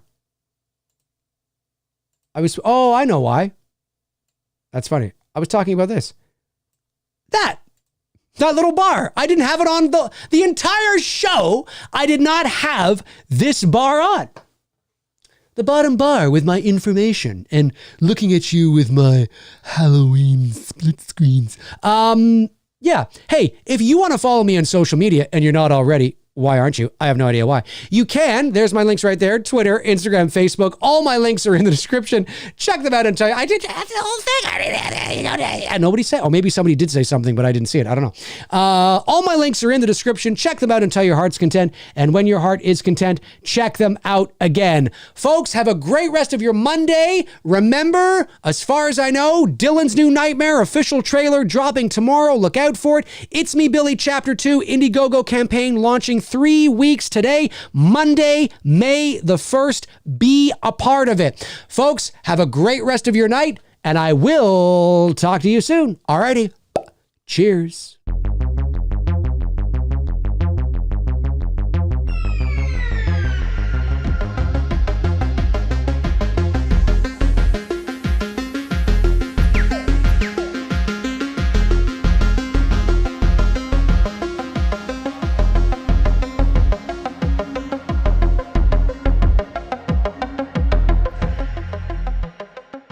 Speaker 1: I know why. That's funny. I was talking about this. That little bar. I didn't have it on the entire show. I did not have this bar on. The bottom bar with my information and looking at you with my Halloween split screens. Yeah. Hey, if you want to follow me on social media and you're not already, why aren't you? I have no idea why. You can. There's my links right there. Twitter, Instagram, Facebook. All my links are in the description. Check them out and tell you. I did the whole thing. And nobody said, or maybe somebody did say something, but I didn't see it. I don't know. All my links are in the description. Check them out until your heart's content. And when your heart is content, check them out again. Folks, have a great rest of your Monday. Remember, as far as I know, Dylan's New Nightmare official trailer dropping tomorrow. Look out for it. It's Me, Billy Chapter 2 Indiegogo campaign launching 3 weeks today, Monday, May the 1st. Be a part of it. Folks, have a great rest of your night, and I will talk to you soon. Alrighty. Cheers.